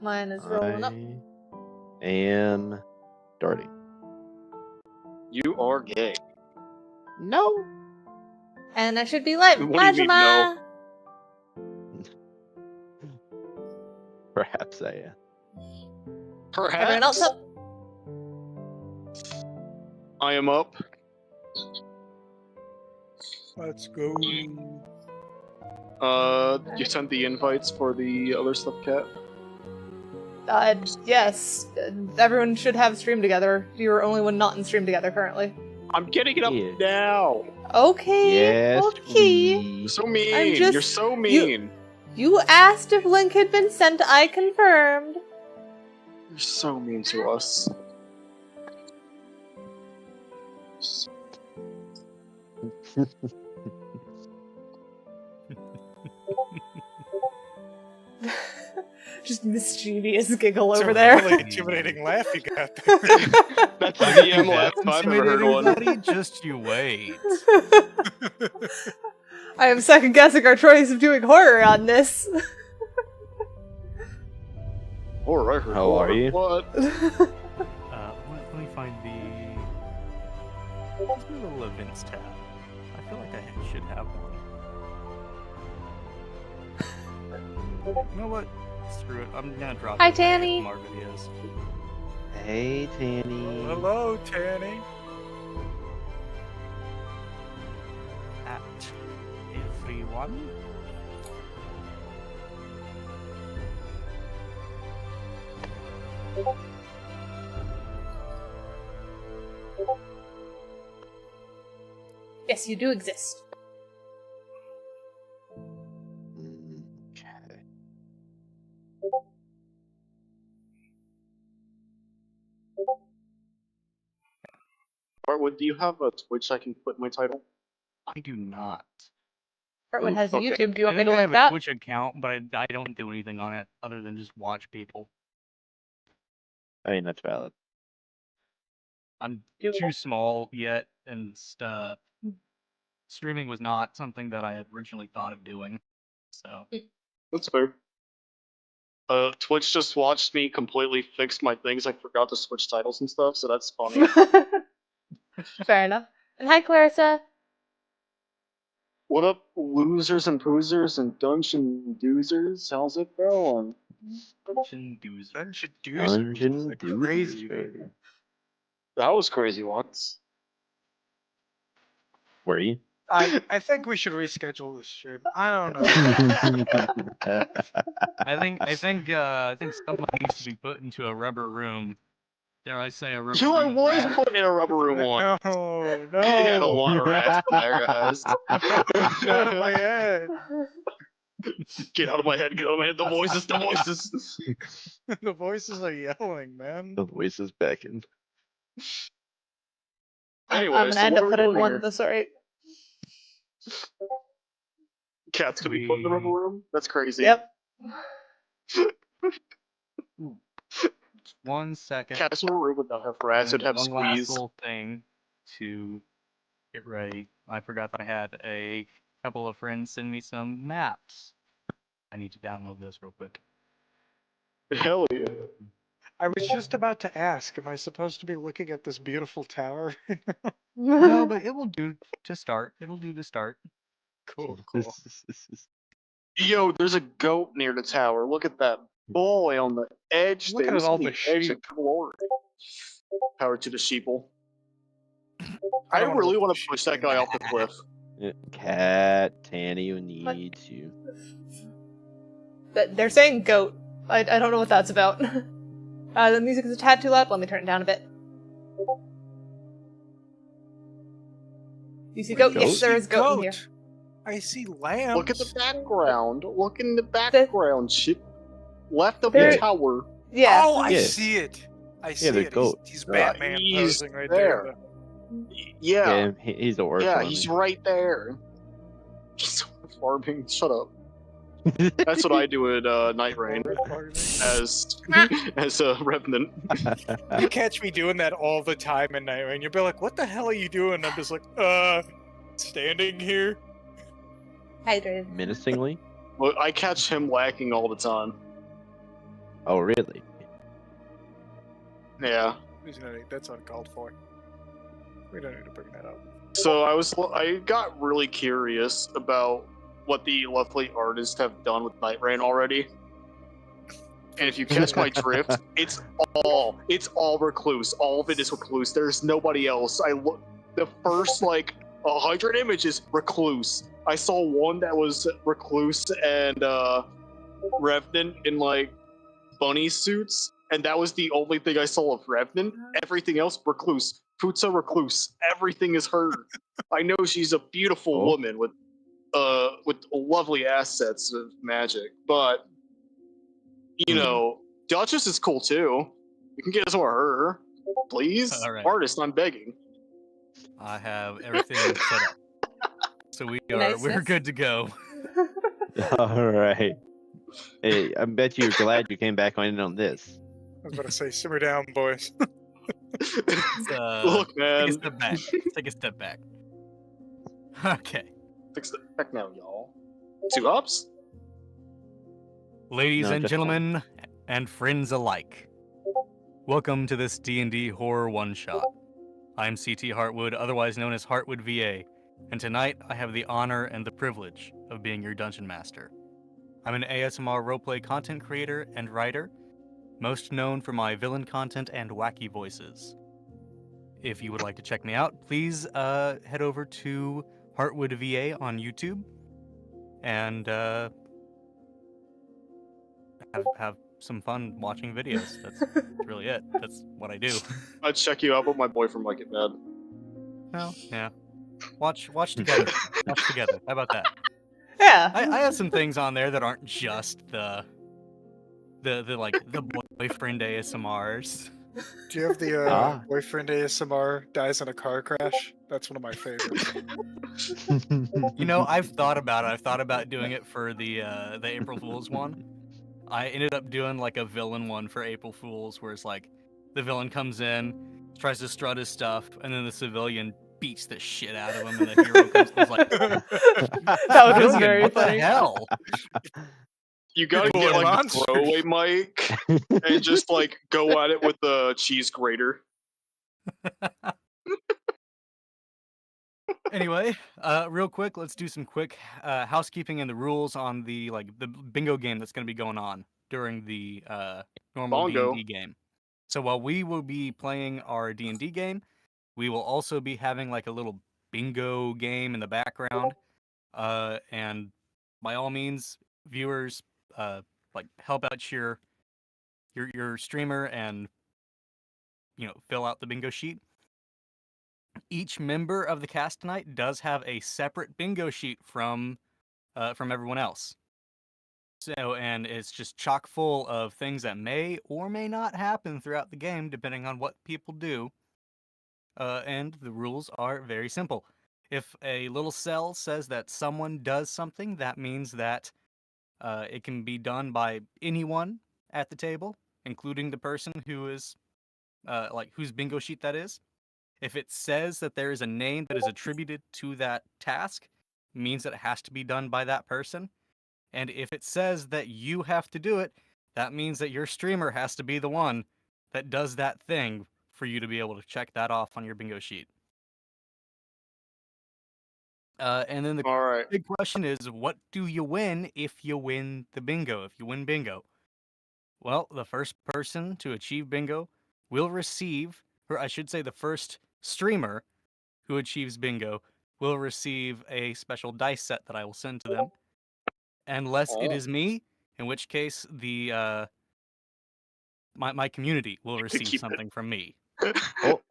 Mine is rolling up. I am darting. You are gay. No. And I should be live. What do you mean, no? Perhaps I am. Perhaps. Everyone else up? I am up. Let's go. You sent the invites for the other stuff, Cat? Yes. Everyone should have stream together. You're the only one not in stream together currently. I'm getting it up Yeah. now. Okay. Yes. Okay. You're so mean. You're so mean. You asked if link had been sent. I confirmed. You're so mean to us. Just mischievous giggle It's over a there. really intimidating laugh you got there. That's the DM laugh if I've ever heard one. Buddy, just you wait. I am second guessing our choice of doing horror on this. Horror, I heard How are horror. you? What? Let me find where's the little events tab? I feel like I should have one. You know what? Screw it. I'm gonna drop Hi, it Tanny. more videos. Hey, Tanny. Hello, Tanny. At everyone. Yes, you do exist. Okay. Bartwood, do you have a Twitch I can put in my title? I do not. Bartwood has a Okay. YouTube. Do you want me I to think I link have a that? Twitch account, but I don't do anything on it other than just watch people. I mean, that's valid. I'm too small yet, and streaming was not something that I had originally thought of doing. So That's fair. Twitch just watched me completely fix my things. I forgot to switch titles and stuff, so that's funny. Fair enough. And hi, Clarissa. What up, losers and poozers and dungeon doozers? How's it going? Dungeon Doozers. Dungeon Crazy. Doozer. That was crazy once. Were you? I think we should reschedule this stream. I don't know. I think someone needs to be put into a rubber room. Dare I say a rubber You room? was put in a rubber room once. No, Yeah, a no. lot of rats in there, guys. Get out of my head. Get out of my head, get out of my head. The voices, the voices. The voices are yelling, man. The voice is beckon. Anyway, I'm gonna end up putting one of the the story. cats could be put in the rubber room? That's crazy. Yep. 1 second. Cats in a room would not have rats, it'd have One last squeeze. little thing to get ready. I forgot that I had a couple of friends send me some maps. I need to download this real quick. Hell yeah. I was just about to ask, am I supposed to be looking at this beautiful tower? No, but it will do to start. It'll do to start. Cool. Yo, there's a goat near the tower. Look at that boy on the edge Look there. at This all is the edge of sheep. glory. Power to the sheeple. I I don't wanna really look want at to the push sheep that guy off the cliff. Cat, Tanny, you need to. They're saying goat. I don't know what that's about. The music is a tad too loud. Let me turn it down a bit. You see goat? Goat? Yes, there is goat in here. I see lambs. Look at the background. Look in the background. Shit. Left of There- the tower. Yeah. Oh, I Yeah. see it. I see Yeah, the it. goat. He's Right. Batman He's posing right there. there. Yeah. He's the worst Yeah, one. he's right there. He's farming. Shut up. That's what I do at Night Rain as a revenant. You catch me doing that all the time in Night Rain. You'll be like, what the hell are you doing? I'm just like, standing here. Hydrated. Menacingly. Well, I catch him lacking all the time. Oh, really? Yeah. That's uncalled for. We don't need to bring that up. So I got really curious about what the lovely artists have done with Night Rain already. And if you catch my drift, it's all recluse. All of it is recluse. There's nobody else. The first like 100 images recluse. I saw one that was recluse and Revenant in like bunny suits, and that was the only thing I saw of Revenant. Everything else recluse. Futsa recluse. Everything is her. I know she's a beautiful woman with lovely assets of magic, but you know, Duchess is cool too. We can get some of her, please. All right. Artist, I'm begging. I have everything set up, so Nice. we're good to go. All right. Hey, I bet you're glad you came back on this. I was about to say, simmer down, boys. Look, man. Take a step back. Take a step back. Okay. Take a step back now, y'all. 2 ups? Ladies No, and just gentlemen, and friends alike, welcome to this D&D horror one-shot. I'm CT Heartwood, otherwise known as Heartwood VA, and tonight I have the honor and the privilege of being your Dungeon Master. I'm an ASMR roleplay content creator and writer, most known for my villain content and wacky voices. If you would like to check me out, please head over to Heartwood VA on YouTube, and have some fun watching videos. That's really it. That's what I do. I'd check you out, but my boyfriend might get mad. Well, yeah. Watch together. Watch together. How about that? Yeah. I have some things on there that aren't just the boyfriend ASMRs. Do you have the Ah. boyfriend ASMR dies in a car crash? That's one of my favorites. You know, I've thought about it. I've thought about doing it for the April Fool's one. I ended up doing like a villain one for April Fool's, where it's like the villain comes in, tries to strut his stuff, and then the civilian beats the shit out of him, and the hero comes and is like, That was "Civilian, very what funny. the hell?" You gotta Boy, get like monsters. a throwaway mic and just like go at it with the cheese grater. Anyway, real quick, let's do some quick housekeeping and the rules on the bingo game that's going to be going on during the normal Bongo. D&D game. So while we will be playing our D&D game, we will also be having like a little bingo game in the background. And by all means, viewers, like help out your streamer and fill out the bingo sheet. Each member of the cast tonight does have a separate bingo sheet from everyone else. So, and it's just chock full of things that may or may not happen throughout the game, depending on what people do. And the rules are very simple. If a little cell says that someone does something, that means that it can be done by anyone at the table, including the person who is, whose bingo sheet that is. If it says that there is a name that is attributed to that task, it means that it has to be done by that person. And if it says that you have to do it, that means that your streamer has to be the one that does that thing for you to be able to check that off on your bingo sheet. And then the All right. big question is, what do you win if you win the bingo, if you win bingo? Well, the first person to achieve bingo will receive, or I should say the first streamer who achieves bingo will receive a special dice set that I will send to them. Unless it is me, in which case the my community will receive Keep it. something from me. Oh,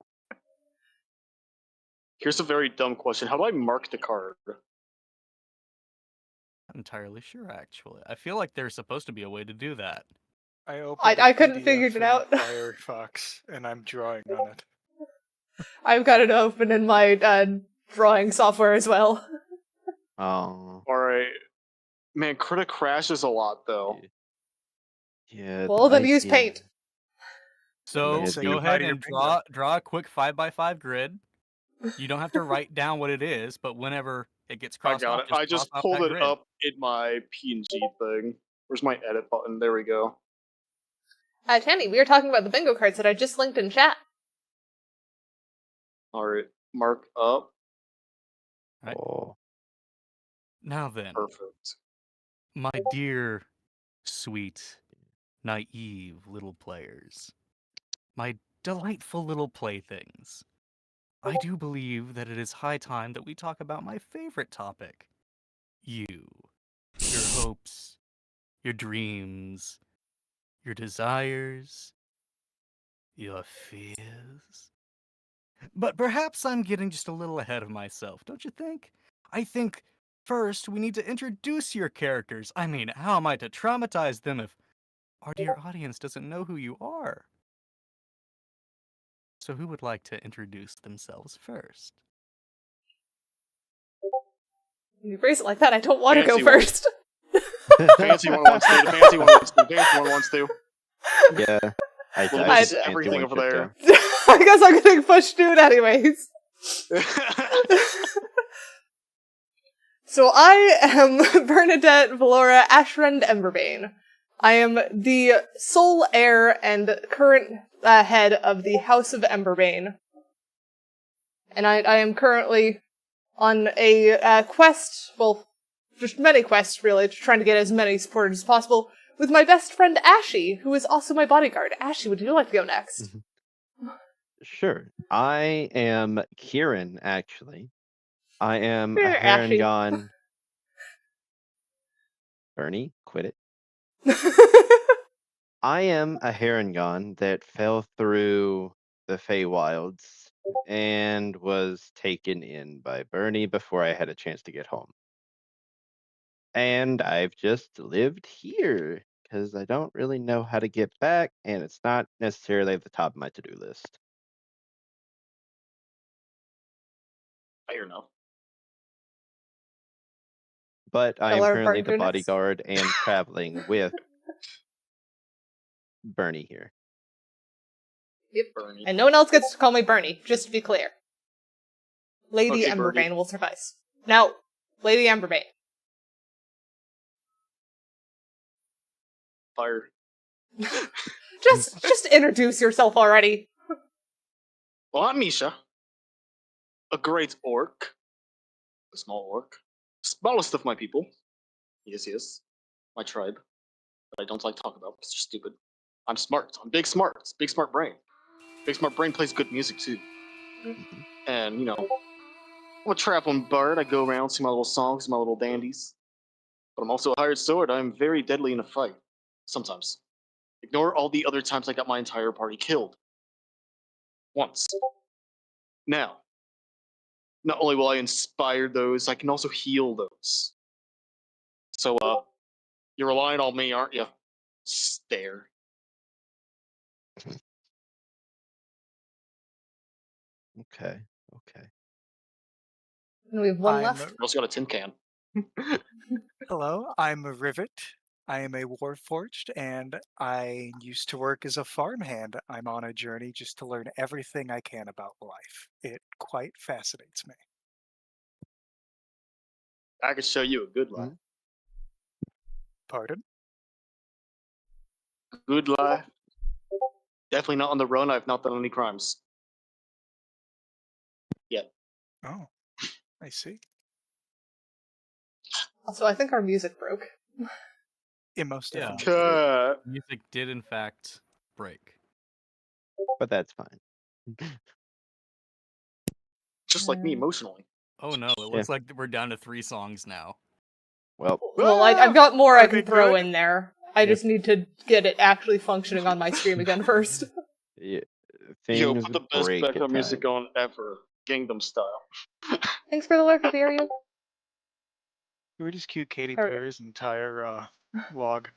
Here's a very dumb question. How do I mark the card? Not entirely sure, actually. I feel like there's supposed to be a way to do that. I couldn't figure it in out. Firefox, and I'm drawing on it. I've got it open in my drawing software as well. oh, Alright. Man, Critic crashes a lot though. yeah. Well, then use paint. So Yeah, go you- ahead your and bingo. draw a quick 5x5 grid. You don't have to write down what it is, but whenever it gets I crossed got off, it. I just cross off pulled that it grid. up in my PNG thing. Where's my edit button? There we go. Tanny, we were talking about the bingo cards that I just linked in chat. Alright, mark up. Right. Oh. Now then, Perfect. my dear, sweet, naive little players, my delightful little playthings, I do believe that it is high time that we talk about my favorite topic. You. Your hopes, your dreams, your desires, your fears. But perhaps I'm getting just a little ahead of myself, don't you think? I think first we need to introduce your characters. I mean, how am I to traumatize them if our dear audience doesn't know who you are? So who would like to introduce themselves first? When you phrase it like that, I don't want to go Fancy one. first. Fancy one wants to. The fancy one wants to. The fancy one wants to. Yeah. I Little I bit think of everything fancy over one there. should I guess I'm getting pushed to it anyways. So I am Bernadette Valora Ashrend Emberbane. I am the sole heir and current head of the House of Emberbane. And I am currently on a quest, well, just many quests really, trying to get as many supporters as possible, with my best friend Ashy, who is also my bodyguard. Ashy, would you like to go next? Sure. I am Kieran, actually. I am a Here, Ashy. Harengon. Bernie, quit it. I am a Harengon that fell through the Feywilds and was taken in by Bernie before I had a chance to get home. And I've just lived here because I don't really know how to get back, and it's not necessarily at the top of my to-do list. Fair enough. But I am Color currently the partners. bodyguard and traveling with Bernie here. Yep. Bernie. And no one else gets to call me Bernie, just to be clear. Lady Okay, Emberbane Bernie. will suffice. No, Lady Emberbane. Fire. Just introduce yourself already. Well, I'm Misha. A great orc. A small orc. Smallest of my people. Yes. My tribe. That I don't like to talk about because they're stupid. I'm smart. I'm big smart. Big smart brain. Big smart brain plays good music too. Mhm. And, you know, I'm a traveling bard. I go around, sing my little songs, my little dandies. But I'm also a hired sword. I'm very deadly in a fight. Sometimes. Ignore all the other times I got my entire party killed. Once. Now, not only will I inspire those, I can also heal those. So, you're relying on me, aren't you? Stare. Okay. And we have one I'm left. I also got a tin can. Hello, I'm a Rivet. I am a Warforged, and I used to work as a farmhand. I'm on a journey just to learn everything I can about life. It quite fascinates me. I can show you a good life. Pardon? Good life. Definitely not on the run. I've not done any crimes. Yet. Oh, I see. Also, I think our music broke. It most Yeah. definitely. Music did in fact break. But that's fine. Just like me emotionally. Oh no, it looks like we're down to 3 songs now. Well, Well, I've got more I Are can they throw good? in there. I just need to get it actually functioning on my stream again first. yeah, Yo, things put the best break background at music times. on ever. Gangnam Style. Thanks for the lurk, Ethereum. You were just cute Katy There we go. Perry's entire log.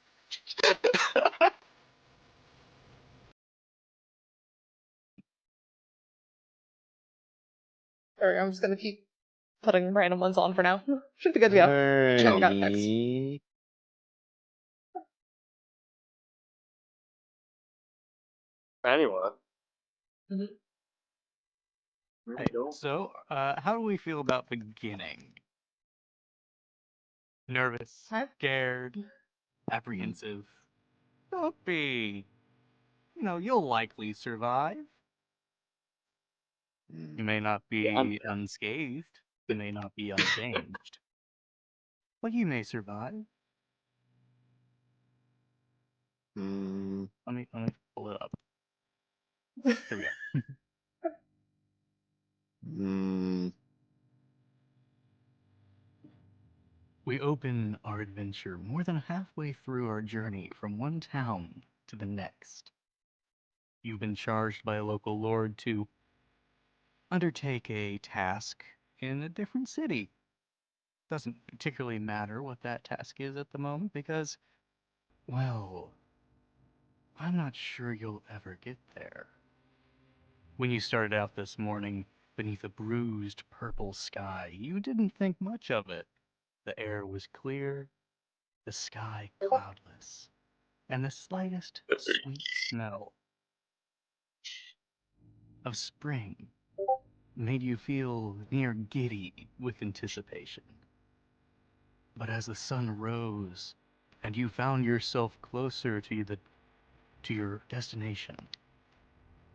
Sorry, I'm just gonna keep putting random ones on for now. Should be good to go. I got it fixed. Bernie. Anyway. Mhm. Here we Right, go. so, how do we feel about beginning? Nervous, Huh? scared, apprehensive? Don't be. you'll likely survive. You may not be unscathed. You may not be unchanged. But you may survive. Hmm. Let me pull it up. There we go. Hmm. We open our adventure more than halfway through our journey from one town to the next. You've been charged by a local lord to undertake a task in a different city. Doesn't particularly matter what that task is at the moment because, well, I'm not sure you'll ever get there. When you started out this morning beneath a bruised purple sky, you didn't think much of it. The air was clear, the sky cloudless, and the slightest sweet smell of spring made you feel near giddy with anticipation. But as the sun rose and you found yourself closer to your destination,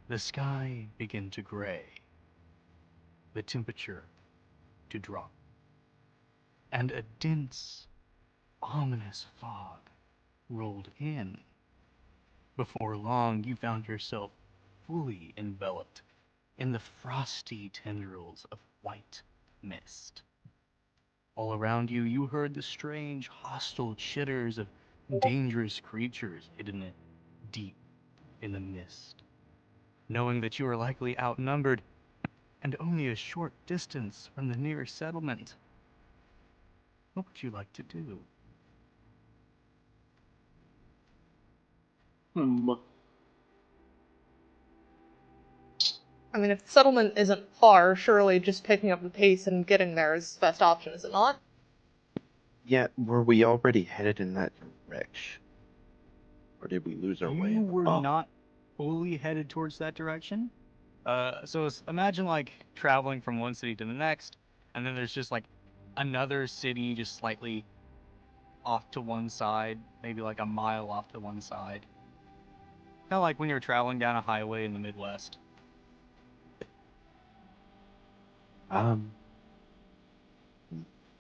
the sky began to gray, the temperature to drop, and a dense, ominous fog rolled in. Before long, you found yourself fully enveloped in the frosty tendrils of white mist. All around you, you heard the strange, hostile chitters of dangerous creatures hidden deep in the mist. Knowing that you were likely outnumbered and only a short distance from the nearest settlement, what would you like to do? I mean, if the settlement isn't far, surely just picking up the pace and getting there is the best option, is it not? Yeah, were we already headed in that direction? Or did we lose our way? You were not fully headed towards that direction. Imagine like traveling from one city to the next, and then there's just like another city just slightly off to one side, maybe like a mile off to one side. Kind of like when you're traveling down a highway in the Midwest.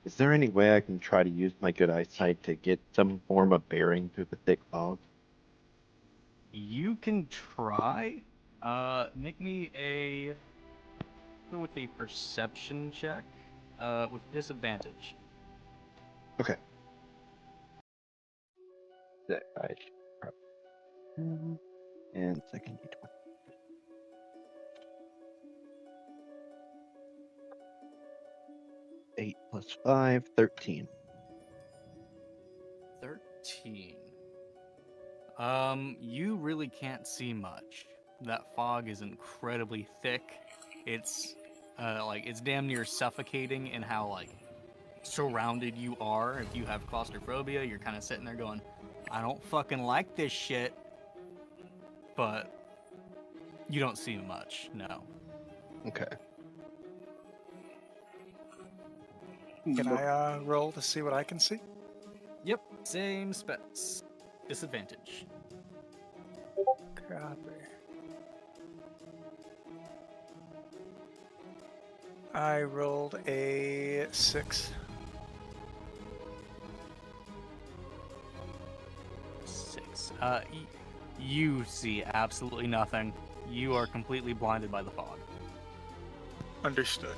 Is there any way I can try to use my good eyesight to get some form of bearing through the thick fog? You can try. Make me go with a perception check, with disadvantage. Okay. That I should probably. And second d20. 8 plus 5, 13. 13. You really can't see much. That fog is incredibly thick. It's, it's damn near suffocating in how, like, surrounded you are. If you have claustrophobia, you're kind of sitting there going, I don't fucking like this shit. But you don't see much, no. Okay. Can I roll to see what I can see? Yep, same specs. Disadvantage. Copy. I rolled a 6. 6. You see absolutely nothing. You are completely blinded by the fog. Understood.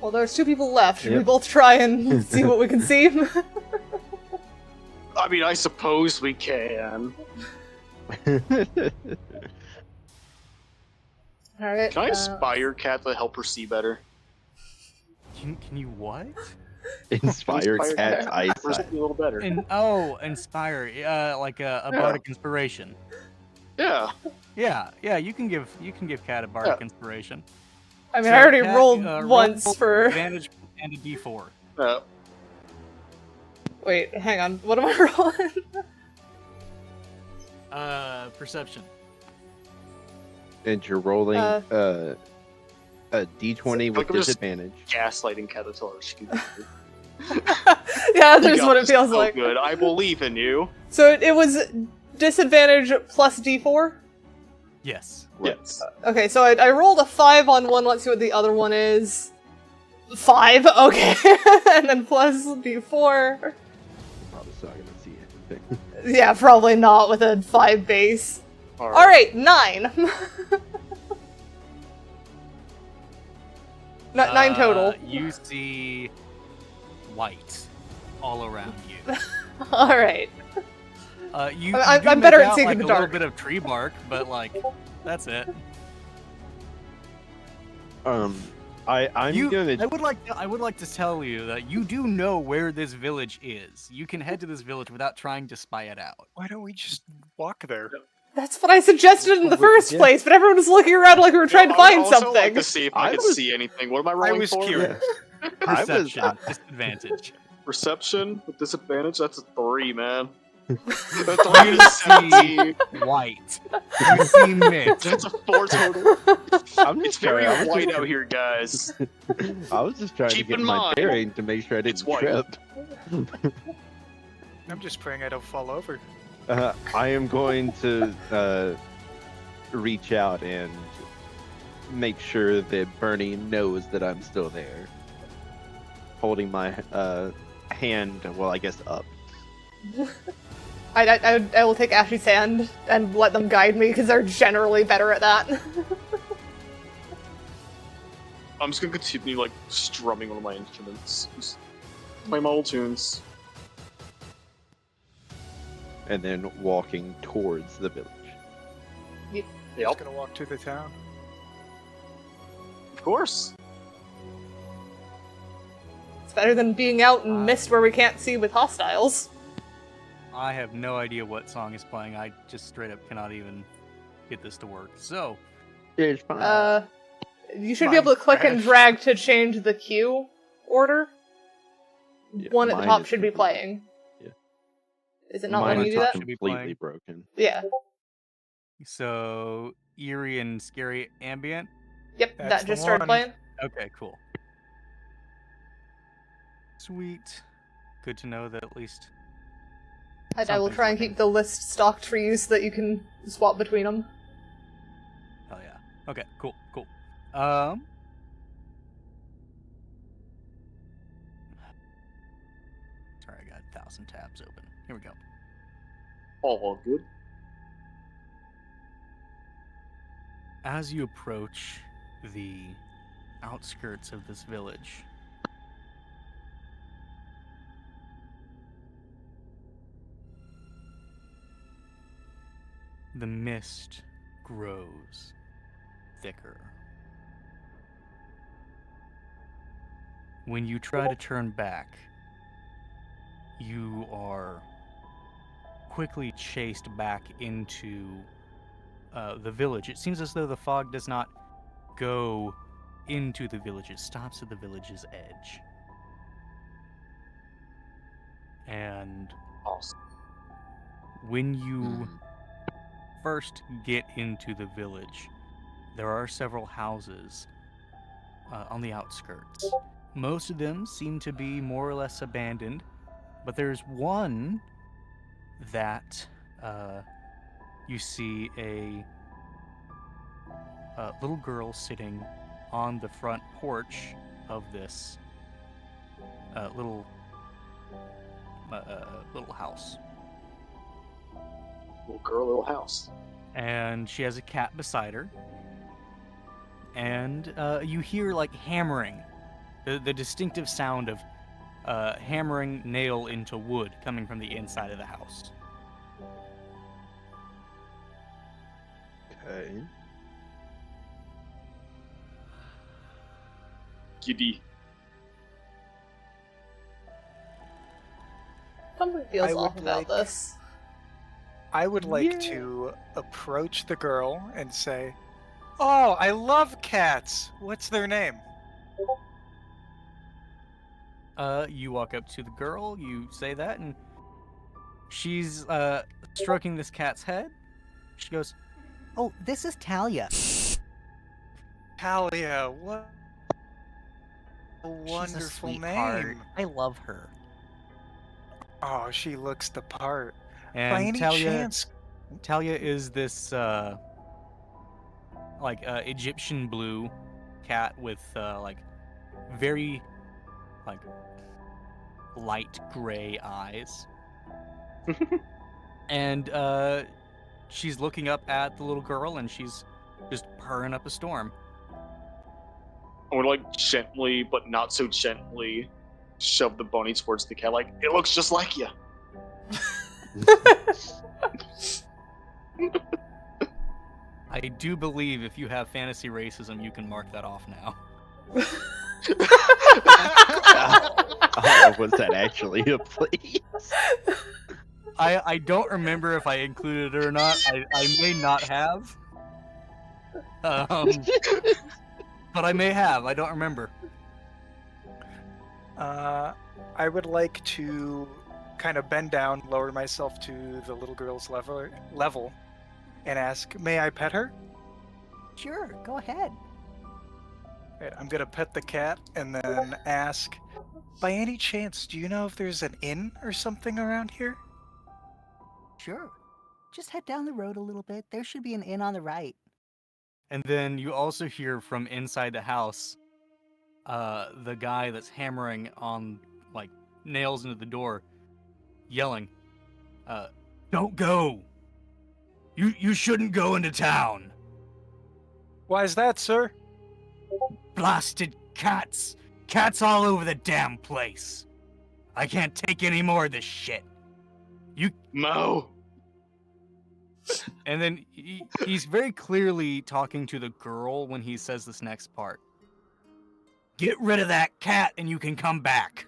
Well, there's 2 people left. Should we Yep. both try and see what we can see? I mean, I suppose we can. Alright. Can I inspire Kat to help her see better? Can you what? Inspire Cat's Kat eyesight. to see a little better. Inspire. Like a bardic inspiration. Yeah. Yeah. You can give Cat a bardic inspiration. I mean, So, I already Kat, rolled roll once for... advantage and a d4. Wait, hang on. What am I rolling? Perception. And you're rolling a d20 with Like, I'm just disadvantage. gaslighting Kat to tell her she can do it. Yeah, You there's got what it this feels so like. good. I believe in you. So it was disadvantage plus d4? Yes. Yes. Okay, so I rolled a 5 on one, let's see what the other one is. 5, okay. And then plus d4. Probably still not gonna see anything. Yeah, probably not with a 5 base. Alright, 9. 9 total. You see white all around you. Alright. You I'm do better make at out, seeing like, in the a dark. little bit of tree bark, but like that's it. I'm I would like to tell you that you do know where this village is. You can head to this village without trying to spy it out. Why don't we just walk there? That's what I suggested in the first Yeah. place, but everyone was looking around like we were trying to find I would also something. like to see if I could see anything. What am I rolling I was for? curious. Perception, disadvantage. Perception with disadvantage? That's a 3, man. That's You a 17. see white. You see mist. That's a 4 total. I'm It's just very trying- I was white just- out here, guys. I was just trying Keep to get in my mind, bearing to make sure I it's didn't white. trip. I'm just praying I don't fall over. I am going to reach out and make sure that Bernie knows that I'm still there. Holding my hand, well, I guess up. I will take Ashley's hand and let them guide me, because they're generally better at that. I'm just gonna continue, like, strumming one of my instruments. Just play my old tunes. And then walking towards the village. Just Yep, gonna walk to the town. of course. It's better than being out in mist where we can't see with hostiles. I have no idea what song is playing. I just straight up cannot even get this to work. So, It's fine. You should be able to click and Minecraft. drag to change the queue order. Yeah, One at the mine top is should be completely- playing. Yeah. Is it not Mine letting you is do that? should be completely playing. broken. Yeah. so eerie and scary ambient. Yep, That's that the just started one. playing. Okay, cool. Sweet. Good to know that at least. I will Something's try and working. keep the list stocked for you so that you can swap between them. Oh yeah. Okay. Cool. Cool. Sorry, I got 1,000 tabs open. Here we go. All good. As you approach the outskirts of this village, the mist grows thicker. When you try to turn back, you are quickly chased back into the village. It seems as though the fog does not go into the village, it stops at the village's edge. And Awesome. when you first get into the village, there are several houses on the outskirts. Most of them seem to be more or less abandoned, but there's one that you see a little girl sitting on the front porch of this little house. Little girl, little house. And she has a cat beside her. And you hear like hammering, the distinctive sound of hammering nail into wood coming from the inside of the house. Okay. Giddy. Something feels I would off about like- this. I would like to approach the girl and say, "Oh, I love cats. What's their name?" You walk up to the girl, you say that, and she's stroking this cat's head. She goes, "Oh, this is Talia. Talia, what a She's a wonderful sweetheart. name. I love her." Oh, she looks the part. By And any Talia, chance, Talia is this Egyptian blue cat with very like light gray eyes. And she's looking up at the little girl and she's just purring up a storm. I would like gently, but not so gently, shove the bunny towards the cat. Like, it looks just like you. I do believe if you have fantasy racism, you can mark that off now. Oh, was that actually a please? I don't remember if I included it or not. I may not have. But I may have. I don't remember. I would like to kind of bend down, lower myself to the little girl's level, and ask, "May I pet her?" Sure, go ahead. Right, I'm gonna pet the cat and then ask, "By any chance, do you know if there's an inn or something around here?" Sure. Just head down the road a little bit. There should be an inn on the right. And then you also hear from inside the house, the guy that's hammering on nails into the door, yelling, "Don't go! You shouldn't go into town! Why is that, sir? Blasted cats! Cats all over the damn place! I can't take any more of this shit! Mo! And then he's very clearly talking to the girl when he says this next part. Get rid of that cat and you can come back.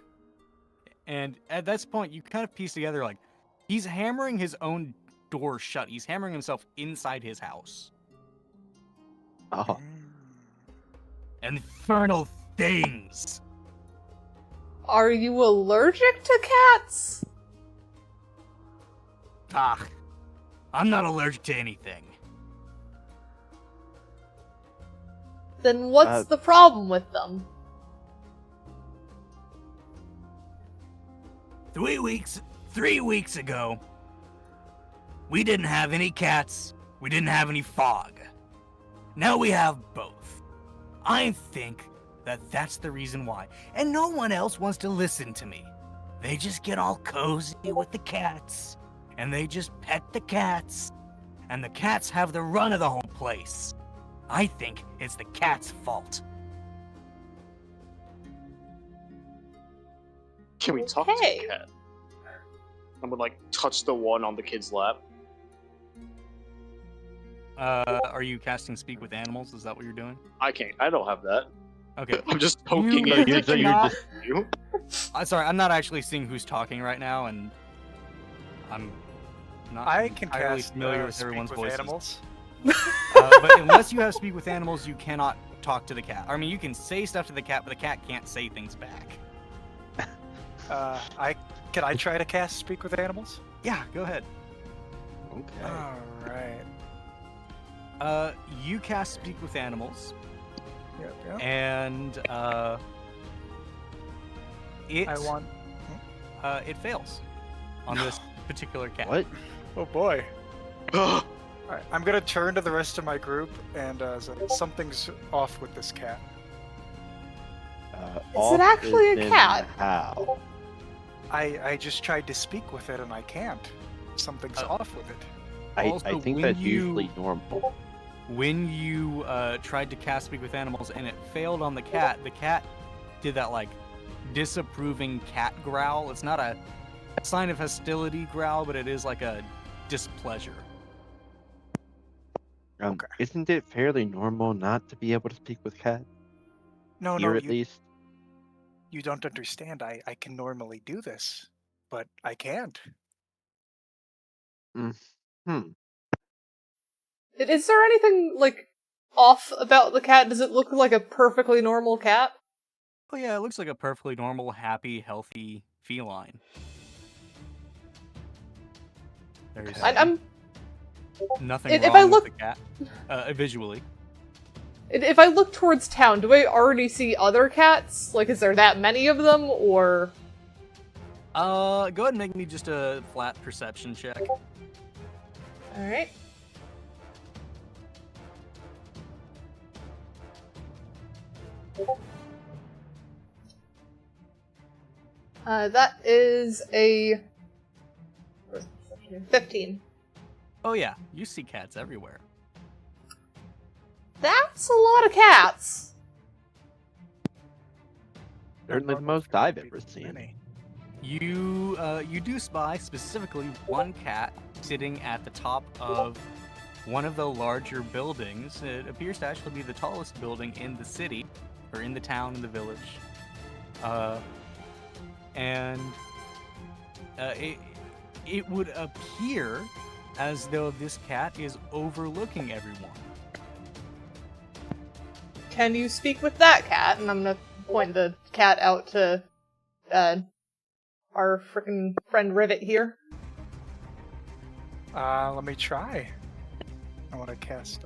And at this point, you kind of piece together, he's hammering his own door shut. He's hammering himself inside his house. Oh, Infernal things! Are you allergic to cats? Ah, I'm not allergic to anything. Then what's the problem with them? 3 weeks ago, we didn't have any cats, we didn't have any fog. Now we have both. I think that that's the reason why. And no one else wants to listen to me. They just get all cozy with the cats, and they just pet the cats, and the cats have the run of the whole place. I think it's the cat's fault. Can we talk to the cat? I would touch the one on the kid's lap. Are you casting Speak with Animals? Is that what you're doing? I can't. I don't have that. Okay. I'm just poking You- it. you're just- You? Sorry, I'm not actually seeing who's talking right now, and I'm not I can entirely cast familiar with Speak everyone's with voices. Animals. But unless you have Speak with Animals, you cannot talk to the cat. I mean, you can say stuff to the cat, but the cat can't say things back. Can I try to cast Speak with Animals? Yeah, go ahead. okay. All right. You cast Speak with Animals, Yep. and it fails on this particular cat. What? Oh boy. All right. I'm gonna turn to the rest of my group and say something's off with this cat. Is it actually a cat? How? I just tried to speak with it and I can't. Something's off with it. I Also, think when that's you- usually normal. When you tried to cast Speak with Animals and it failed on the cat did that disapproving cat growl. It's not a sign of hostility growl, but it is like a displeasure. Okay. Isn't it fairly normal not to be able to speak with cat? No, Here no, at least. you don't understand. I can normally do this, but I can't. Is there anything, off about the cat? Does it look like a perfectly normal cat? Oh yeah, it looks like a perfectly normal, happy, healthy feline. There's I'm nothing if wrong I with look- the cat, visually. If I look towards town, do I already see other cats? Is there that many of them, or... Go ahead and make me just a flat perception check. All right. That is a 15. Oh yeah, you see cats everywhere. That's a lot of cats. Certainly the most I've ever seen. Many. You do spy specifically one cat sitting at the top of one of the larger buildings. It appears to actually be the tallest building in the city, or in the town, in the village. It would appear as though this cat is overlooking everyone. Can you speak with that cat? And I'm gonna point the cat out to our frickin' friend Rivet here. Let me try. I want to cast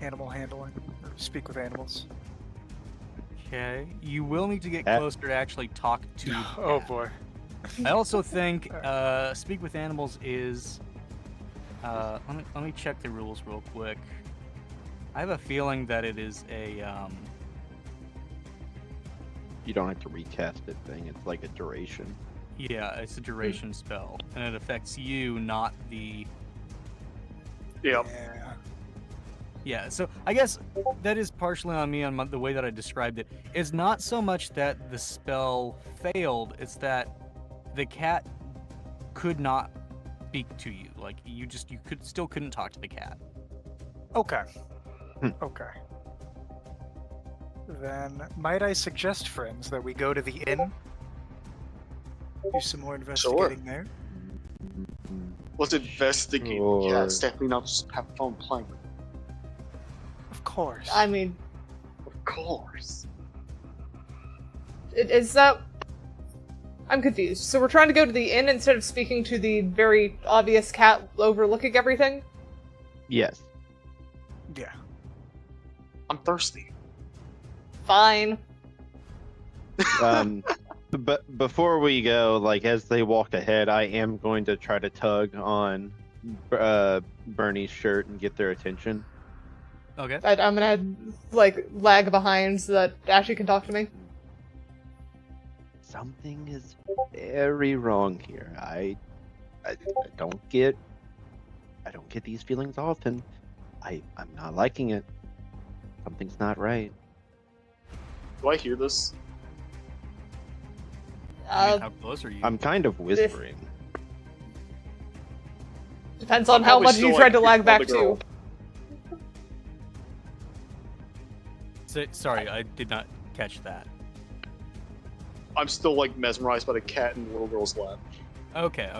animal handling, or speak with animals. Okay, you will need to get Cat? closer to actually talk to. the Oh cat. boy. I also think speak with animals is. Let me check the rules real quick. I have a feeling that it is a. You don't have to recast it thing. It's like a duration. Yeah, it's a duration spell, and it affects you, not the. Yep. Yeah. Yeah, so I guess that is partially on me on the way that I described it. It's not so much that the spell failed; it's that the cat could not speak to you. Like you couldn't talk to the cat. Okay. Okay. Then might I suggest, friends, that we go to the inn? Do some more investigating there. Let's investigate. Sure. Yeah, it's definitely not just have fun playing. Of course. I mean, Of course. is that... I'm confused. So we're trying to go to the inn instead of speaking to the very obvious cat overlooking everything? Yes. Yeah. I'm thirsty. Fine. But before we go, like as they walk ahead, I am going to try to tug on Bernie's shirt and get their attention. Okay. I'm gonna, like, lag behind so that Ashley can talk to me. Something is very wrong here. I don't get these feelings often. I'm not liking it. Something's not right. Do I hear this? I mean, how close are you? I'm kind of whispering. Depends on I'm how probably much still, you like, tried to lag on back the girl. too. Sorry, I did not catch that. I'm still like mesmerized by the cat in the little girl's lap. Okay.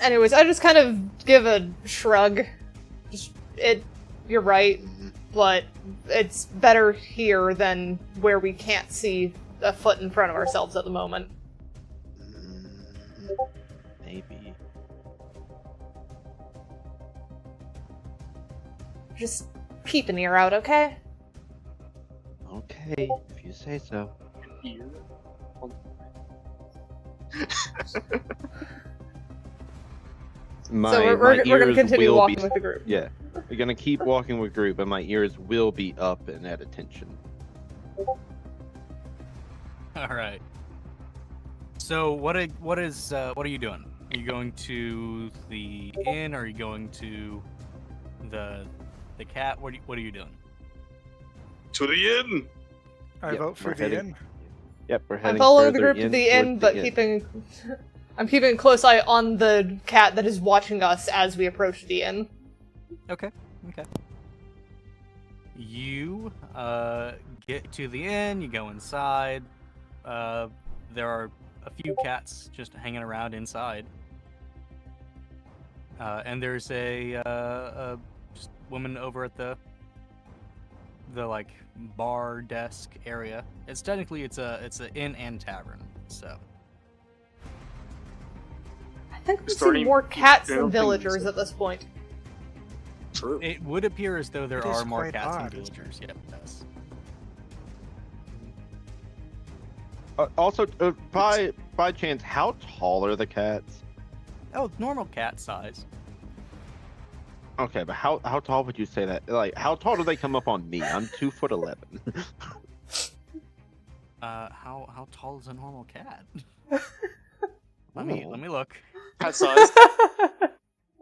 Anyways, I just kind of give a shrug. You're right, but it's better here than where we can't see a foot in front of ourselves at the moment. Maybe. Just keep an ear out, okay? Okay, if you say so. Here. My, So we're my gonna ears continue will walking be, with the group. Yeah, we're gonna keep walking with group, but my ears will be up and at attention. All right. So what are you doing? Are you going to the inn? Or are you going to the cat? What are you doing? To the inn! I Yep, vote for we're the heading- inn. Yep, we're I'm heading following the further group to the inn, towards but the keeping I'm keeping a close eye on the cat that is watching us as we approach the inn. Okay. You get to the inn. You go inside. There are a few cats just hanging around inside. And there's a just woman over at the like bar desk area. It's technically it's an inn and tavern. So I think we see Starting- more cats I than don't think villagers so. at this point. True. It would appear as though there It is are more quite cats than odd, isn't it? villagers. Yep, it does. Also, by chance, how tall are the cats? Oh, normal cat size. Okay, but how tall would you say that? Like, how tall do they come up on me? I'm 2'11". How tall is a normal cat? Let me look. Cat size.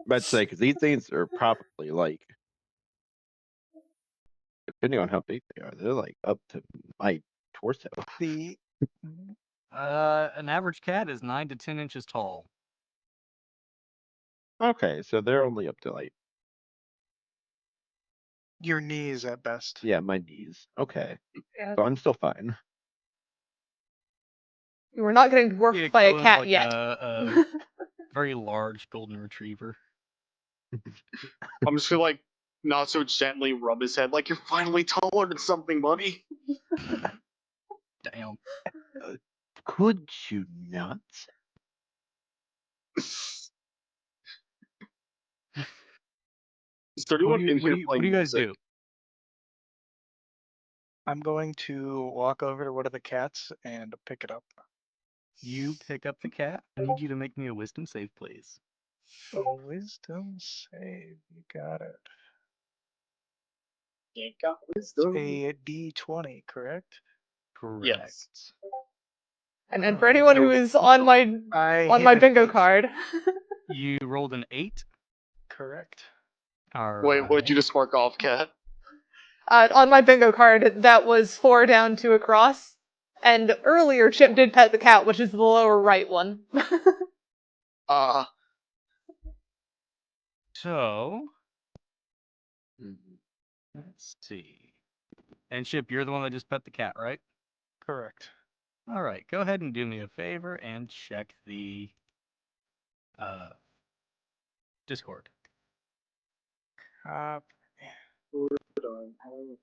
I'd say because these things are probably like, depending on how big they are, they're like up to my torso. The An average cat is 9 to 10 inches tall. Okay, so they're only up to like, your knees at best. yeah, my knees. Okay, Yeah. so I'm still fine. You were not getting The dwarfed by a equivalent of, cat like, yet. a very large golden retriever. I'm just gonna like not so gently rub his head like you're finally taller than something, buddy. Damn. Could you not? Is there anyone in here What do playing you guys music? do? I'm going to walk over to one of the cats and pick it up. You pick up the cat. I need you to make me a wisdom save, please. A wisdom save. You got it. Yeah, got It's wisdom. a D20, correct? Correct. Yes. And for anyone who is on my hit bingo it. card, You rolled an 8. Correct. All Wait, right. what'd you just mark off, Cat? on my bingo card, that was 4 down, 2 across. And earlier, Chip did pet the cat, which is the lower right one. So, Mm-hmm. let's see. And Chip, you're the one that just pet the cat, right? Correct. All right. Go ahead and do me a favor and check the Discord.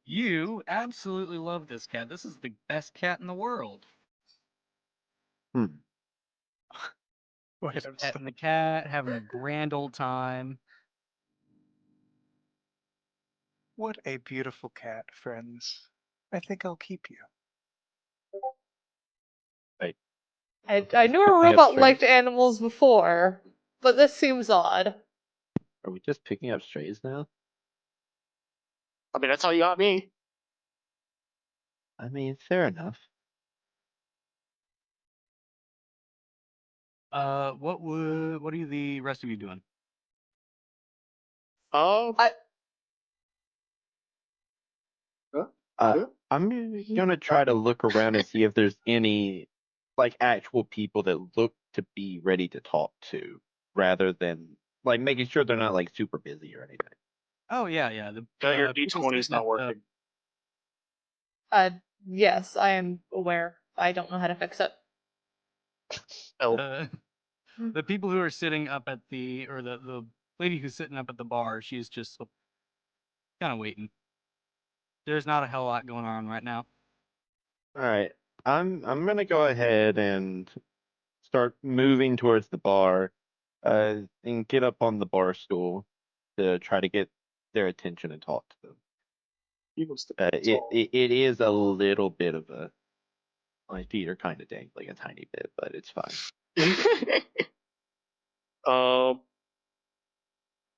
You absolutely love this cat. This is the best cat in the world. Hmm. Wait, Just I'm still... petting the cat, having a grand old time. What a beautiful cat, friends. I think I'll keep you. I knew a Picking up robot strays? liked animals before, but this seems odd. Are we just picking up strays now? I mean, that's how you got me. I mean, fair enough. What are the rest of you doing? I- I'm gonna try to look around and see if there's any like actual people that look to be ready to talk to, rather than like making sure they're not like super busy or anything. Oh yeah. The Your people D20 is sitting not working. Yes, I am aware. I don't know how to fix it. The people who are sitting up at the lady who's sitting up at the bar, she's just kind of waiting. There's not a hell lot going on right now. All right, I'm gonna go ahead and start moving towards the bar, and get up on the bar stool to try to get their attention and talk to them. It is a little bit of a, my feet are kind of dangling a tiny bit, but it's fine.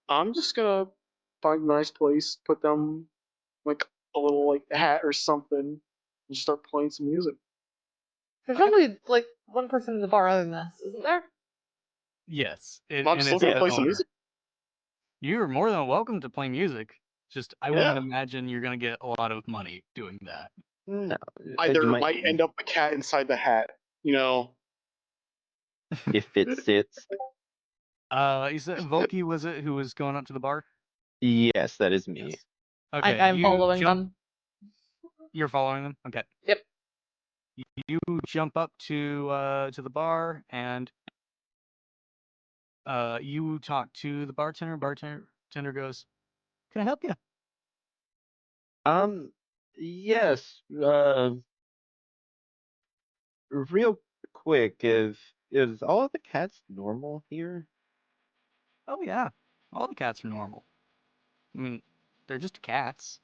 I'm just gonna find a nice place, put them like a little like hat or something, and just start playing some music. There's only, like, one person in the bar other than us, isn't there? Yes, I'm still gonna play some music. You're more than welcome to play music. Just I Yeah. wouldn't imagine you're gonna get a lot of money doing that. No, Either you might end up a cat inside the hat, you know. if it sits. You said Volky was it who was going up to the bar? Yes, that is me. Okay, I'm following them. You're following them. Okay. Yep. You jump up to the bar and you talk to the bartender. Bartender goes, "Can I help you?" Yes. Real quick, is all of the cats normal here? Oh yeah, all the cats are normal. I mean, they're just cats.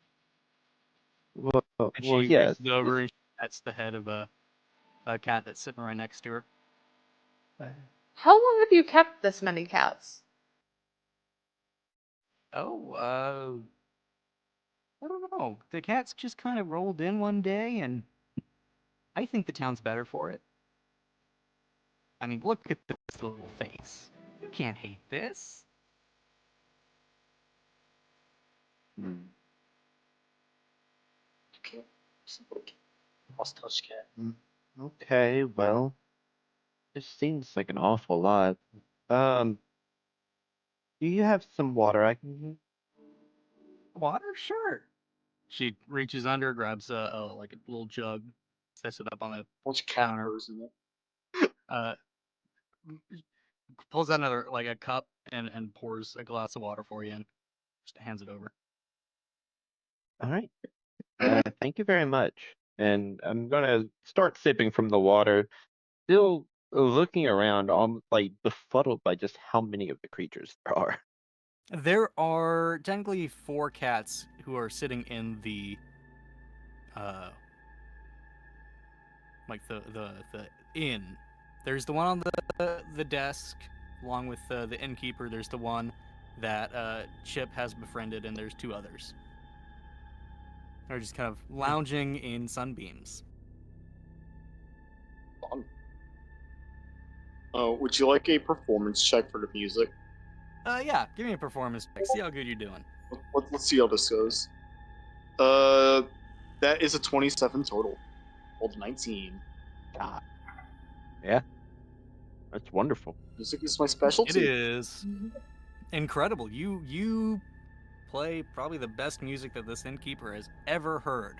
Well, And well, she yes. reaches over and pets the head of a cat that's sitting right next to her. How long have you kept this many cats? Oh, I don't know. The cats just kind of rolled in one day, and I think the town's better for it. I mean, look at this little face. You can't hate this. Hmm. Okay. Lost touch cat. Okay, well, this seems like an awful lot. Um, do you have some water I can? Water? Sure. She reaches under, grabs like a little jug, sets it up on the Bunch of cat counter, furs in it. uh, pulls out another like a cup and pours a glass of water for you and just hands it over. All right. Thank you very much. And I'm gonna start sipping from the water, still looking around, almost like befuddled by just how many of the creatures there are. There are technically 4 cats who are sitting in the uh like the inn. There's the one on the desk, along with the innkeeper. There's the one that Chip has befriended, and there's 2 others. They're just kind of lounging in sunbeams. Fun. Would you like a performance check for the music? Yeah, give me a performance check. See how good you're doing. Let's see how this goes. That is a 27 total. Rolled 19. God. Yeah, that's wonderful. Music is my specialty. It is incredible. You play probably the best music that this innkeeper has ever heard.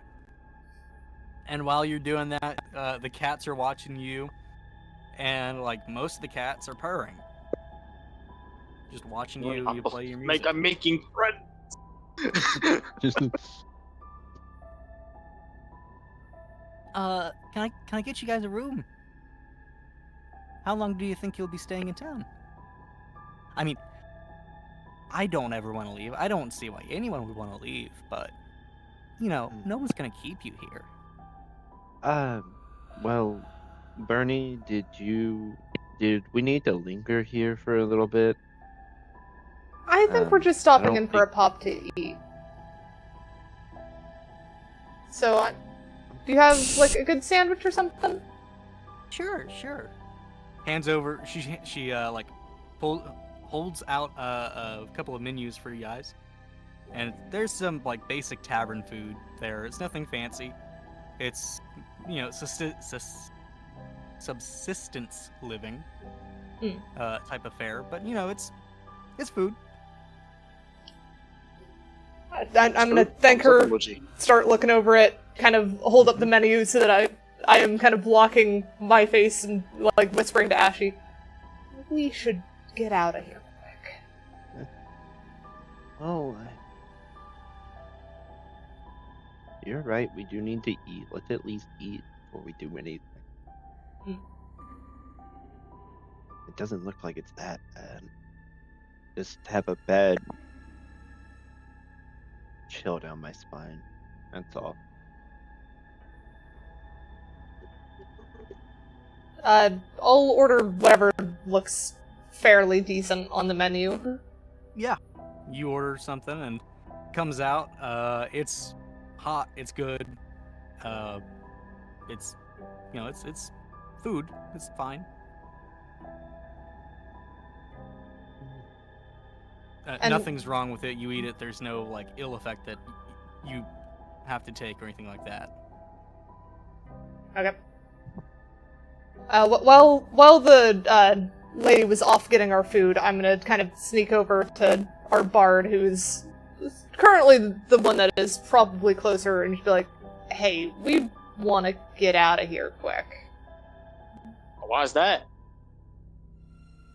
And while you're doing that, the cats are watching you, and like most of the cats are purring, just watching you play your music. I'm making friends. Just Can I get you guys a room? How long do you think you'll be staying in town? I mean, I don't ever want to leave. I don't see why anyone would want to leave, but you know, no one's gonna keep you here. well, Bernie, did we need to linger here for a little bit? I think we're just I stopping don't in for a think- pop to eat. So, do you have, like, a good sandwich or something? Sure. Hands over. She like holds out a couple of menus for you guys, and there's some like basic tavern food there. It's nothing fancy. It's subsistence living type of fare, but it's food. I'm gonna thank her, start looking over it, kind of hold up the menu so that I am kind of blocking my face and, like, whispering to Ashy, we should get out of here quick. Oh, you're right. We do need to eat. Let's at least eat before we do anything. Mm. It doesn't look like it's that bad. Just have a bad chill down my spine. That's all. I'll order whatever looks fairly decent on the menu. Yeah, you order something and comes out. It's hot. It's good. It's it's food. It's fine. And- Nothing's wrong with it. You eat it. There's no like ill effect that you have to take or anything like that. Okay. While the lady was off getting our food, I'm gonna kind of sneak over to our bard, who's currently the one that is probably closer, and just be like, "Hey, we want to get out of here quick. Why is that?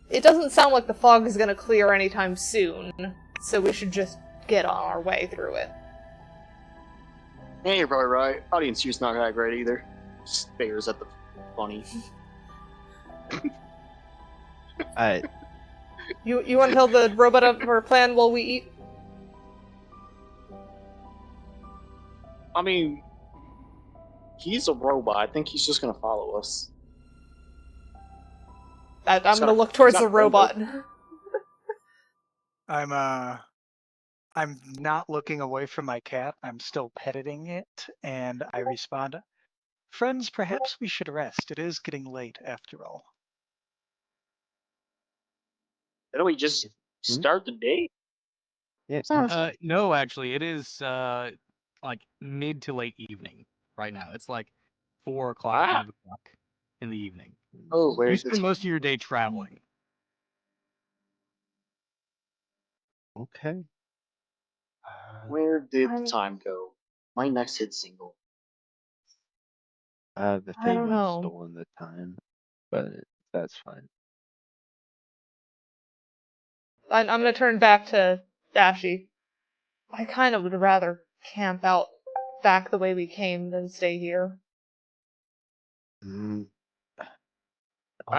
It doesn't sound like the fog is gonna clear anytime soon, so we should just get on our way through it." Yeah, you're probably right. Audience here's not that great either. Stares at the bunny. You want to tell the robot of our plan while we eat? I mean, he's a robot. I think he's just gonna follow us. I'm He's gonna got- look he's towards got the friendly. robot. I'm not looking away from my cat. I'm still petting it, and I respond, "Friends, perhaps we should rest. It is getting late after all." Didn't we just start the day? Yeah. No, actually, it is like mid to late evening right now. It's like 4 o'clock, Ah. 5 o'clock in the evening. Oh, where You did spend most of your day traveling. Okay. where did I'm- the time go? My next hit single. The I don't Haywen know. stolen the time, but that's fine. I'm gonna turn back to Dashy. I kind of would rather camp out back the way we came than stay here. Mm, I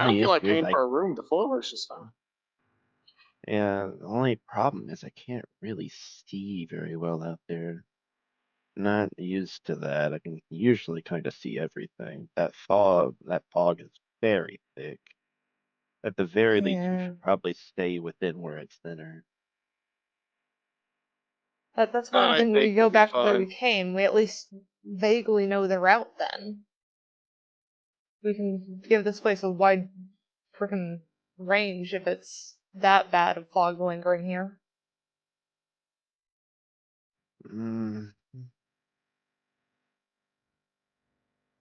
don't only feel like issue is paying for a room. The floor is just fine. yeah, the only problem is I can't really see very well out there. Not used to that. I can usually kind of see everything. That fog is very thick. At the very least, we Yeah. should probably stay within where it's thinner. That's why I I think think we go we'll be back the way we fine. came. We at least vaguely know the route then. We can give this place a wide frickin' range if it's that bad of fog lingering here. Mm,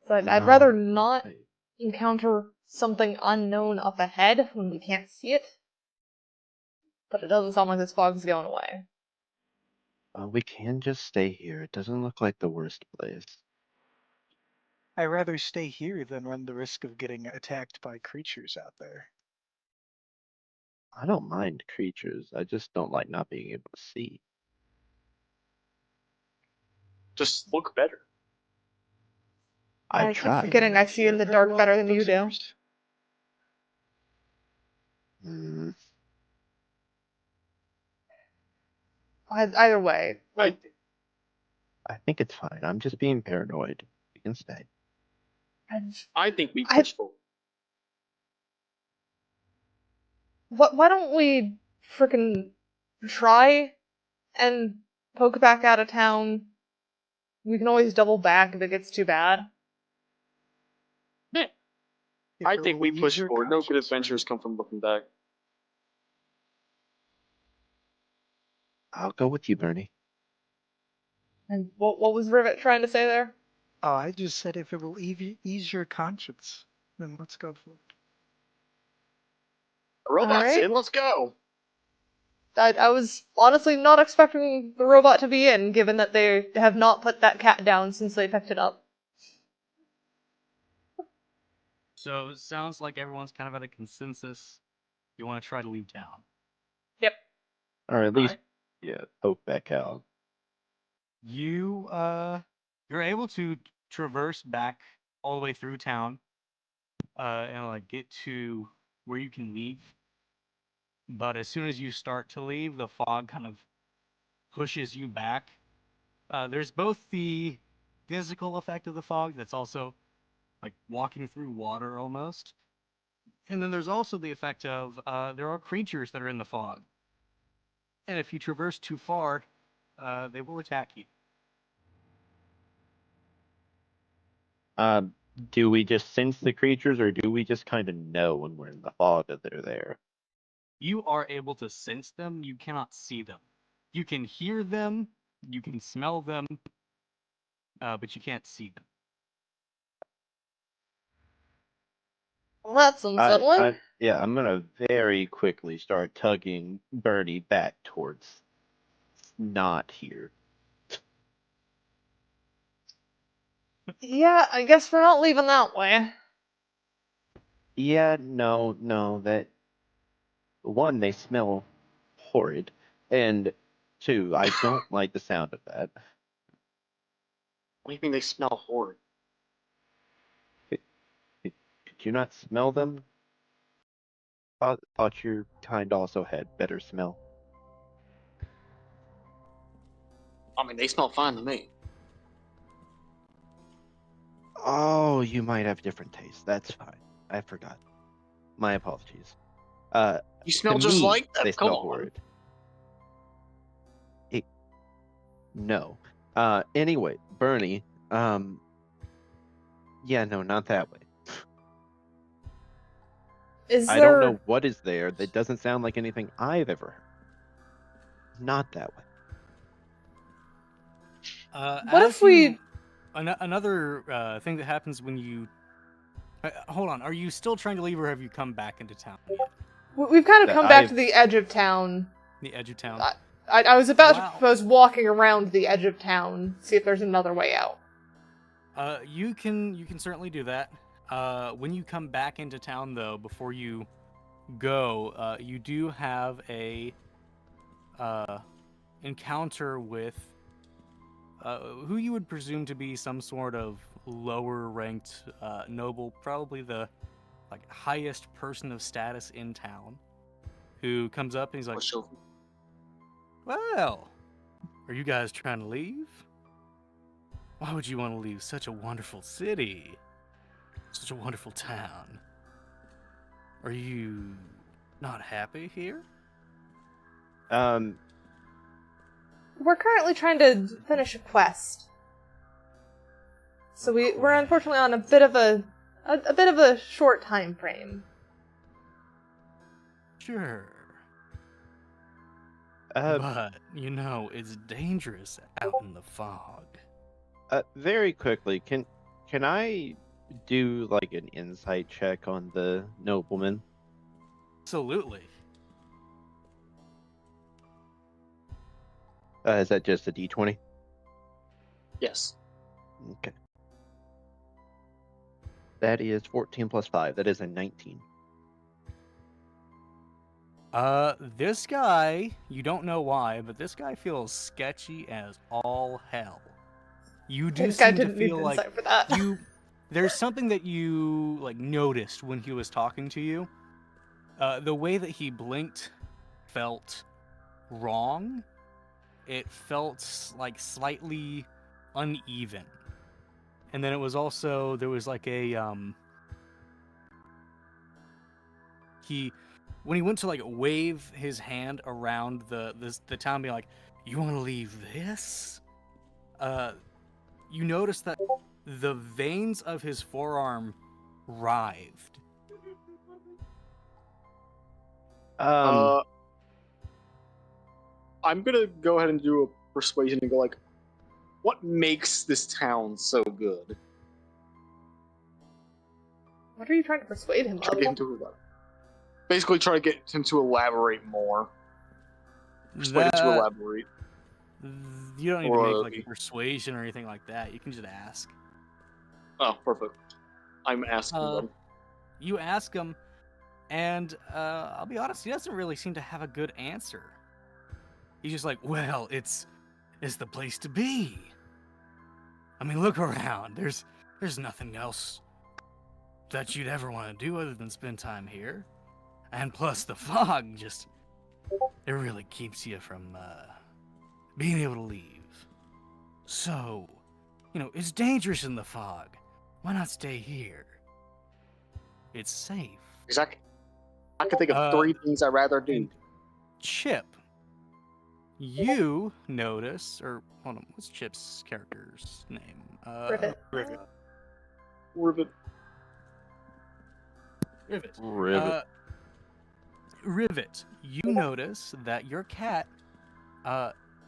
But I'd no, rather not I- encounter something unknown up ahead when we can't see it. But it doesn't sound like this fog's going away. we can just stay here. It doesn't look like the worst place. I'd rather stay here than run the risk of getting attacked by creatures out there. I don't mind creatures. I just don't like not being able to see. Just look better. I I keep tried. forgetting I see in the dark better than you do. Mm, Either way, like, I think it's fine. I'm just being paranoid. We can stay. I think we I- push forward. why don't we frickin' try and poke back out of town? We can always double back if it gets too bad. If I it think will we ease push your forward. No good conscience, adventures come from looking back. I'll go with you, Bernie. And what was Rivet trying to say there? Oh, I just said if it will ease your conscience, then let's go for it. Robots Alright. in. Let's go. I was honestly not expecting the robot to be in, given that they have not put that cat down since they picked it up. So it sounds like everyone's kind of at a consensus. You want to try to leave town. Yep. Or at least, Alright. yeah, poke back out. You're able to traverse back all the way through town, and like get to where you can leave. But as soon as you start to leave, the fog kind of pushes you back. There's both the physical effect of the fog that's also like walking through water almost. And then there's also the effect of there are creatures that are in the fog. And if you traverse too far, they will attack you. Do we just sense the creatures, or do we just kind of know when we're in the fog that they're there? You are able to sense them, you cannot see them. You can hear them, you can smell them, but you can't see them. Well, that's unsettling. Yeah, I'm gonna very quickly start tugging Bernie back towards not here. Yeah, I guess we're not leaving that way. Yeah, no, that one, they smell horrid, and two, I don't like the sound of that. What do you mean they smell horrid? Could you not smell them? Thought your kind also had better smell. I mean, they smell fine to me. you might have different tastes. That's fine. I forgot. My apologies. You smell To just me, like they them. Come smell on. horrid. No. Anyway, Bernie. Yeah, no, not that way. Is I don't there? know what is there. That doesn't sound like anything I've ever heard. Not that way. What if we? Another thing that happens when you hold on, are you still trying to leave, or have you come back into town yet? We've kind of come back I've- to the edge of town. The edge of town. I was about to Wow. propose walking around the edge of town, see if there's another way out. You can certainly do that. When you come back into town, though, before you go, you do have a encounter with who you would presume to be some sort of lower ranked noble, probably the highest person of status in town, who comes up and he's like, "Well, are you guys trying to leave? Why would you want to leave such a wonderful city? Such a wonderful town? Are you not happy here?" We're currently trying to finish a quest, so we're unfortunately on a bit of a short time frame. Sure. Uh, But, it's dangerous out in the fog. very quickly, can I do like an insight check on the nobleman? Absolutely. Is that just a D20? Yes. Okay. That is 14 plus 5. That is a 19. This guy, you don't know why, but this guy feels sketchy as all hell. You do This guy seem to didn't need feel like insight for that. there's something that you noticed when he was talking to you. The way that he blinked felt wrong. It felt slightly uneven. And then it was also, there was a when he went to wave his hand around the town, being like, "You want to leave this?" You notice that the veins of his forearm writhed. I'm gonna go ahead and do a persuasion and go what makes this town so good? What are you trying to persuade him Try to get him of? to basically try to get him to elaborate more. Persuade him to elaborate. You don't need to make a persuasion or anything like that. You can just ask. Oh, perfect. I'm asking them. You ask him, and I'll be honest, he doesn't really seem to have a good answer. He's just like, "Well, it's the place to be. I mean, look around. There's nothing else that you'd ever want to do other than spend time here. And plus the fog it really keeps you from being able to leave. So, it's dangerous in the fog. Why not stay here? It's safe." Exactly. I can think of 3 things I'd rather do. And Chip, you notice, or hold on, what's Chip's character's name? Rivet. Rivet. Rivet. Rivet, you notice that your cat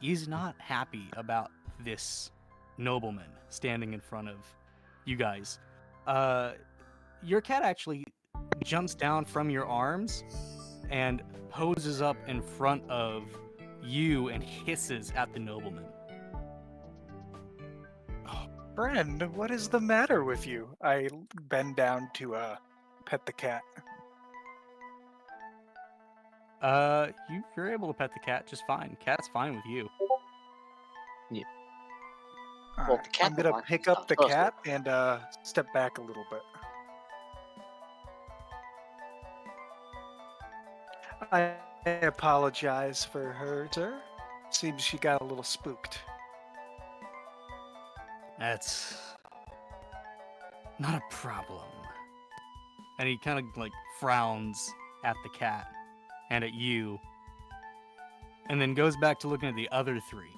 is not happy about this nobleman standing in front of you guys. Your cat actually jumps down from your arms and poses up in front of you and hisses at the nobleman. Friend, what is the matter with you? I bend down to pet the cat. You're able to pet the cat just fine. Cat's fine with you. Yeah. Well, Alright, the cat I'm gonna don't pick like up the us. cat and step back a little bit. I apologize for her, sir. Seems she got a little spooked. That's Not a problem. And he kind of like frowns at the cat and at you, and then goes back to looking at the other three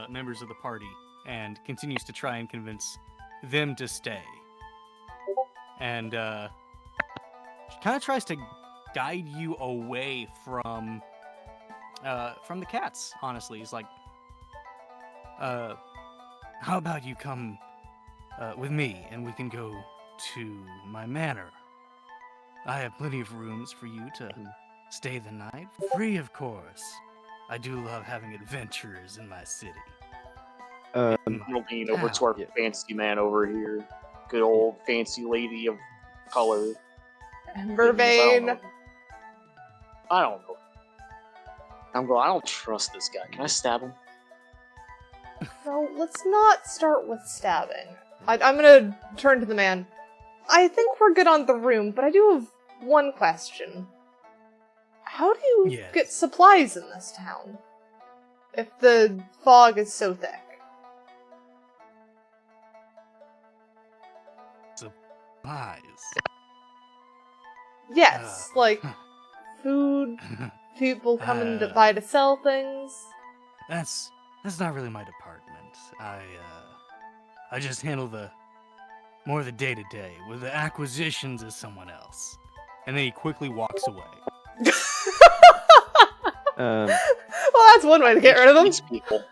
members of the party and continues to try and convince them to stay. And she kind of tries to guide you away from the cats. Honestly, he's like, "How about you come with me, and we can go to my manor? I have plenty of rooms for you to stay the night, free, of course. I do love having adventurers in my city." Um, We'll lean over to our fancy man over here. Good old fancy lady of color. Emberbane. I don't know. I don't trust this guy. Can I stab him? No, let's not start with stabbing. I'm gonna turn to the man. I think we're good on the room, but I do have one question. How do you Yes. get supplies in this town? If the fog is so thick. Supplies. Yes, like food, people coming to buy to sell things. That's not really my department. I just handle more of the day-to-day, with the acquisitions as someone else. And then he quickly walks away. um, Well, that's one way to get rid of them. These people.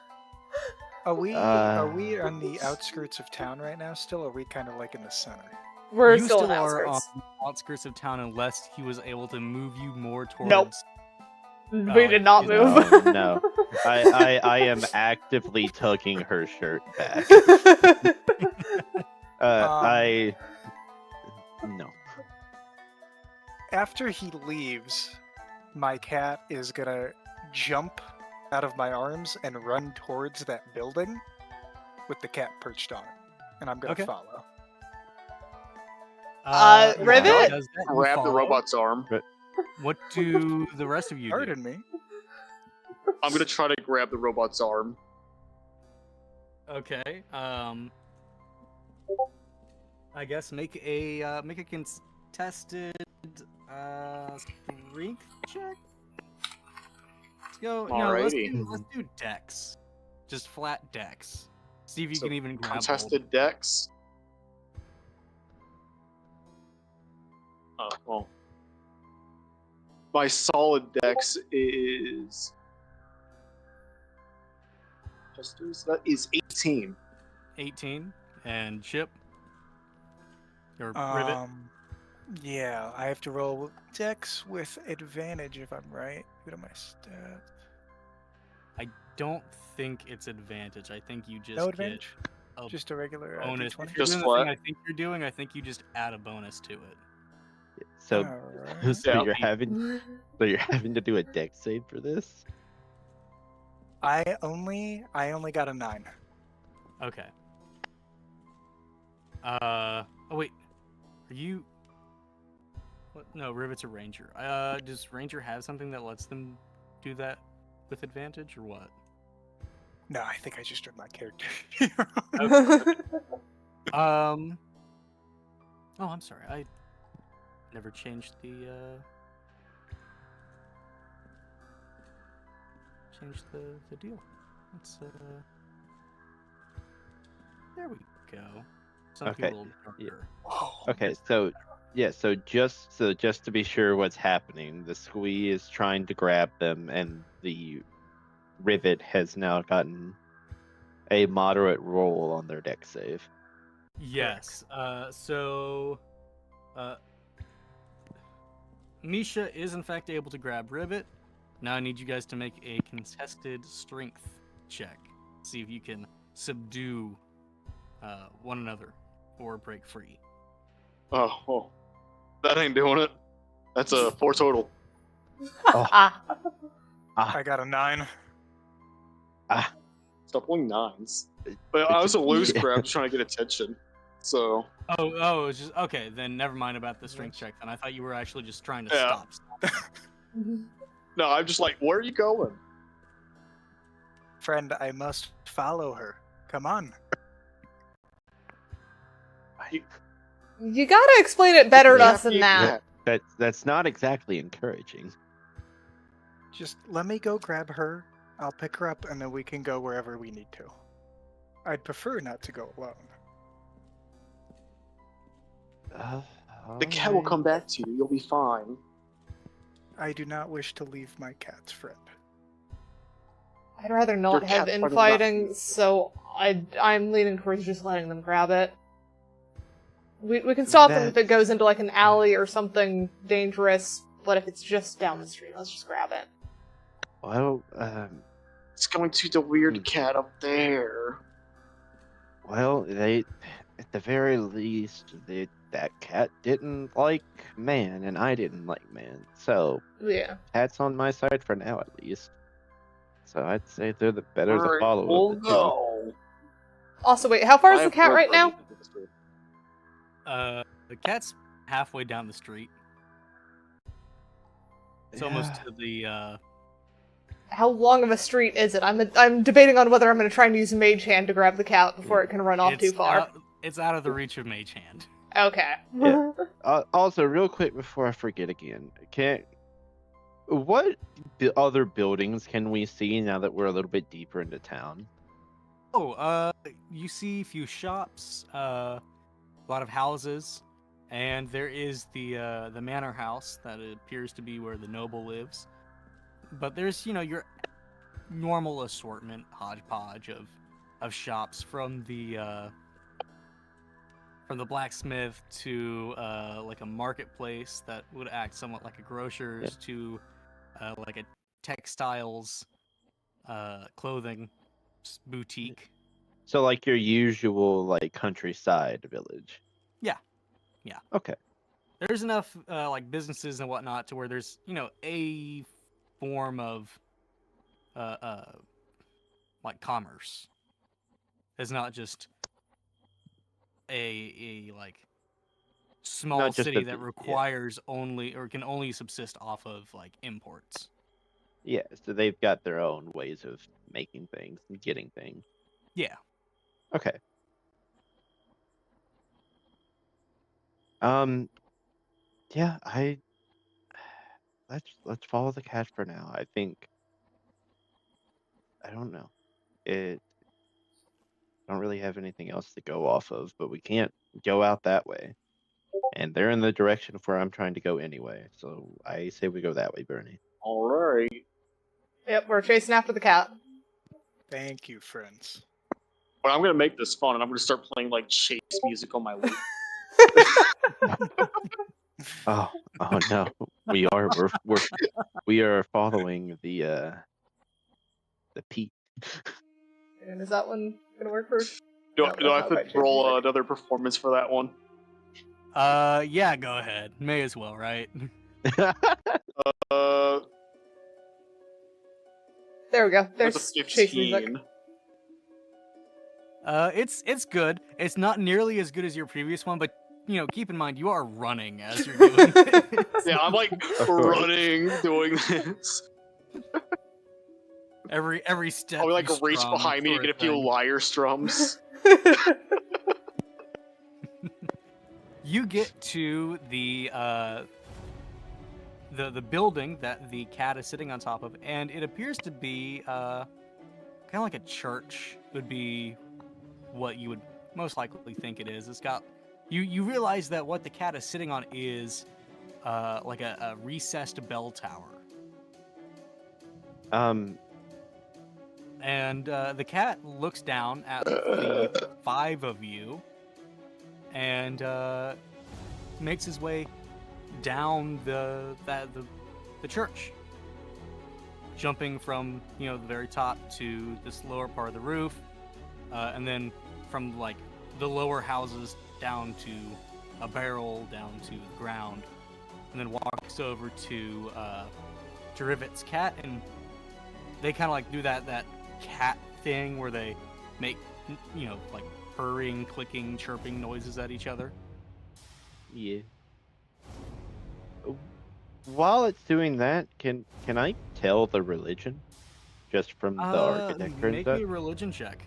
Are we on the outskirts of town right now still, or are we kind of like in the center? We're You still in the are on outskirts. the outskirts of town unless he was able to move you more towards... Nope. We did not you know, move. no. I am actively tugging her shirt back. No. After he leaves, my cat is gonna jump out of my arms and run towards that building with the cat perched on it. And I'm gonna Okay. follow. Rivet? does that, you Grab the follow. robot's arm. What do the rest of you do? Pardon me. I'm gonna try to grab the robot's arm. Okay. I guess make a contested strength check. Let's go. No, Alrighty. let's do dex. Just flat dex. See if you So, can even grab hold. Contested dex. Oh, well. My solid dex is... That is 18. 18 and Chip or Rivet. Yeah, I have to roll Dex with advantage if I'm right. What are my stats? I don't think it's advantage. I think you just No get advantage. a Just a regular bonus. D20. If you're Just doing the flat? thing I think you're doing, I think you just add a bonus to it. So, Alright. so Yeah. you're having to do a deck save for this? I only got a 9. Okay. Oh wait, are you? What? No, Rivet's a ranger. Does ranger have something that lets them do that with advantage, or what? No, I think I just turned my character. Oh, I'm sorry. I never changed the deal. Let's there we go. Something Okay, a little darker. Okay, so just to be sure what's happening, the squee is trying to grab them, and the rivet has now gotten a moderate roll on their deck save. Yes. Misha is in fact able to grab Rivet. Now I need you guys to make a contested strength check. See if you can subdue one another or break free. Oh, well, that ain't doing it. That's a 4 total. I got a 9. Stop pulling 9s. But I was a loose grab trying to get attention. So, Oh, it's just okay. Then never mind about the strength check. Then I thought you were actually just trying to Yeah. stop. no, I'm just like, where are you going? Friend, I must follow her. Come on. You gotta explain it better to us than Yeah. that. That's not exactly encouraging. Just let me go grab her. I'll pick her up, and then we can go wherever we need to. I'd prefer not to go alone. The cat will come back to you. You'll be fine. I do not wish to leave my cat's friend. I'd rather not Your have cat friend will infighting, not- so I'm leaning towards just letting them grab it. We can stop them if it goes into like an alley or something dangerous, but if it's just down the street, let's just grab it. Well, It's going to the weird cat up there. well, they, at the very least, that cat didn't like man, and I didn't like man. So, Yeah. cat's on my side for now, at least. So I'd say they're the better the Alright, follow we'll of the two. go. Also, wait, how far is I the have cat no right now? idea. The cat's halfway down the street. It's almost Yeah. to the How long of a street is it? I'm debating on whether I'm going to try and use Mage Hand to grab the cat before it can run off too far. It's out of the reach of Mage Hand. Okay. Yeah. Also, real quick before I forget again, what other buildings can we see now that we're a little bit deeper into town? Oh, you see a few shops, a lot of houses, and there is the manor house that appears to be where the noble lives. But there's, your normal assortment, hodgepodge of shops from the blacksmith to like a marketplace that would act somewhat like a grocer's to like a textiles clothing boutique. So, like your usual like countryside village. Yeah. Okay. There's enough like businesses and whatnot to where there's a form of like commerce. It's not just a like small Not just city a that yeah. requires only or can only subsist off of like imports. Yeah, so they've got their own ways of making things and getting things. Yeah. Okay. Yeah, let's follow the cat for now. I think I don't know. It don't really have anything else to go off of, but we can't go out that way. And they're in the direction of where I'm trying to go anyway. So I say we go that way, Bernie. Alright. Yep, we're chasing after the cat. Thank you, friends. But I'm gonna make this fun, and I'm gonna start playing like chase music on my lute. Oh no. We are following the Pete. And is that one gonna work for? Do No, I that's have not to quite chase roll music. another performance for that one? Yeah, go ahead. May as well, right? Uh, There we go. that's There's a chase music. 15. It's good. It's not nearly as good as your previous one, but keep in mind you are running as you're doing this. Yeah, I'm like running, doing this. Every step. I'll be like you reach strum behind me for to get a few thing. lyre strums. You get to the building that the cat is sitting on top of, and it appears to be kind of like a church would be what you would most likely think it is. It's got you realize that what the cat is sitting on is like a recessed bell tower. And the cat looks down at the five of you and makes his way down the church, jumping from the very top to this lower part of the roof, and then from like the lower houses down to a barrel down to the ground, and then walks over to Rivet's cat, and they kind of like do that cat thing where they make like purring, clicking, chirping noises at each other. Yeah. While it's doing that, can I tell the religion just from the architecture and Make stuff? me a religion check.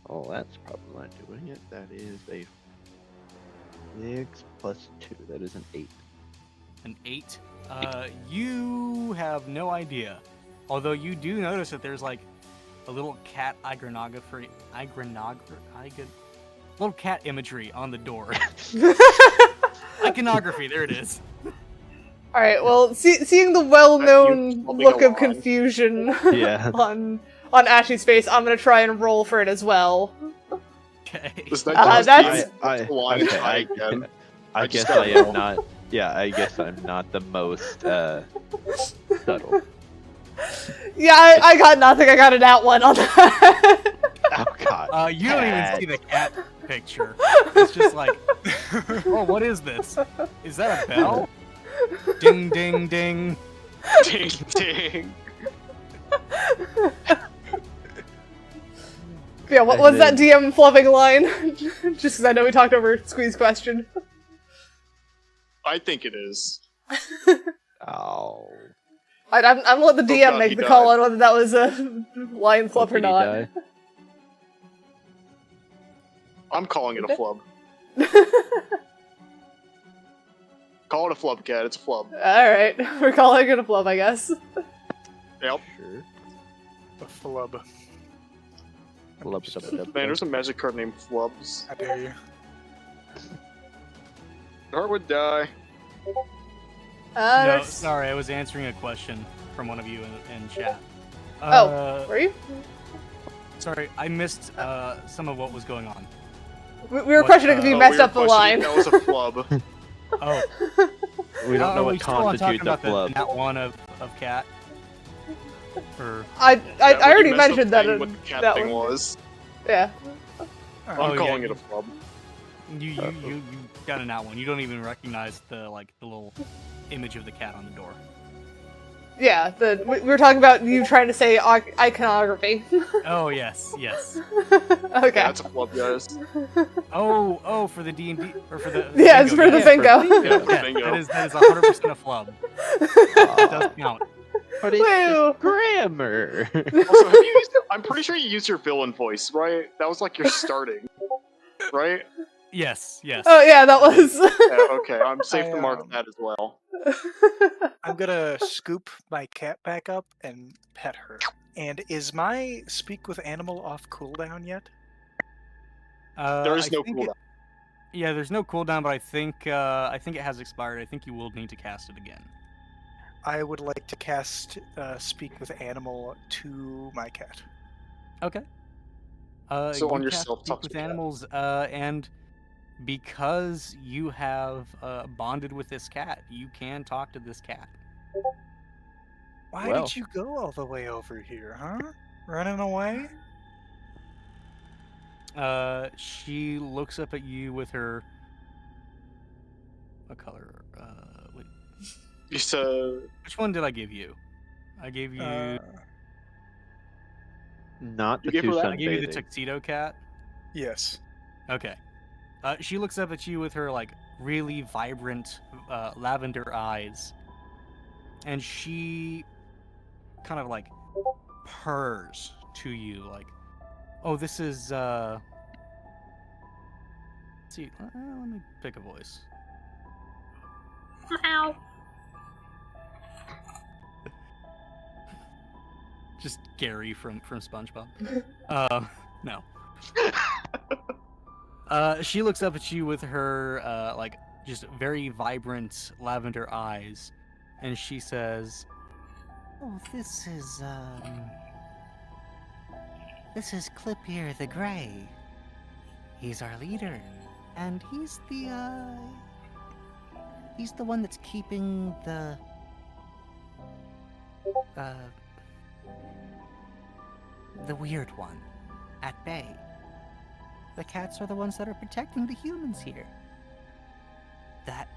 Oh, that's probably not doing it. That is a 6 plus 2. That is an 8. An 8. You have no idea. Although you do notice that there's like a little cat little cat imagery on the door. Iconography, there it is. All right. Well, seeing the well-known You're look moving of confusion Yeah. on Ashley's face, I'm gonna try and roll for it as well. Okay. That's- I guess I am not. Yeah, I guess I'm not the most subtle. Yeah, I got nothing. I got a nat 1 on that. Oh God. You don't even see the cat picture. It's just like, oh, what is this? Is that a bell? Ding, ding, ding. Ding, ding. Yeah, what was that DM flubbing line? Just because I know we talked over Squeeze's question. I think it is. Oh. I'm gonna let the DM God, make he the call died. on whether that was a line flub or Did he not. die? I'm calling it a flub. Call it a flub, cat. It's a flub. Alright, we're calling it a flub, I guess. Yep. Sure. A flub. Man, there's a magic card named Flubs. I dare you. Heart would die. No, There's- sorry, I was answering a question from one of you in chat. Were you? Sorry, I missed some of what was going on. We were What, questioning if you Oh, messed we were up the questioning line. That was a flub. Oh, We don't know we what still want to talk constitutes a about the flub. nat one of cat. Or I That would already mess up mentioned that. saying what the cat that thing one. was. Yeah. I'm Oh, yeah, calling it you- a flub. you got a nat one. You don't even recognize the little image of the cat on the door. Yeah, we were talking about you trying to say iconography. Oh yes, yes. Okay. Yeah, that's a flub, guys. Oh, for the D&D or for the Yeah, it's for the bingo. Yeah, Yeah, bingo. that is 100% a flub. It does count. But it's Woo. just grammar. Also, have you used, I'm pretty sure you used your villain voice, right? That was like your starting, right? Yes, yes. Oh yeah, that was. Yeah, okay, I'm safe to I, mark that as well. I'm gonna scoop my cat back up and pet her. And is my speak with animal off cooldown yet? There is I no think cooldown. Yeah, there's no cooldown, but I think it has expired. I think you will need to cast it again. I would like to cast speak with animal to my cat. Okay. So on you yourself, cast talk Speak to with cat. animals, and because you have bonded with this cat, you can talk to this cat. Why Well. did you go all the way over here, huh? Running away? She looks up at you with her. What color? Wait, Just which one did I give you? I gave you. Not You the gave her two that? I gave you the sunbathing. tuxedo cat. Yes. Okay. She looks up at you with her like really vibrant lavender eyes, and she kind of like purrs to you like, "Oh, this is Let's see, let me pick a voice. Meow. Just Gary from SpongeBob. No. She looks up at you with her like just very vibrant lavender eyes, and she says, Oh, this is Clippier the Gray. He's our leader, and he's the one that's keeping the weird one at bay. The cats are the ones that are protecting the humans here. That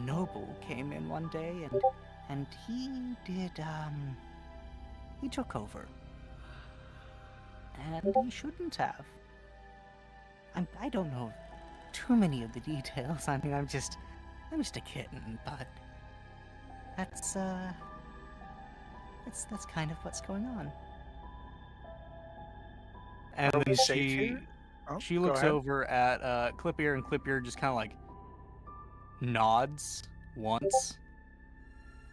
noble came in one day and he took over. And he shouldn't have. I don't know too many of the details. I mean, I'm just a kitten, but that's kind of what's going on. And Are then we safe here? Oh, she go looks ahead. over at Clippier, and Clippier just kind of like nods once.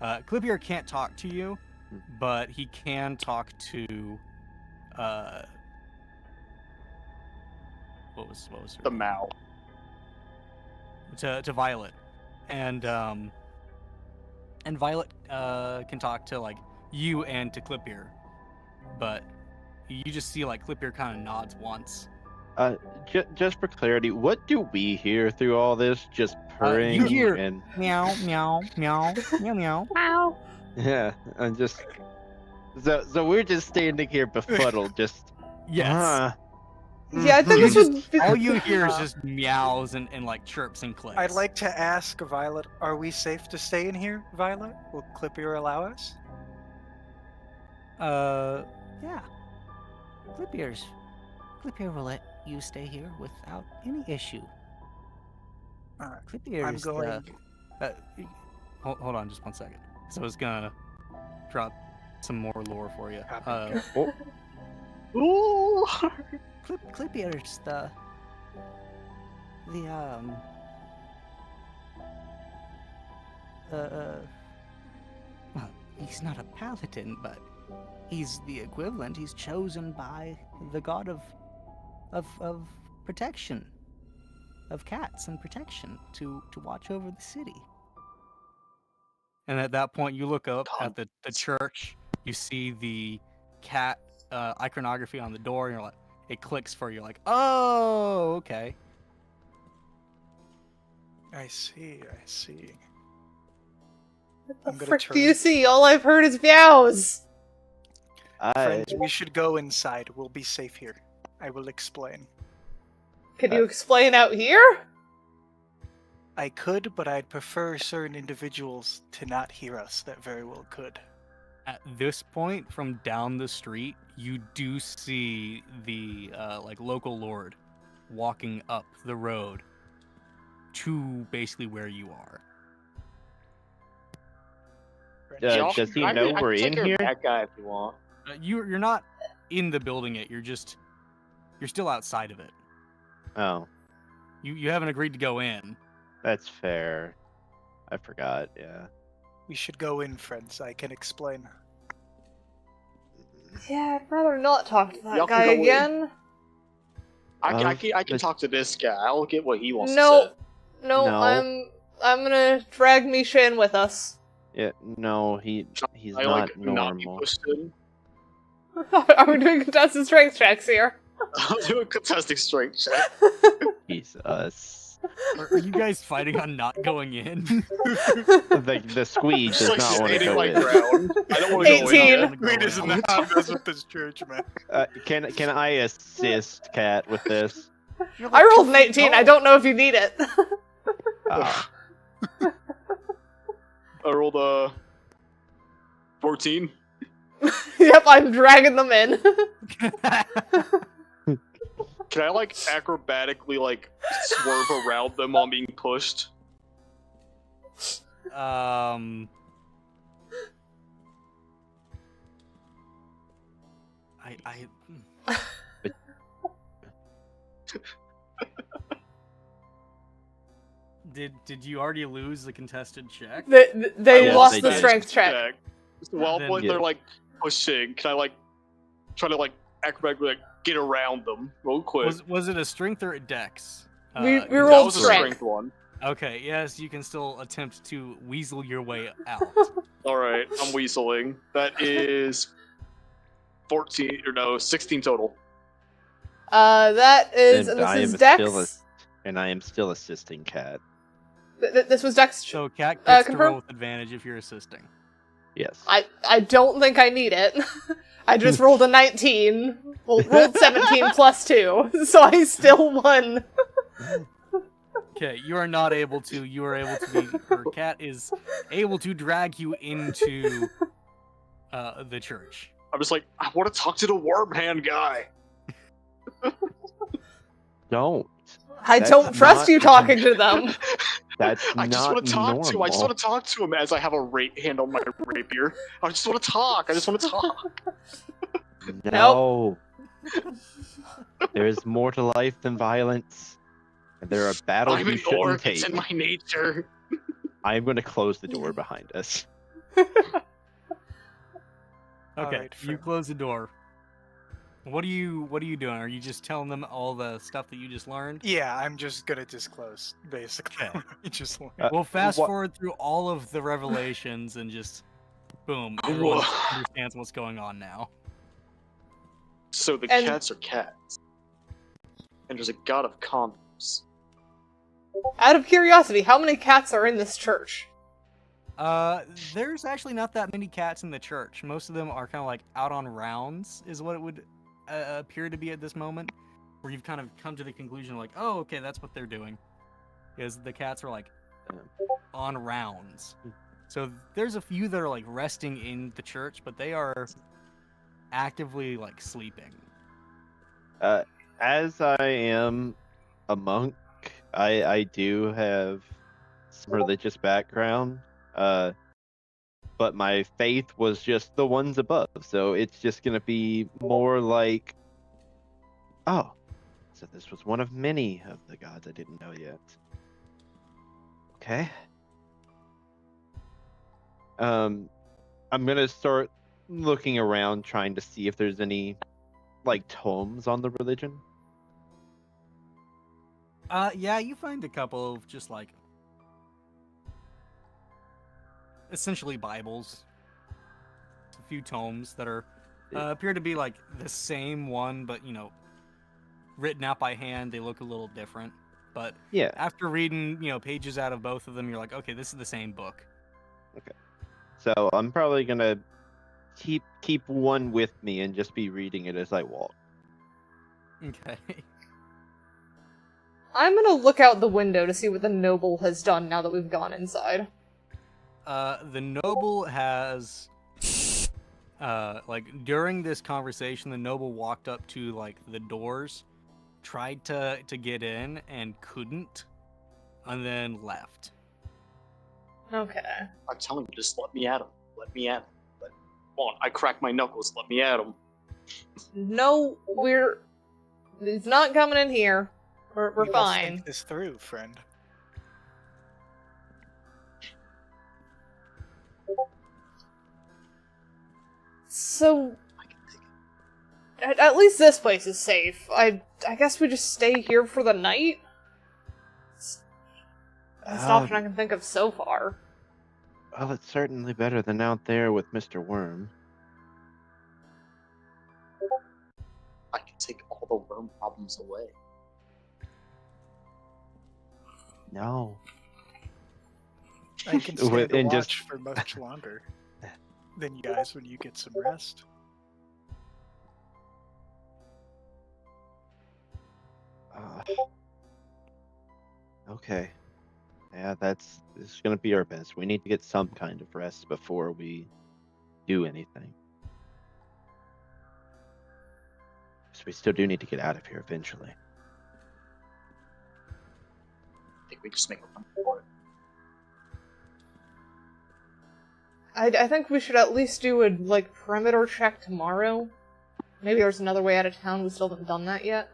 Clippier can't talk to you, but he can talk to what was her The name? Mao. To Violet, and Violet can talk to like you and to Clippier, but you just see like Clippier kind of nods once. Just for clarity, what do we hear through all this? Just purring You hear and Meow, meow, meow, meow, meow. yeah, and just so we're just standing here befuddled, just yes. Yeah, I think You this just, would be... all you hear is just meows and like chirps and clicks. I'd like to ask Violet, are we safe to stay in here, Violet? Will Clippier allow us? Yeah. Clippier will let you stay here without any issue. Alright. Clippier I'm is going. Hold on just 1 second. So I was gonna drop some more lore for you. Copy. Ooh. Clippier is well, he's not a paladin, but he's the equivalent. He's chosen by the god of protection, of cats and protection to watch over the city. And at that point, you look up at the church. You see the cat iconography on the door, and you're like, it clicks for you. Like, oh, okay. I see. What I'm the gonna frick do you turn. see? All I've heard is meows. Friends, we should go inside. We'll be safe here. I will explain. Can you explain out here? I could, but I'd prefer certain individuals to not hear us that very well could. At this point, from down the street, you do see the like local lord walking up the road to basically where you are. Y'all does he I know can we're take in care of here? That guy if you want. You're not in the building yet. You're still outside of it. Oh, You haven't agreed to go in. that's fair. I forgot. Yeah. We should go in, friends. I can explain. Yeah, I'd rather not talk to that Y'all can guy go in. again. I can but- talk to this guy. I'll get what he wants to No, say. no, No. I'm gonna drag Misha in with us. Yeah. No, he's I not like not be normal. pushed in. Are we doing contested strength checks here? I'll do a contesting strength check. Jesus. Are you guys fighting on not going in? The squeeze Just does like not want to standing go my in. ground. I don't want to go 18. in. We does not mess with this church, man. Can I assist Kat with this? I rolled an 18. I don't know if you need it. Ah, I rolled a 14. Yep, I'm dragging them in. Can I like acrobatically like swerve around them while being pushed? Did you already lose the contested check? They Yes, lost they the did. strength check. So while Then- they're like pushing, can I like try to like acrobatically like get around them real quick? Was it a strength or a dex? We that rolled was a strength. strength one. Okay, yes, you can still attempt to weasel your way out. Alright, I'm weaseling. That is 14 or no, 16 total. That is, And and I this is am Dex. still and I am still assisting Kat. This was Dex. So Cat gets to confirm? roll with advantage if you're assisting. Yes. I don't think I need it. I just rolled a 19. Well, rolled 17 plus 2, so I still won. Okay, you are not able to. You are able to be. Or Cat is able to drag you into the church. I'm just like, I want to talk to the worm hand guy. Don't. I That's don't trust not- you talking to them. That's I just not want to talk normal. to him. I just want to talk to him as I have a hand on my rapier. I just want to talk. I just want to talk. No. There is more to life than violence, and there are battles I'm you an shouldn't orc. take. It's in my nature. I am going to close the door behind us. Okay, Alright, you friend. close the door. What are you doing? Are you just telling them all the stuff that you just learned? Yeah, I'm just gonna disclose, basically. Okay. You just learned. We'll fast what- forward through all of the revelations and just boom, Whoa. everyone understands what's going on now. So the And- cats are cats. And there's a god of condoms. Out of curiosity, how many cats are in this church? There's actually not that many cats in the church. Most of them are kind of like out on rounds, is what it would appear to be at this moment, where you've kind of come to the conclusion like, oh, okay, that's what they're doing, is the cats are like on rounds. So there's a few that are like resting in the church, but they are actively like sleeping. As I am a monk, I do have some religious background, but my faith was just the ones above, so it's just gonna be more like, oh, so this was one of many of the gods I didn't know yet. Okay. I'm gonna start looking around, trying to see if there's any, like, tomes on the religion. Yeah, you find a couple of just like essentially Bibles, a few tomes that are appear to be like the same one, but you know, written out by hand. They look a little different, but Yeah. after reading pages out of both of them, you're like, okay, this is the same book. So I'm probably gonna keep one with me and just be reading it as I walk. Okay. I'm gonna look out the window to see what the noble has done now that we've gone inside. The noble has, like during this conversation, the noble walked up to like the doors, tried to get in and couldn't, and then left. Okay. I'm telling you, just let me at him. Let me at him. Come on, I cracked my knuckles. Let me at him. No, he's not coming in here. We're We must fine. think this through, friend. So, at least this place is safe. I guess we just stay here for the night? It's the best option I can think of so far. Well, it's certainly better than out there with Mr. Worm. I can take all the worm problems away. No. I can stand With- to and watch just- for much longer than you guys when you get some rest. Okay. Yeah, this is gonna be our best. We need to get some kind of rest before we do anything. So we still do need to get out of here eventually. I think we just make a run for it. I think we should at least do a, perimeter check tomorrow. Maybe there's another way out of town, we still haven't done that yet.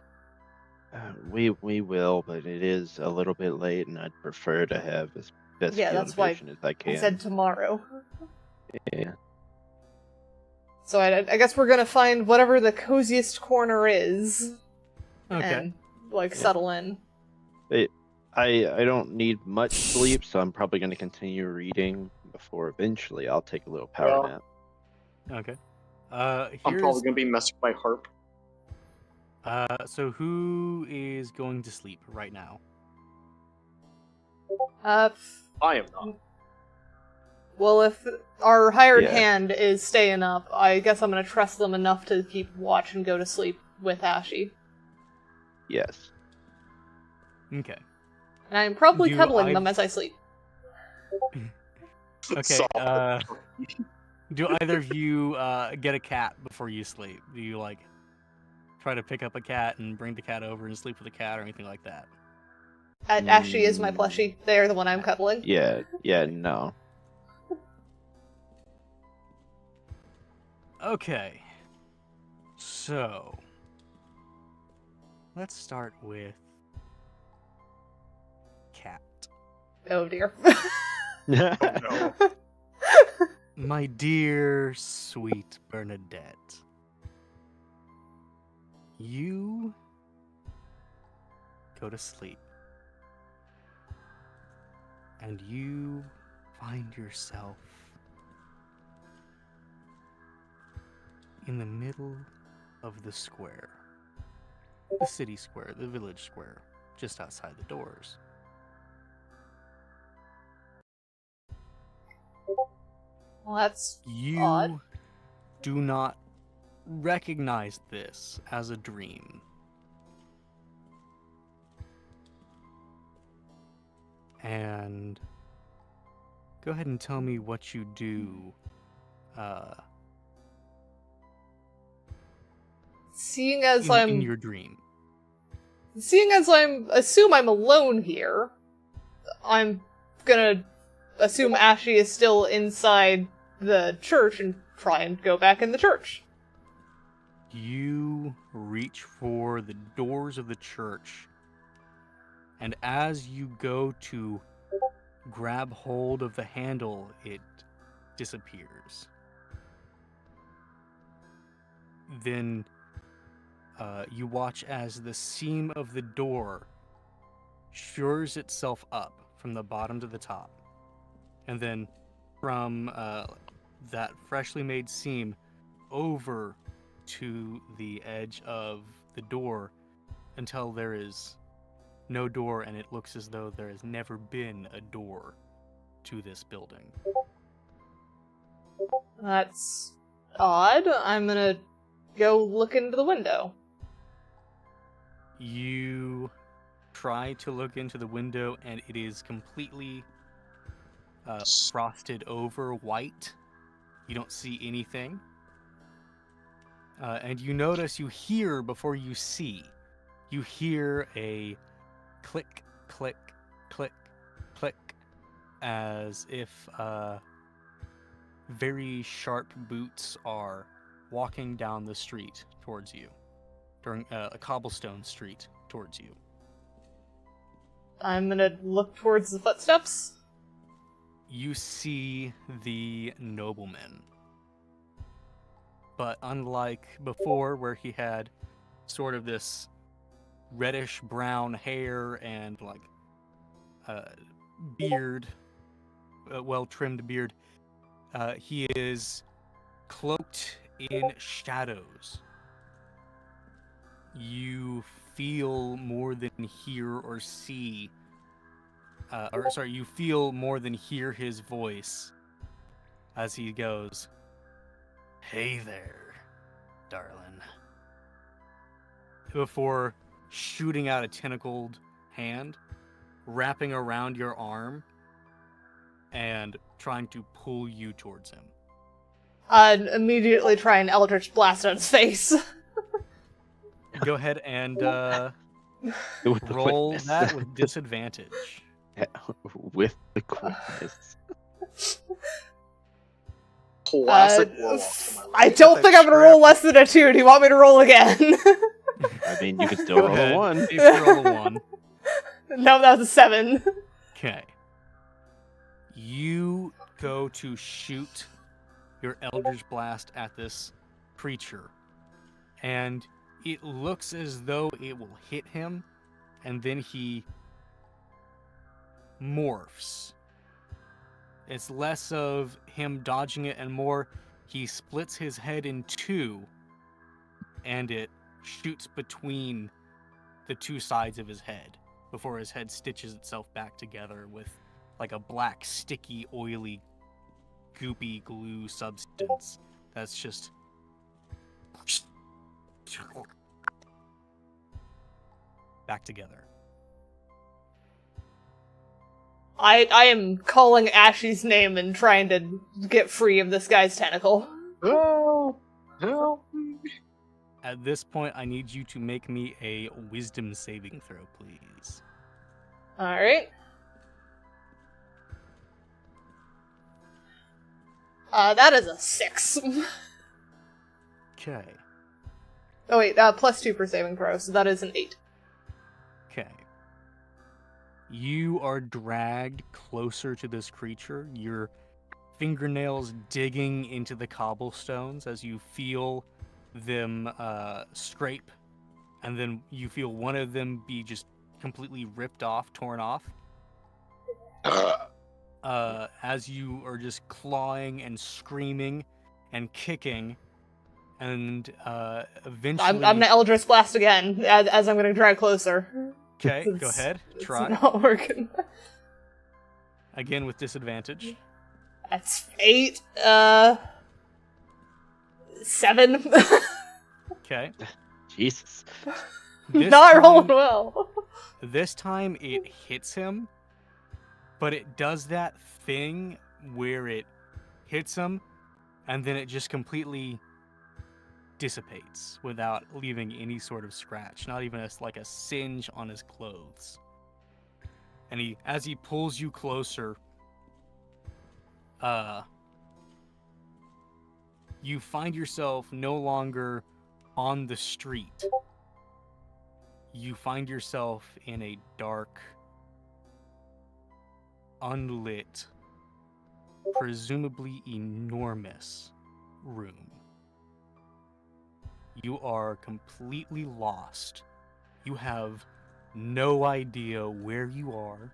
We will, but it is a little bit late, and I'd prefer to have as best Yeah, field that's of why vision as I can. I said tomorrow. Yeah. So I guess we're gonna find whatever the coziest corner is. Okay. And, settle in. I don't need much sleep, so I'm probably going to continue reading before eventually I'll take a little power Yeah. nap. Okay. I'm Here's probably gonna be messing with my harp. so who is going to sleep right now? I am not. Well, if our hired Yeah. hand is staying up, I guess I'm gonna trust them enough to keep watch and go to sleep with Ashy. Yes. Okay. And I'm probably Do cuddling I- them as I sleep. Okay. Soft. Do either of you get a cat before you sleep? Do you try to pick up a cat and bring the cat over and sleep with the cat or anything like that? Ashy is my plushie. They are the one I'm cuddling. Yeah, no. Okay. So, let's start with Cat. Oh dear. Oh no. My dear, sweet Bernadette, you go to sleep, and you find yourself in the middle of the square. The city square, the village square, just outside the doors. Well, that's You odd. do not recognize this as a dream. And go ahead and tell me what you do. Seeing as in your dream. assume I'm alone here, I'm gonna assume Ashy is still inside the church and try and go back in the church. You reach for the doors of the church, and as you go to grab hold of the handle, it disappears. Then you watch as the seam of the door shores itself up from the bottom to the top. And then from that freshly made seam over to the edge of the door until there is no door, and it looks as though there has never been a door to this building. That's odd. I'm gonna go look into the window. You try to look into the window, and it is completely frosted over white. You don't see anything. And you notice, you hear before you see. You hear a click, click, click, click, as if very sharp boots are walking down the street towards you, during a cobblestone street towards you. I'm gonna look towards the footsteps. You see the nobleman. But unlike before, where he had sort of this reddish brown hair and like beard, well-trimmed beard, he is cloaked in shadows. You feel more than hear or see, you feel more than hear his voice as he goes, "Hey there, darling," before shooting out a tentacled hand, wrapping around your arm, and trying to pull you towards him. I'd immediately try and Eldritch Blast on his face. Go ahead and With the roll quickness. that with disadvantage. With the quickness. Classic Uh, roll. I don't think I'm gonna roll less than a 2. Do you want me to roll again? I mean, you can still Go roll ahead. a 1. If you roll a 1. No, that was a 7. Okay. You go to shoot your Eldritch Blast at this creature, and it looks as though it will hit him, and then he morphs. It's less of him dodging it and more he splits his head in two, and it shoots between the two sides of his head before his head stitches itself back together with like a black, sticky, oily, goopy glue substance that's just back together. I am calling Ashy's name and trying to get free of this guy's tentacle. Help! Help! At this point, I need you to make me a wisdom saving throw, please. Alright. That is a 6. Okay. Oh wait, +2 for saving throw, so that is an 8. You are dragged closer to this creature, your fingernails digging into the cobblestones as you feel them scrape, and then you feel one of them be just completely ripped off, torn off. As you are just clawing and screaming and kicking, and eventually... I'm gonna Eldritch Blast again, as I'm gonna drag closer. Okay, go ahead. Try. It's not working. Again with disadvantage. That's 8, 7. Okay. Jesus. Not rolling well. This time it hits him, but it does that thing where it hits him, and then it just completely dissipates without leaving any sort of scratch, not even like a singe on his clothes. And as he pulls you closer, you find yourself no longer on the street. You find yourself in a dark, unlit, presumably enormous room. You are completely lost. You have no idea where you are.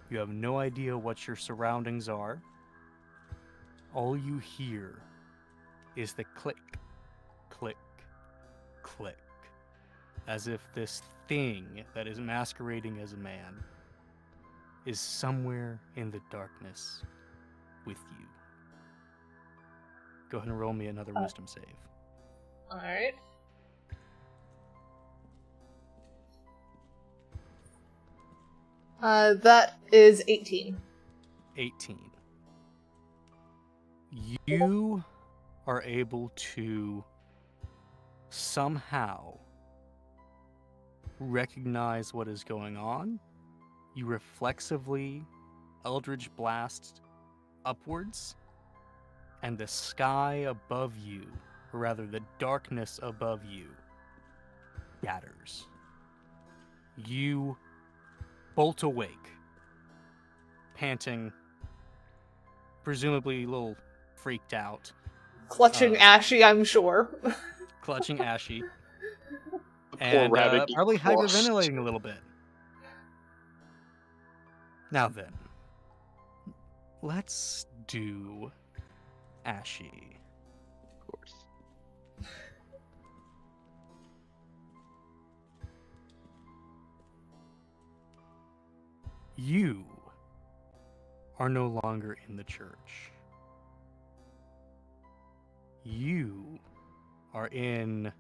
You have no idea what your surroundings are. All you hear is the click, click, click, as if this thing that is masquerading as a man is somewhere in the darkness with you. Go ahead and roll me another wisdom save. Alright. That is 18. 18. You are able to somehow recognize what is going on. You reflexively Eldritch Blast upwards, and the sky above you, or rather the darkness above you, scatters. You bolt awake, panting, presumably a little freaked out. Clutching Ashy, I'm sure. Clutching Ashy. The poor And rabbit probably gets lost. hyperventilating a little bit. Now then, let's do Ashy. Of course. You are no longer in the church. You are in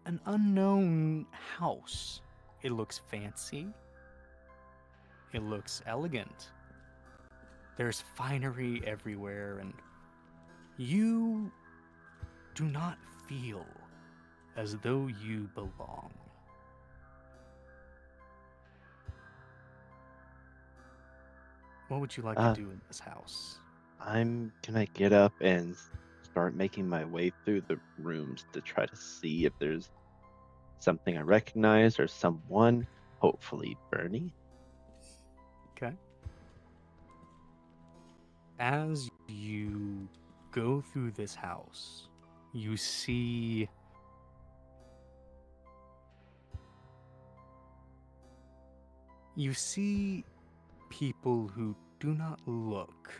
an unknown house. It looks fancy. It looks elegant. There's finery everywhere, and you do not feel as though you belong. What would you like to do in this house? I'm gonna get up and start making my way through the rooms to try to see if there's something I recognize or someone, hopefully Bernie. Okay. As you go through this house, you see people who do not look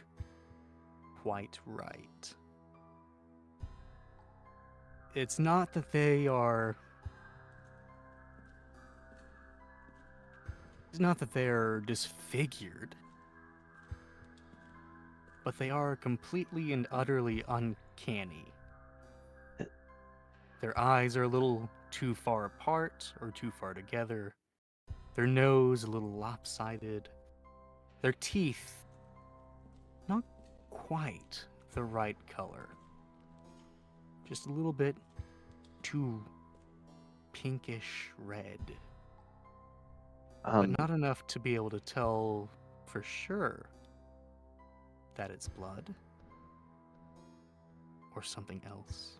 quite right. It's not that they are disfigured, but they are completely and utterly uncanny. Their eyes are a little too far apart or too far together. Their nose a little lopsided. Their teeth not quite the right color. Just a little bit too pinkish red. But not enough to be able to tell for sure that it's blood or something else.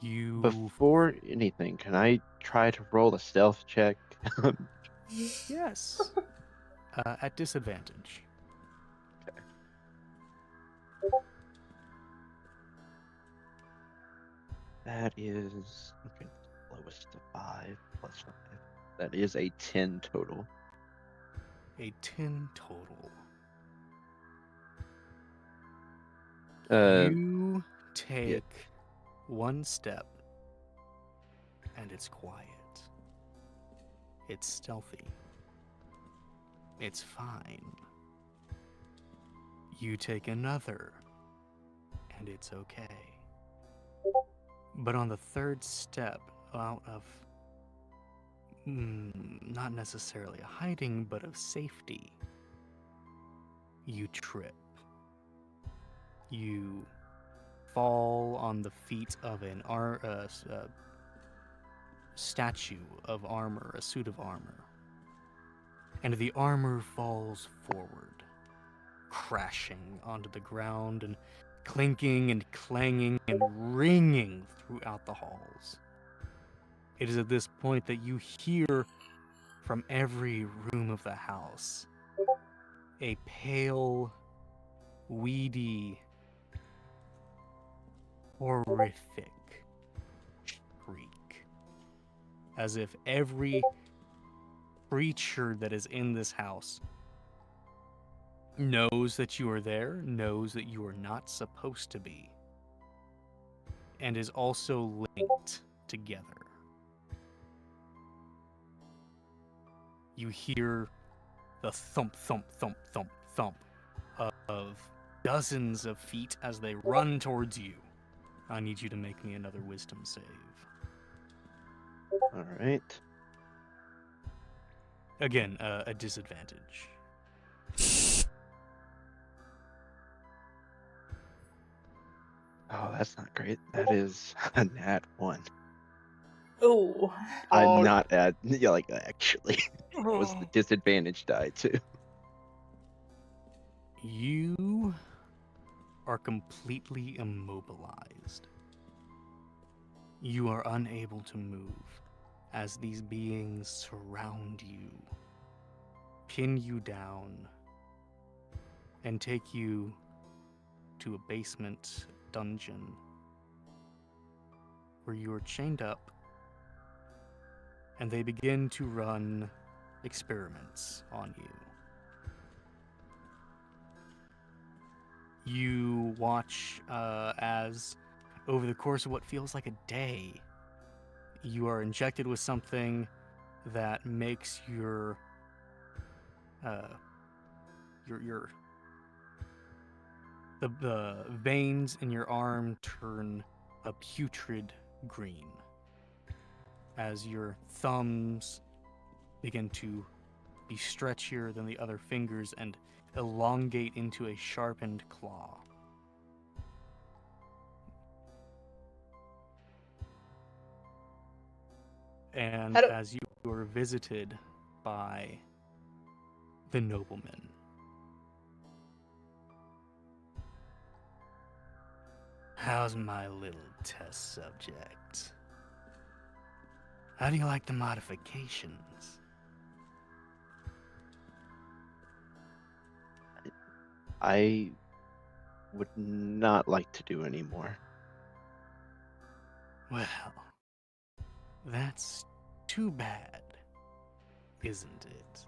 You Before anything, can I try to roll a stealth check? yes, at disadvantage. That is okay. Lowest of 5 plus 5. That is a 10 total. A 10 total. Uh, You take one step, and it's quiet. It's stealthy. It's fine. You take another, and it's okay. But on the third step, out of not necessarily a hiding, but of safety, you trip. You fall on the feet of an statue of armor, a suit of armor. And the armor falls forward, crashing onto the ground and clinking and clanging and ringing throughout the halls. It is at this point that you hear from every room of the house a pale, weedy, horrific shriek, as if every creature that is in this house knows that you are there, knows that you are not supposed to be, and is also linked together. You hear the thump, thump, thump, thump, thump of dozens of feet as they run towards you. I need you to make me another wisdom save. all right. Again, a disadvantage. Oh, that's not great. That is a nat 1. Ooh. I'm Oh. not at actually. It was the disadvantage die too. You are completely immobilized. You are unable to move as these beings surround you, pin you down, and take you to a basement dungeon where you are chained up, and they begin to run experiments on you. You watch as, over the course of what feels like a day, you are injected with something that makes your the veins in your arm turn a putrid green as your thumbs begin to be stretchier than the other fingers and elongate into a sharpened claw. And as you are visited by the nobleman, how's my little test subject? How do you like the modifications? I would not like to do any more. Well, that's too bad, isn't it?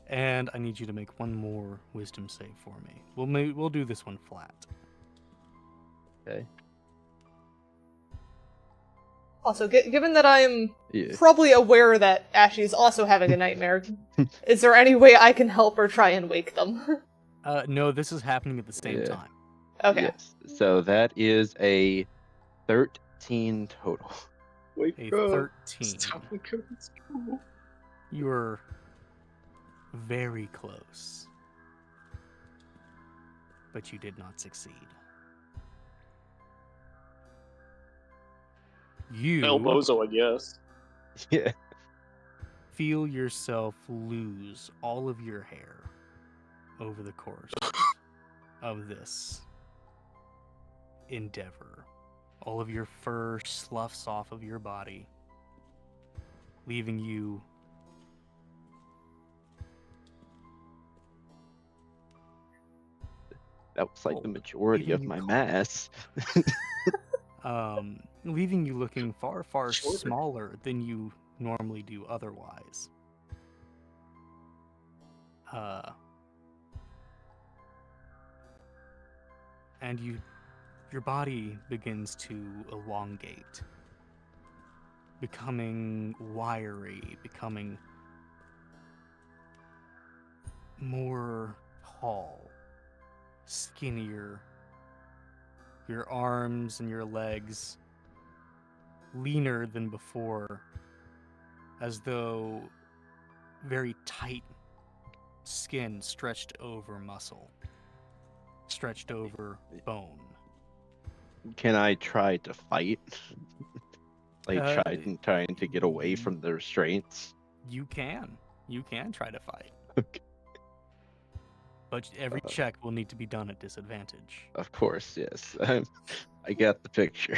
And I need you to make one more wisdom save for me. We'll do this one flat. Okay. Also, given that I'm Yeah. probably aware that Ashley's also having a nightmare, is there any way I can help her try and wake them? No, this is happening at the same Yeah. time. Okay. Yes. So that is a 13 total. Wake A up. 13. Stop and go to school. You're very close, but you did not succeed. You El Bozo, I guess. Yeah. feel yourself lose all of your hair over the course of this endeavor. All of your fur sloughs off of your body, leaving you That was like the majority leaving of you my cold. mass. Leaving you looking far, far Shorter. smaller than you normally do otherwise. And your body begins to elongate, becoming wiry, becoming more tall, skinnier. Your arms and your legs leaner than before, as though very tight skin stretched over muscle, stretched over bone. Can I try to fight? Like Uh, trying to get away from the restraints? You can try to fight, Okay. but every check will need to be done at disadvantage. Of course, yes. I got the picture.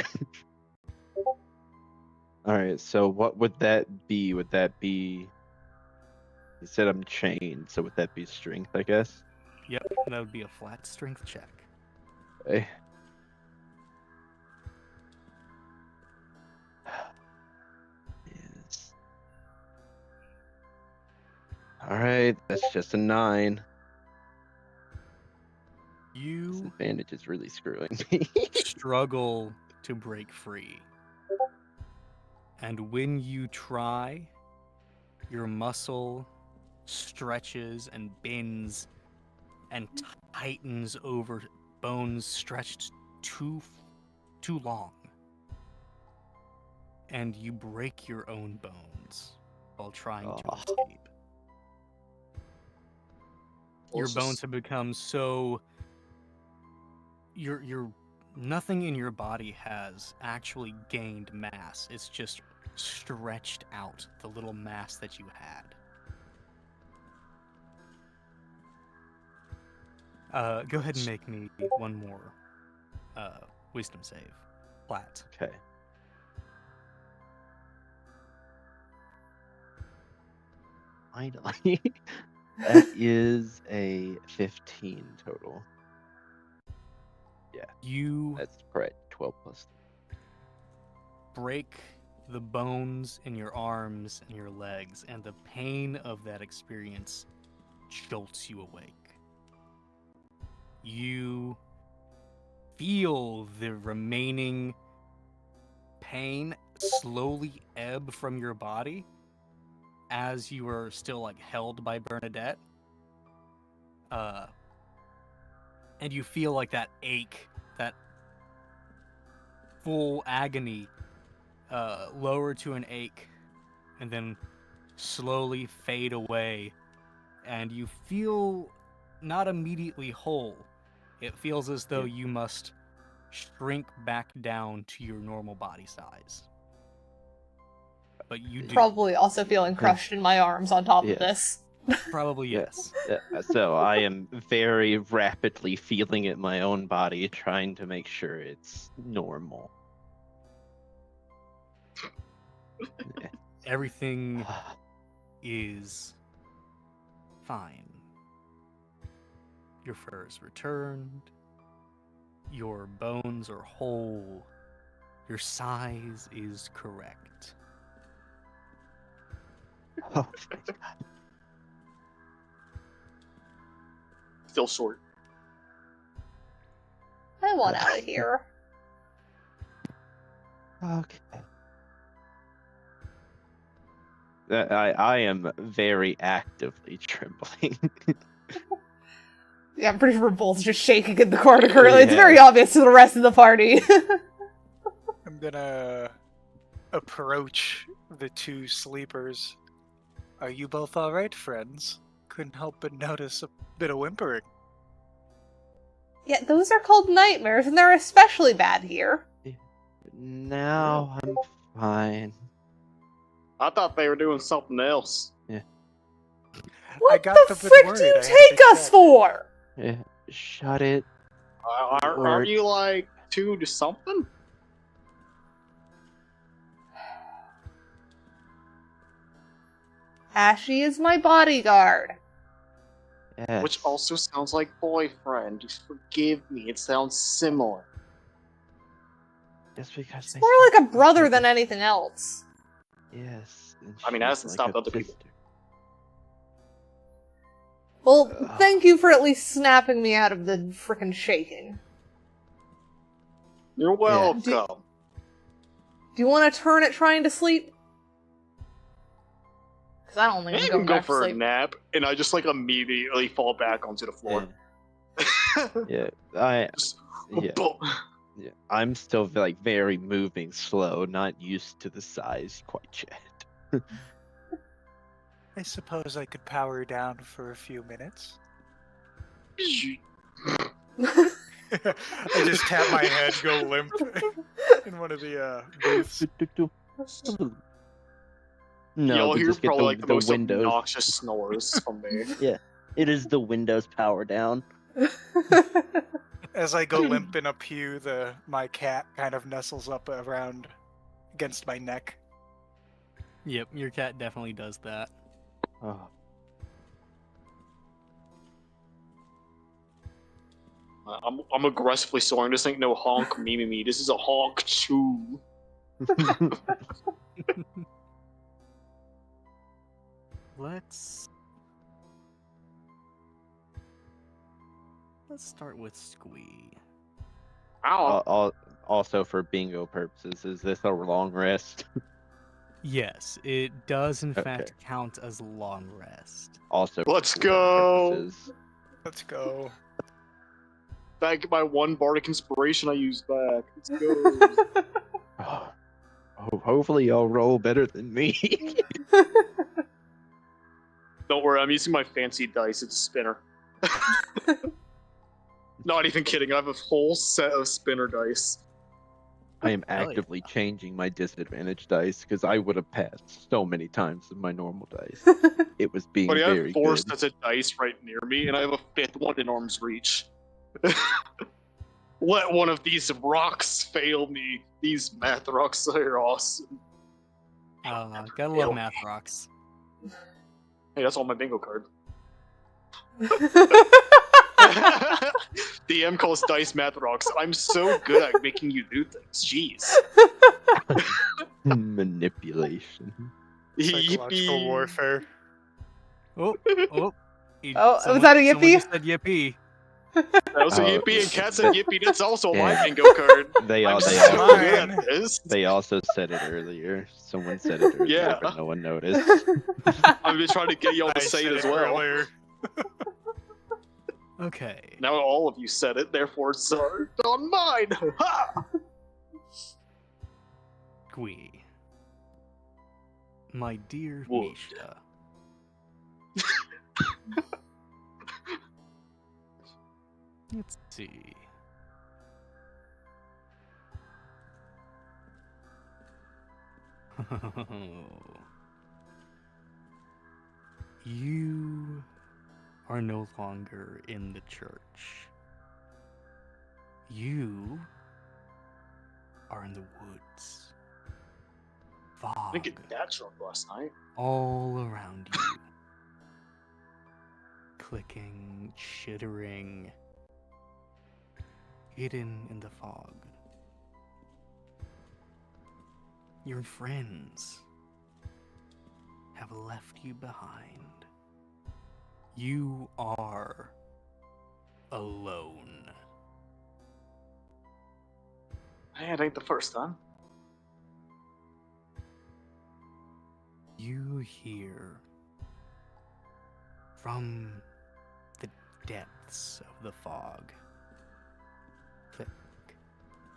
Alright, so what would that be? Would that be... You said I'm chained, so would that be strength, I guess? Yep, that would be a flat strength check. Okay. Yes. Alright, that's just a 9. This You advantage is really screwing me. struggle to break free. And when you try, your muscle stretches and bends and tightens over bones stretched too long. And you break your own bones while trying to Oh. escape. Your bones have become so... Your nothing in your body has actually gained mass. It's just stretched out the little mass that you had. Go ahead and make me one more wisdom save. Flat. Okay. Finally. That is a 15 total. You That's correct. 12 plus. break the bones in your arms and your legs, and the pain of that experience jolts you awake. You feel the remaining pain slowly ebb from your body as you are still like held by Bernadette. And you feel like that ache, that full agony, lower to an ache, and then slowly fade away. And you feel not immediately whole. It feels as though you must shrink back down to your normal body size. But you do. Probably also feeling crushed in my arms on top Yes. of this. Probably yes. So I am very rapidly feeling it in my own body, trying to make sure it's normal. Everything is fine. Your fur is returned. Your bones are whole. Your size is correct. Oh, thank God. Still short. I want out of here. Okay. I am very actively trembling. Yeah, I'm pretty sure we're both just shaking in the corner currently. It's Yeah. very obvious to the rest of the party. I'm gonna approach the two sleepers. Are you both alright, friends? Couldn't help but notice a bit of whimpering. Yeah, those are called nightmares, and they're especially bad here. Now I'm fine. I thought they were doing something else. What got the a bit frick worried. do you I had to take us check. for? Yeah, shut it. Aren't Word. you like two to something? Ashy is my bodyguard. Yes. Which also sounds like boyfriend. Just forgive me, it sounds similar. It's because It's they more sound like a brother like than anything else. Yes. And I mean, that she's hasn't like stopped a other people. sister. Well, Ugh. thank you for at least snapping me out of the frickin' shaking. You're welcome. Do you want to turn at trying to sleep? Because I don't think Maybe I'm you going can go back to for a sleep. nap, and I just like immediately fall back onto the floor. Yeah. Just- Yeah. Yeah. I'm still like very moving slow, not used to the size quite yet. I suppose I could power down for a few minutes. I just tap my head, go limp in one of the booths. No, Y'all we hear just get probably like the most windows. obnoxious snores from me. Yeah, it is the Windows power down. As I go limp in a pew, my cat kind of nestles up around against my neck. Yep, your cat definitely does that. Oh, I'm aggressively soaring. This ain't no honk me. This is a honk chew. Let's start with Squee. Ow. Also, for bingo purposes, is this a long rest? Yes, it does in Okay. fact count as long rest. Also, for Let's cooling go. purposes. Let's go. Back my one bardic inspiration I used back. Let's go. Oh, hopefully, y'all roll better than me. Don't worry, I'm using my fancy dice. It's a spinner. Not even kidding. I have a whole set of spinner dice. I am Hell yeah. actively changing my disadvantage dice because I would have passed so many times with my normal dice. It was being But I very have 4 good. sets of dice right near me, and I have a 5th one in arm's reach. Let one of these rocks fail me. These math rocks are awesome. Gotta love math rocks. Hey, that's on my bingo card. DM calls dice math rocks. I'm so good at making you do things. Jeez. Manipulation. Psychological Yippee. warfare. Oh, Oh, was that a Someone yippee? just said yippee. That was a Oh, yippee, and Cat said yippee. That's also my yeah. bingo card. They I'm all so they also good at this. they also said it earlier. Someone said it earlier, Yeah. but no one noticed. I've been trying to get y'all to I say said it as it well. earlier. Okay. Now all of you said it, therefore it's on mine. Ha! Squee. My dear Wood. Misha. Let's see. You are no longer in the church. You are in the woods. I Fog didn't get that drunk last night. all around you. Clicking, chittering, hidden in the fog. Your friends have left you behind. You are alone. Hey, it ain't the first time. You hear from the depths of the fog. Click,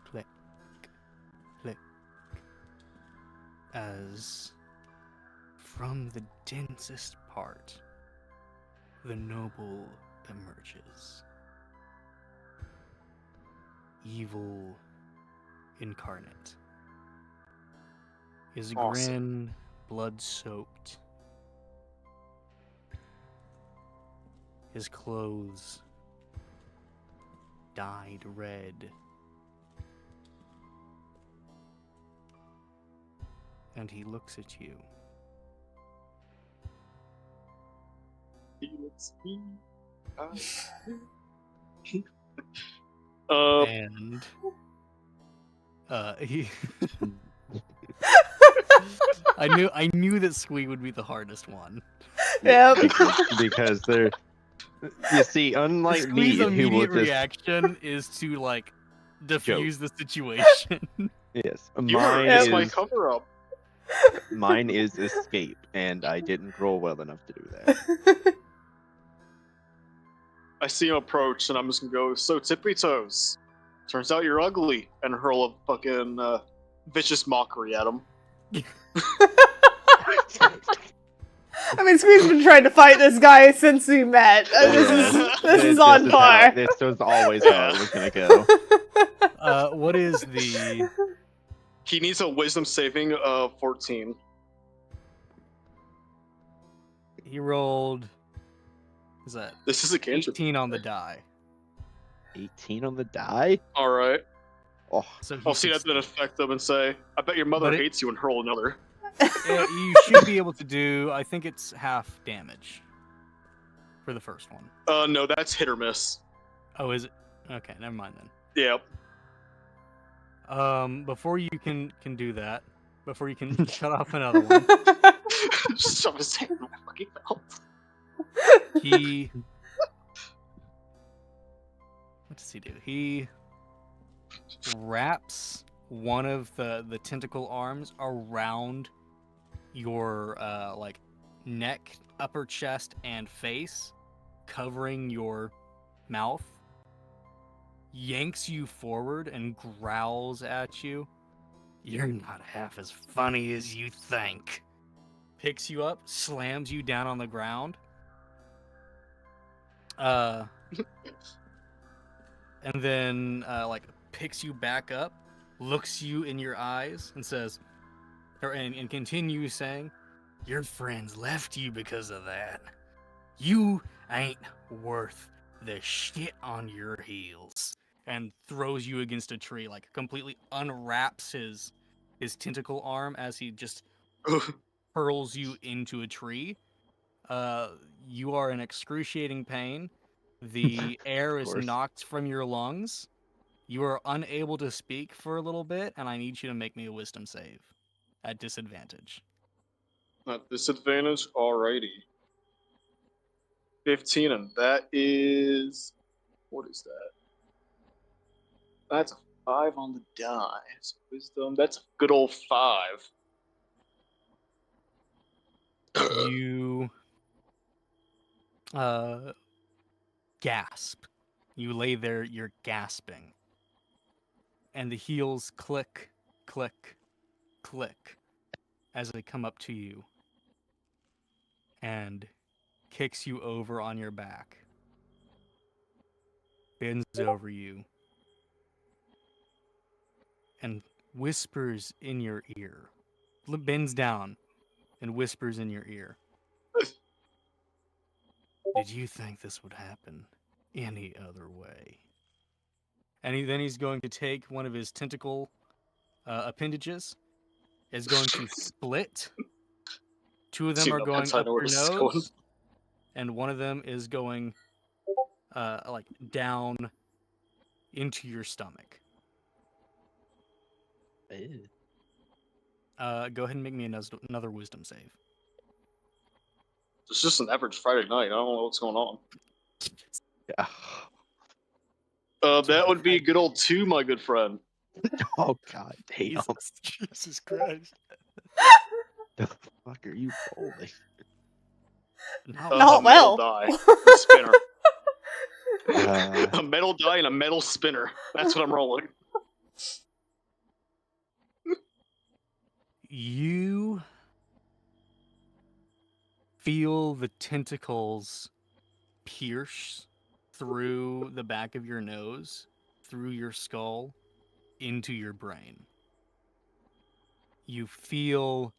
click, click. As from the densest part, the noble emerges. Evil incarnate. His Awesome. grin blood-soaked. His clothes dyed red. And he looks at you. It's me. And he I knew that Squee would be the hardest one. Yep. because they're. You see, unlike me, Squee's who will immediate just reaction is to like diffuse the situation. yes, Humor mine is my is cover up. mine is escape, and I didn't roll well enough to do that. I see him approach, and I'm just gonna go, so tippy toes. Turns out you're ugly, and hurl a fucking vicious mockery at him. I mean, Squee's been trying to fight this guy since we met. This is on par. This was always how it was gonna go. What is the? He needs a wisdom saving of 14. He rolled. Is that This is a cantrip. 18 on the die? 18 on the die. All right. Oh, So I'll see that then affect them and say, I bet your mother But it- hates you, and hurl another. you should be able to do. I think it's half damage for the first one. No, that's hit or miss. Oh, is it? Okay, never mind then. Yep. Before you can do that, before you can shut off another one, Just shove his hand in my fucking mouth. he. What does he do? He wraps one of the tentacle arms around your like neck, upper chest, and face, covering your mouth. Yanks you forward and growls at you. You're not half as funny as you think. Picks you up, slams you down on the ground. And then like picks you back up, looks you in your eyes, and says, and continues saying, "Your friends left you because of that. You ain't worth the shit on your heels." And throws you against a tree, like completely unwraps his tentacle arm as he just hurls you into a tree. You are in excruciating pain. The air is course. knocked from your lungs. You are unable to speak for a little bit, and I need you to make me a wisdom save at disadvantage. At disadvantage, alrighty. 15, and that is... What is that? That's a 5 on the die. So wisdom, that's a good old 5. You gasp. You lay there, you're gasping. And the heels click, click, click as they come up to you and kicks you over on your back. Bends over you and whispers in your ear. Bends down and whispers in your ear. Did you think this would happen any other way? And then he's going to take one of his tentacle appendages, is going to split. Two of them are going up your nose, and one of them is going like down into your stomach. ew. Go ahead and make me another wisdom save. It's just an average Friday night. I don't know what's going on. Yeah. That would be a good old 2, my good friend. Oh god damn! Jesus Christ! The fuck are you rolling? Not a well. Metal die. A spinner. Uh, A metal die and a metal spinner. That's what I'm rolling. You feel the tentacles pierce through the back of your nose, through your skull, into your brain. You feel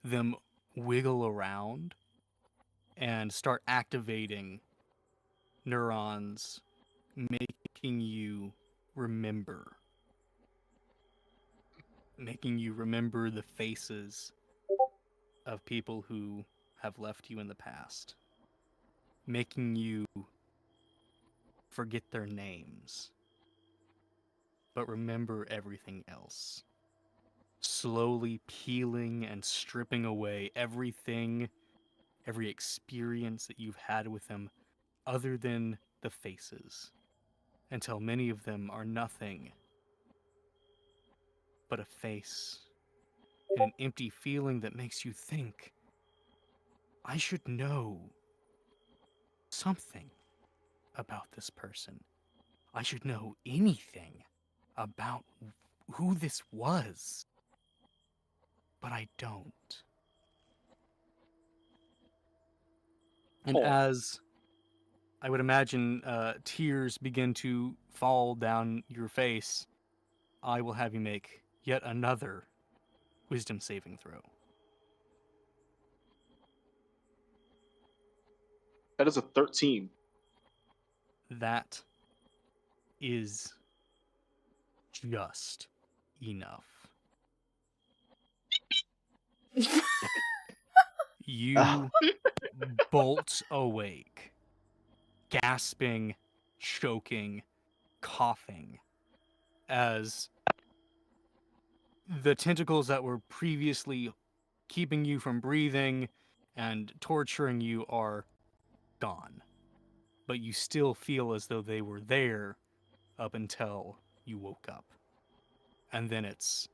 them wiggle around and start activating neurons, making you remember. Making you remember the faces of people who have left you in the past. making you forget their names, but remember everything else. Slowly peeling and stripping away everything, every experience that you've had with them other than the faces, until many of them are nothing but a face and an empty feeling that makes you think, I should know something about this person. I should know anything about who this was. But I don't. And Oh. as I would imagine tears begin to fall down your face, I will have you make yet another wisdom saving throw. That is a 13. That is just enough. You bolt awake, gasping, choking, coughing, as the tentacles that were previously keeping you from breathing and torturing you are gone. But you still feel as though they were there up until you woke up. And then it's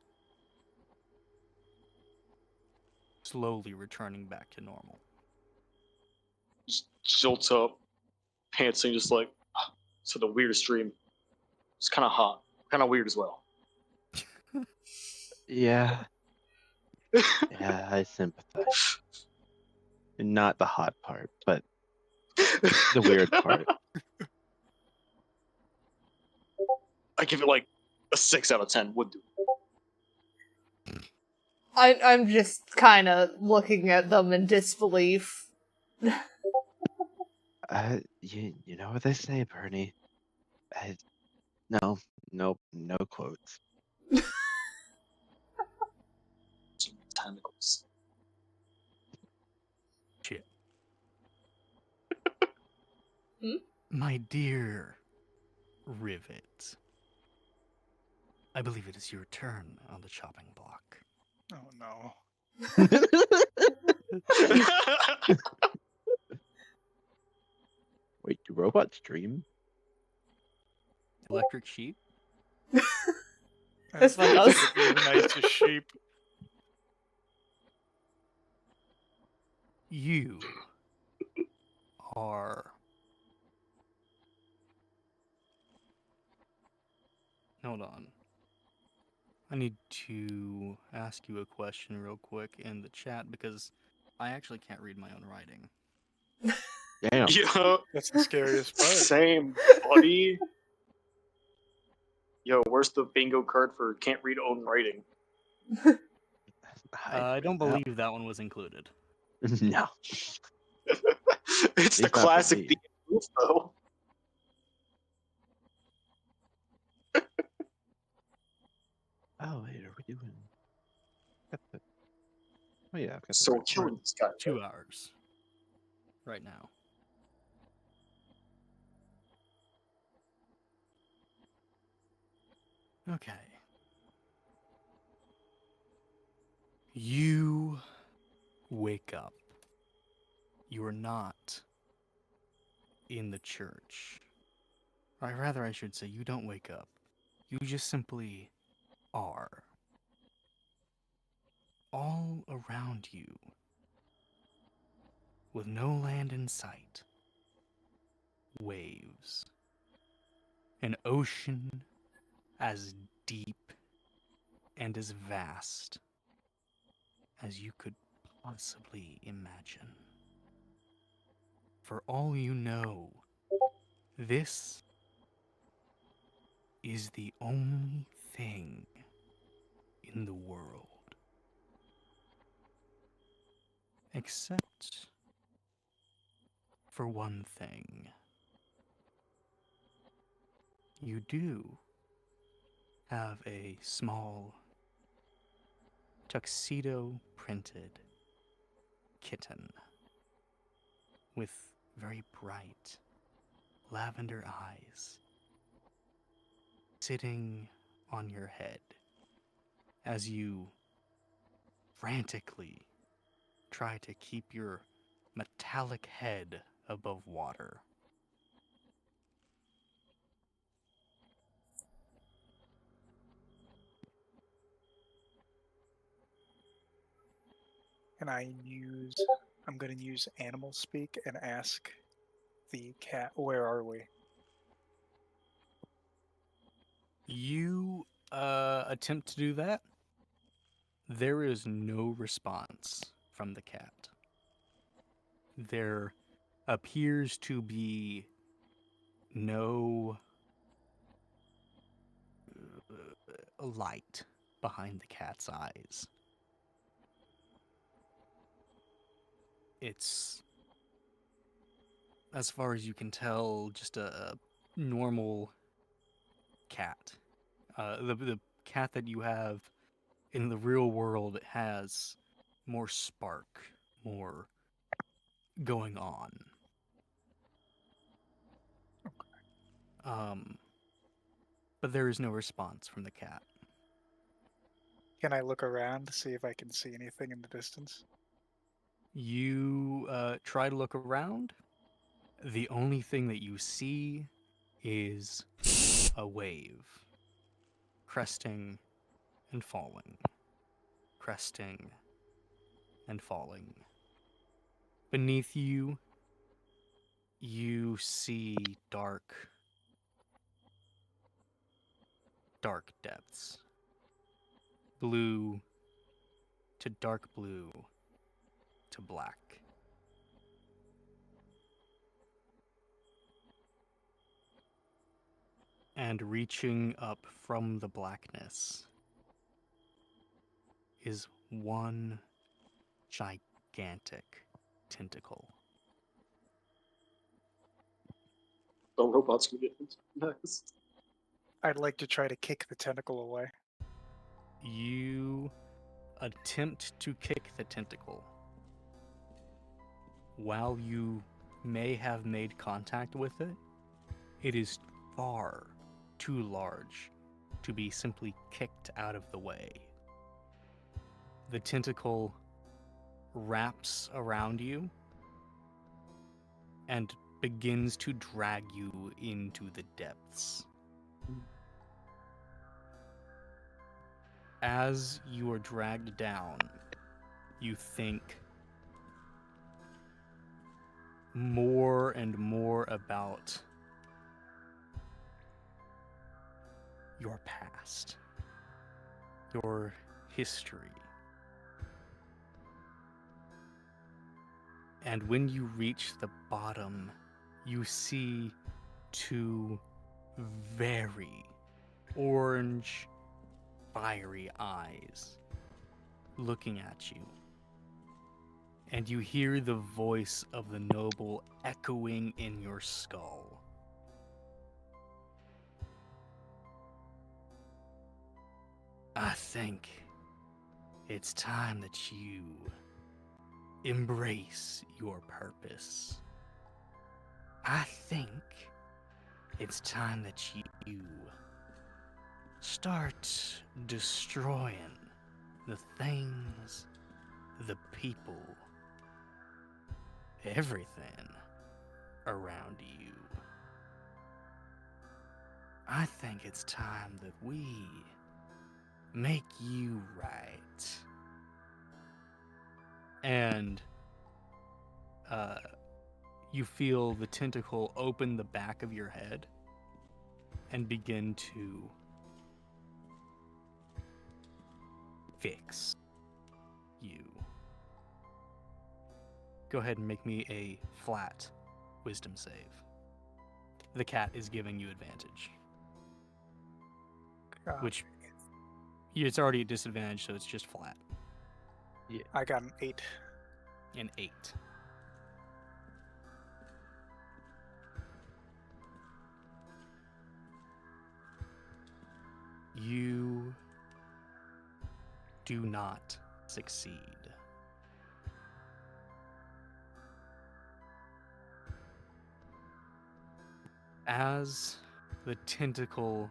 slowly returning back to normal. Just jolts up, pantsing, just like, so the weirdest dream. It's kind of hot, kind of weird as well. Yeah, yeah, I sympathize. Not the hot part, but the weird part. I give it like a 6 out of 10 would do. I'm just kind of looking at them in disbelief. You know what they say, Bernie? No, nope, no quotes. Tentacles. Shit. Hmm? My dear Rivet, I believe it is your turn on the chopping block. Oh no. Wait, do robots dream? Electric sheep? This one That's does. gonna be the nicest sheep. You are... Hold on. I need to ask you a question real quick in the chat because I actually can't read my own writing. Damn. Yeah, That's the scariest part. same, buddy. Yo, where's the bingo card for can't read own writing? I don't believe that one was included. No. It's the Least not for classic me. D move, though. Oh wait, are we doing? Oh yeah, I've got the So we're right killing part. this guy. 2 hours. Right now. Okay. You wake up. You are not in the church. Or rather, I should say, you don't wake up. You just simply are. All around you, with no land in sight. Waves. An ocean as deep and as vast as you could possibly imagine. For all you know, this is the only thing in the world. Except for one thing. You do have a small tuxedo printed kitten with very bright, lavender eyes sitting on your head as you frantically try to keep your metallic head above water. And I'm going to use animal speak and ask the cat, where are we? You attempt to do that. There is no response from the cat. There appears to be no light behind the cat's eyes. It's, as far as you can tell, just a normal cat. The cat that you have in the real world has more spark, more going on. But there is no response from the cat. Can I look around to see if I can see anything in the distance? You try to look around. The only thing that you see is a wave cresting and falling, cresting and falling. Beneath you, you see dark depths. Blue to dark blue to black. And reaching up from the blackness is one gigantic tentacle. The robots can get nice. I'd like to try to kick the tentacle away. You attempt to kick the tentacle. While you may have made contact with it, it is far too large to be simply kicked out of the way. The tentacle wraps around you and begins to drag you into the depths. As you are dragged down, you think more and more about your past, your history. And when you reach the bottom, you see two very orange, fiery eyes looking at you. And you hear the voice of the noble echoing in your skull. I think it's time that you embrace your purpose. I think it's time that you start destroying the things, the people, everything around you. I think it's time that we make you right. And you feel the tentacle open the back of your head and begin to fix you. Go ahead and make me a flat wisdom save. The cat is giving you advantage. Which, it's already a disadvantage, so it's just flat. I got an 8. An 8. You do not succeed. As the tentacle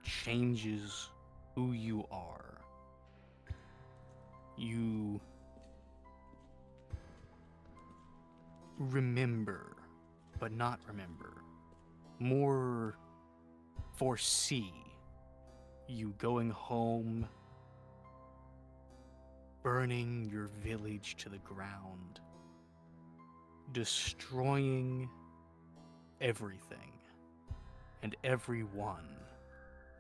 changes who you are, you remember, but not remember. More foresee you going home, burning your village to the ground, destroying everything and everyone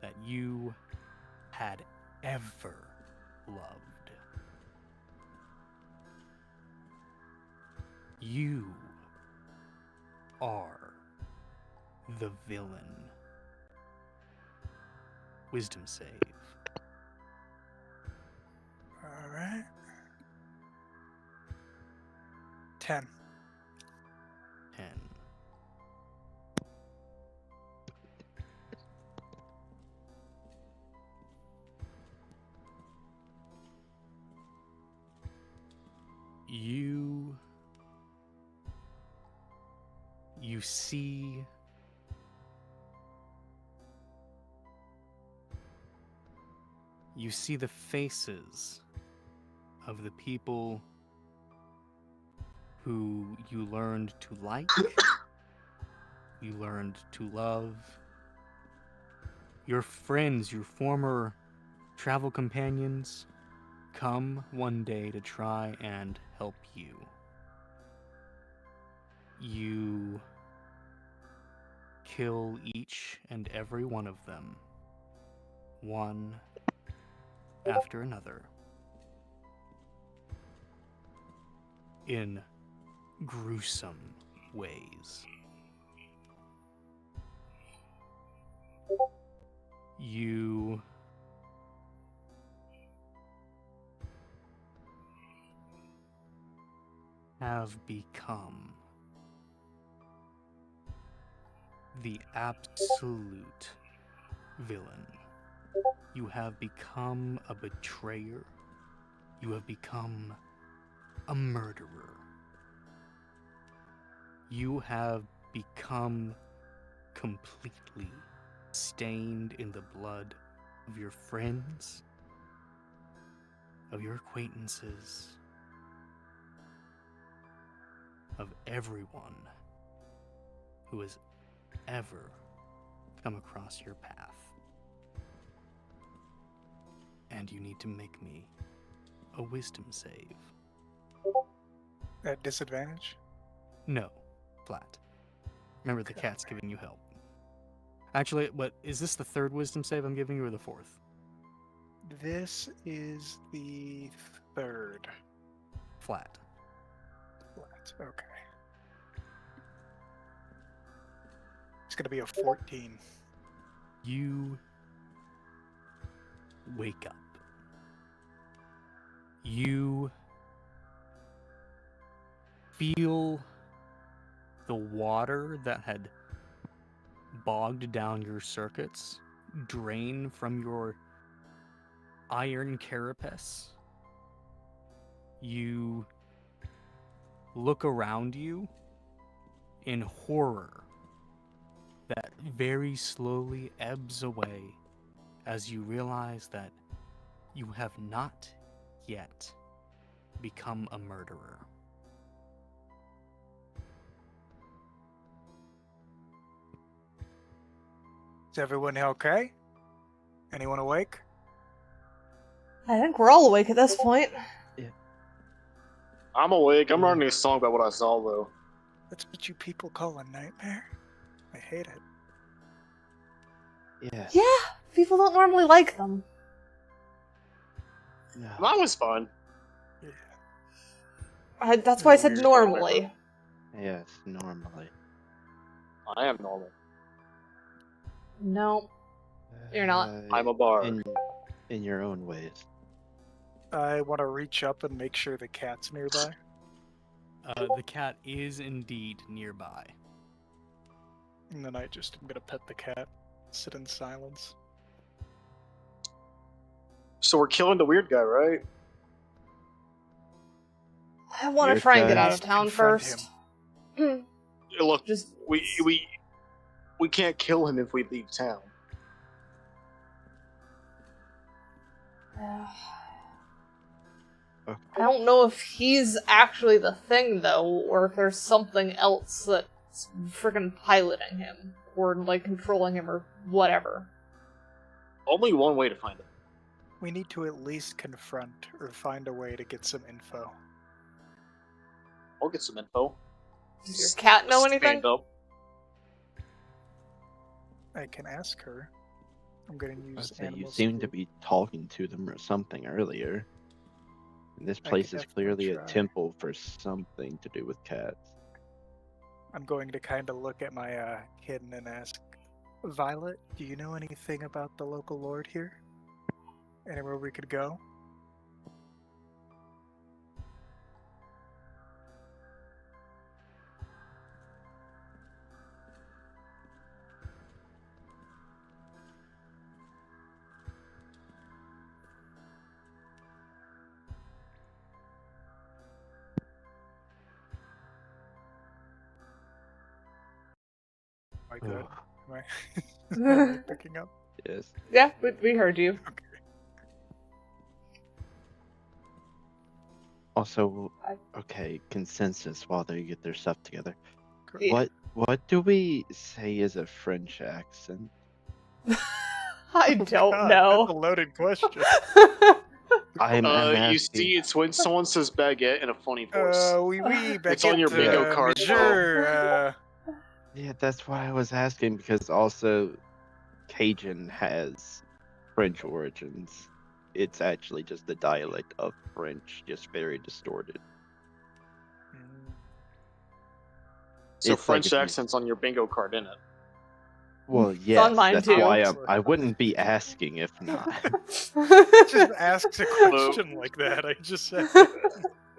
that you had ever loved. You are the villain. Wisdom save. All right. 10. 10. You see the faces of the people who you learned to like, you learned to love, your friends, your former travel companions, come one day to try and help you. You kill each and every one of them, one after another, in gruesome ways. You have become the absolute villain. You have become a betrayer. You have become a murderer. You have become completely stained in the blood of your friends, of your acquaintances, of everyone who has ever come across your path. And you need to make me a wisdom save. At disadvantage? No, flat. Remember, the cat's giving you help. Actually, what is this, the third wisdom save I'm giving you, or the fourth? This is the third. Flat. Flat. Okay. It's gonna be a 14. You wake up. You feel the water that had bogged down your circuits drain from your iron carapace. You look around you in horror that very slowly ebbs away as you realize that you have not yet become a murderer. Is everyone okay? Anyone awake? I think we're all awake at this point. I'm awake. I'm writing a song about what I saw, though. That's what you people call a nightmare? I hate it. Yes. Yeah, people don't normally like them. No. Mine was fun. Yeah. That's why I said Weird normally. Yes, normally. I am normal. No, you're not. I'm a bard. In your own ways. I want to reach up and make sure the cat's nearby. The cat is indeed nearby. And then I just am gonna pet the cat, sit in silence. So we're killing the weird guy, right? I want to Weird try and get guy. out of town Confront first. Look, Just we can't kill him if we leave town. I don't know if he's actually the thing, though, or if there's something else that's freaking piloting him, or, like, controlling him, or whatever. Only one way to find it. We need to at least confront or find a way to get some info. I'll get some info. Does your cat know anything? Stand up. I can ask her. I'm going to use So you animal seem to spirit. be talking to them or something earlier. And this I place could is definitely clearly a try. temple for something to do with cats. I'm going to kind of look at my kitten and ask, Violet, do you know anything about the local lord here? Anywhere we could go? Am I good? Am I picking up? Yes. Yeah, we heard you. Okay. Also, okay, consensus while they get their stuff together. Yeah. What do we say is a French accent? I don't God, know. That's a loaded question. I'm asking. You see, it's when someone says baguette in a funny voice. Oui, It's on your bingo card, Monsieur, Yeah, that's why I was asking, because also Cajun has French origins. It's actually just the dialect of French, just very distorted. So It's like French if you- accent's on your bingo card, isn't it? Well, on yes, mine that's too. why I wouldn't be asking if not. just asks a question like that. I just said.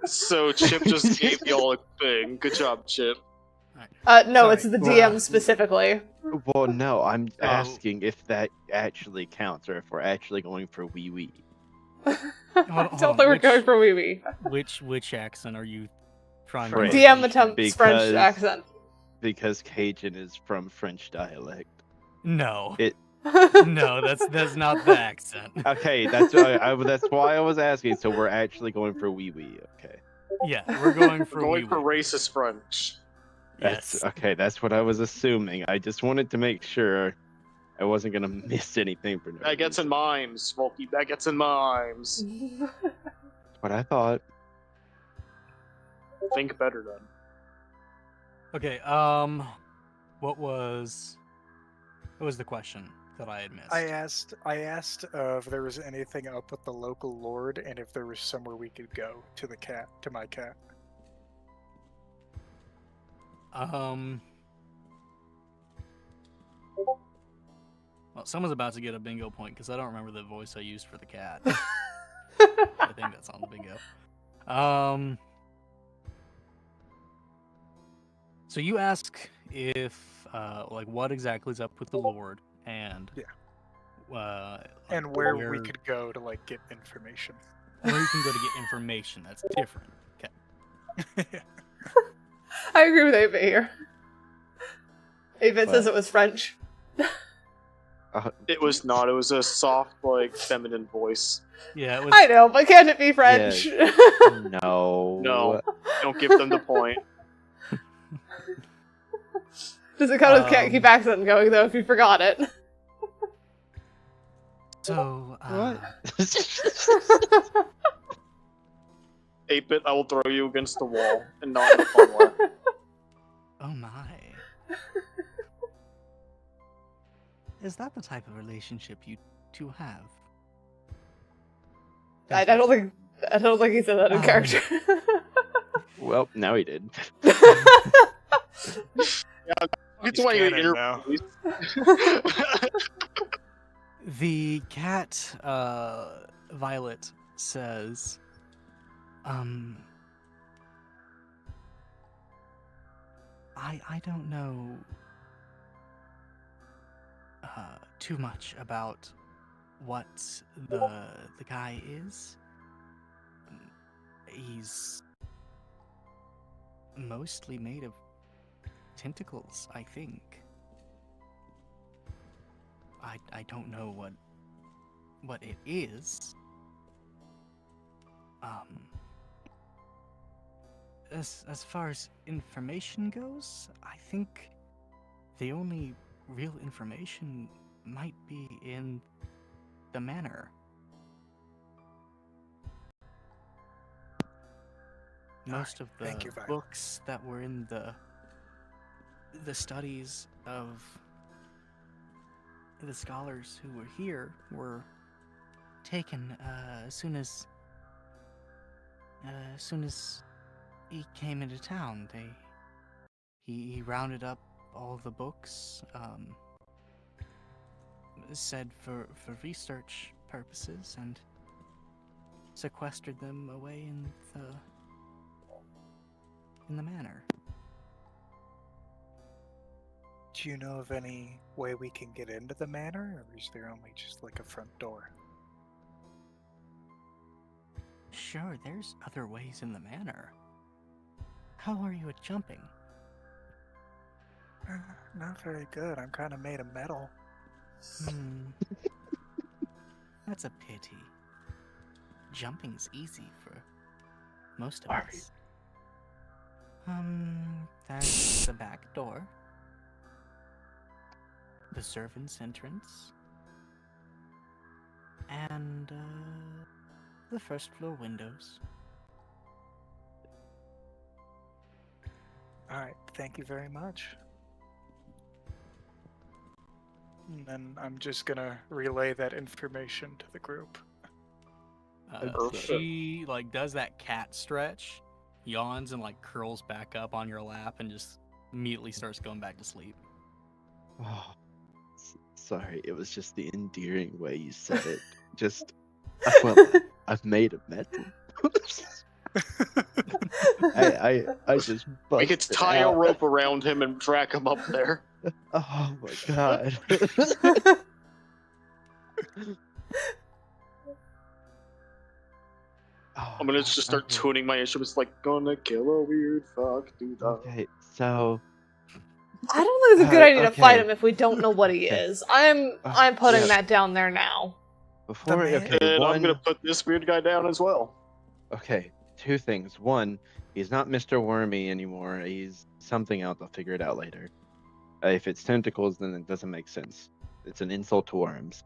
So Chip just gave y'all a thing. Good job, Chip. No, Sorry. it's the Well, DM specifically. Well, no, I'm Oh. asking if that actually counts, or if we're actually going for wee wee. I hold don't on, think we're going for wee wee. Which accent are you trying French. to DM attempts French Because- accent. Because Cajun is from French dialect. No. It- No, that's not the accent. Okay, that's why I was asking. So we're actually going for wee wee. Okay, Yeah, we're going for We're going wee for wee. racist French. that's Yes. okay. That's what I was assuming. I just wanted to make sure I wasn't gonna miss anything for no Baguettes reason. and mimes, Smokey. Baguettes and mimes. What I thought. Think better then. Okay, what was the question that I had missed? I asked if there was anything up with the local lord and if there was somewhere we could go to my cat. Well, someone's about to get a bingo point because I don't remember the voice I used for the cat. I think that's on the bingo. So you ask if, like, what exactly is up with the Lord, and And where we could go to like get information. where you can go to get information. That's different. Okay. I agree with 8-Bit here. 8-Bit says But- it was French. It was not. It was a soft, like, feminine voice. Yeah, it was. I know, but can't it be French? No. No. Don't give them the point. Does it count as can't keep accent going, though, if you forgot it? So, What? 8-bit, I will throw you against the wall, and not in a fun way. oh my. Is that the type of relationship you two have? I don't think he said that in character. Well, now he did. It's why you canon now. The cat, Violet, says, I don't know too much about what the guy is. He's mostly made of tentacles, I think. I don't know what it is. As far as information goes, I think the only real information might be in the manor. Most of the thank you, Violet. books that were in the studies of the scholars who were here were taken as soon as he came into town. He rounded up all the books, said for research purposes, and sequestered them away in the manor. Do you know of any way we can get into the manor, or is there only just like a front door? Sure, there's other ways in the manor. How are you at jumping? Not very good. I'm kind of made of metal. That's a pity. Jumping's easy for most of Sorry. us. There's the back door. The servants' entrance. And, the first floor windows. Alright, thank you very much. And then I'm just gonna relay that information to the group. She like does that cat stretch, yawns, and like curls back up on your lap, and just immediately starts going back to sleep. Oh, sorry, it was just the endearing way you said it. Just, well, I've made of metal. I just We could busted tie a out. rope around him and drag him up there. Oh my god. Oh, I'm gonna just start okay. tuning my instruments like, gonna kill a weird fuck, do that. Okay, so I don't think it's a good idea to fight okay. him if we don't know what he Okay. is. I'm putting yeah. that down there now. Before, man- okay, And I'm gonna one, put this weird guy down as well. okay, two things. One, he's not Mr. Wormy anymore. He's something else. I'll figure it out later. If it's tentacles, then it doesn't make sense. It's an insult to worms.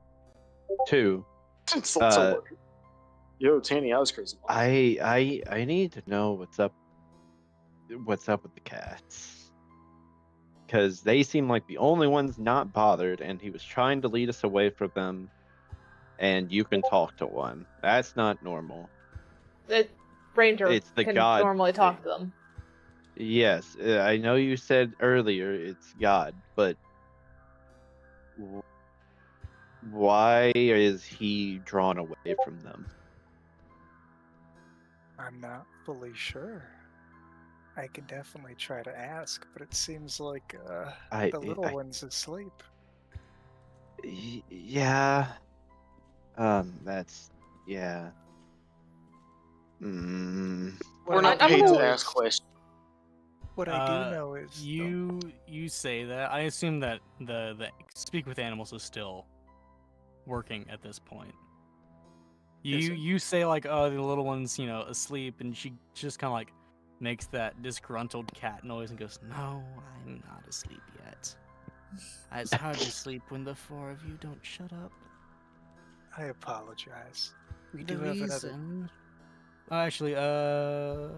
Two, Insult to work. Yo, Tanny, I was crazy. I need to know what's up with the cats. Because they seem like the only ones not bothered, and he was trying to lead us away from them, and you can talk to one. That's not normal. Ranger It's the can god normally talk thing. to them. Yes, I know you said earlier it's God, but why is he drawn away from them? I'm not fully sure. I can definitely try to ask, but it seems like the little one's asleep. Yeah. That's yeah. We're not I'm paid gonna- to ask questions. What I do know is you say that. I assume that the speak with animals is still working at this point. You say like, oh, the little one's asleep, and she just kind of like makes that disgruntled cat noise and goes, No, I'm not asleep yet. It's hard to sleep when the four of you don't shut up. I apologize. We The do have another. reason. actually, No,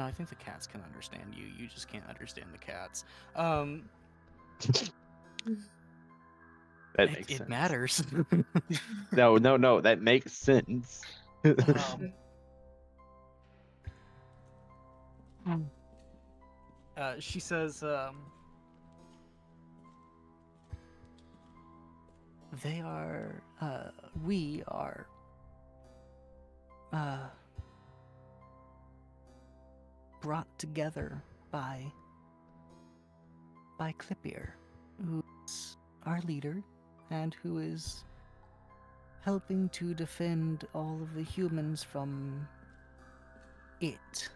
I think the cats can understand you. You just can't understand the cats. That makes It sense. matters. No, that makes sense. She says, They are, we are, brought together by Clippier, who's our leader, and who is helping to defend all of the humans from it.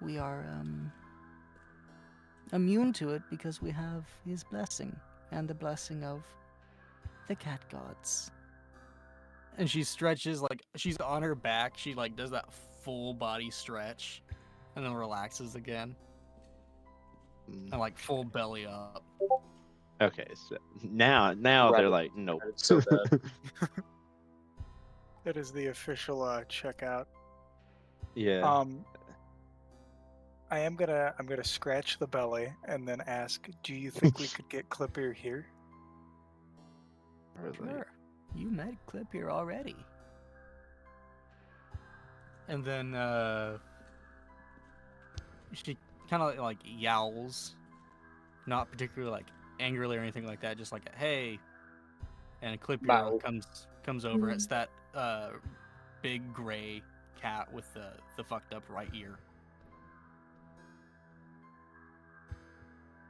we are immune to it because we have his blessing and the blessing of the cat gods. And she stretches, like, she's on her back. She, like, does that full body stretch and then relaxes again. And, like, full belly up. Okay, so now they're like, nope. It's so bad. That is the official checkout. Yeah. I'm gonna scratch the belly and then ask, do you think we could get Clipper here? Or like- Sure. You met Clip here already. And then, she kind of, like, yowls. Not particularly, like, angrily or anything like that. Just like, hey. And Clip Bow. comes over. It's that, big gray cat with the fucked up right ear.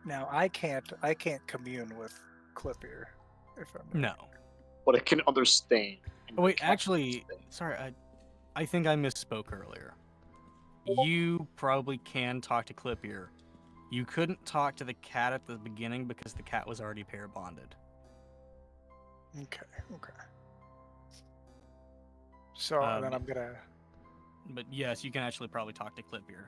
Now I can't commune with Clipper if I'm No. But I can understand. Oh, wait, actually, sorry, I think I misspoke earlier. You probably can talk to Clippier. You couldn't talk to the cat at the beginning because the cat was already pair bonded. Okay. So then I'm gonna. But yes, you can actually probably talk to Clippier.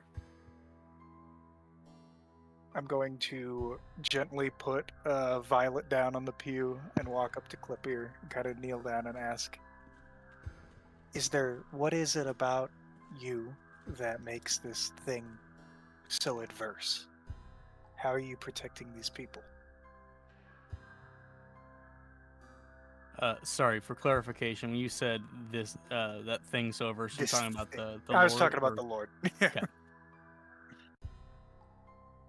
I'm going to gently put Violet down on the pew and walk up to Clippier and kind of kneel down and ask, what is it about you that makes this thing so adverse? How are you protecting these people? Sorry, for clarification, when you said this, that thing so adverse, you're talking about the I was Lord, talking about or- the Lord. Okay.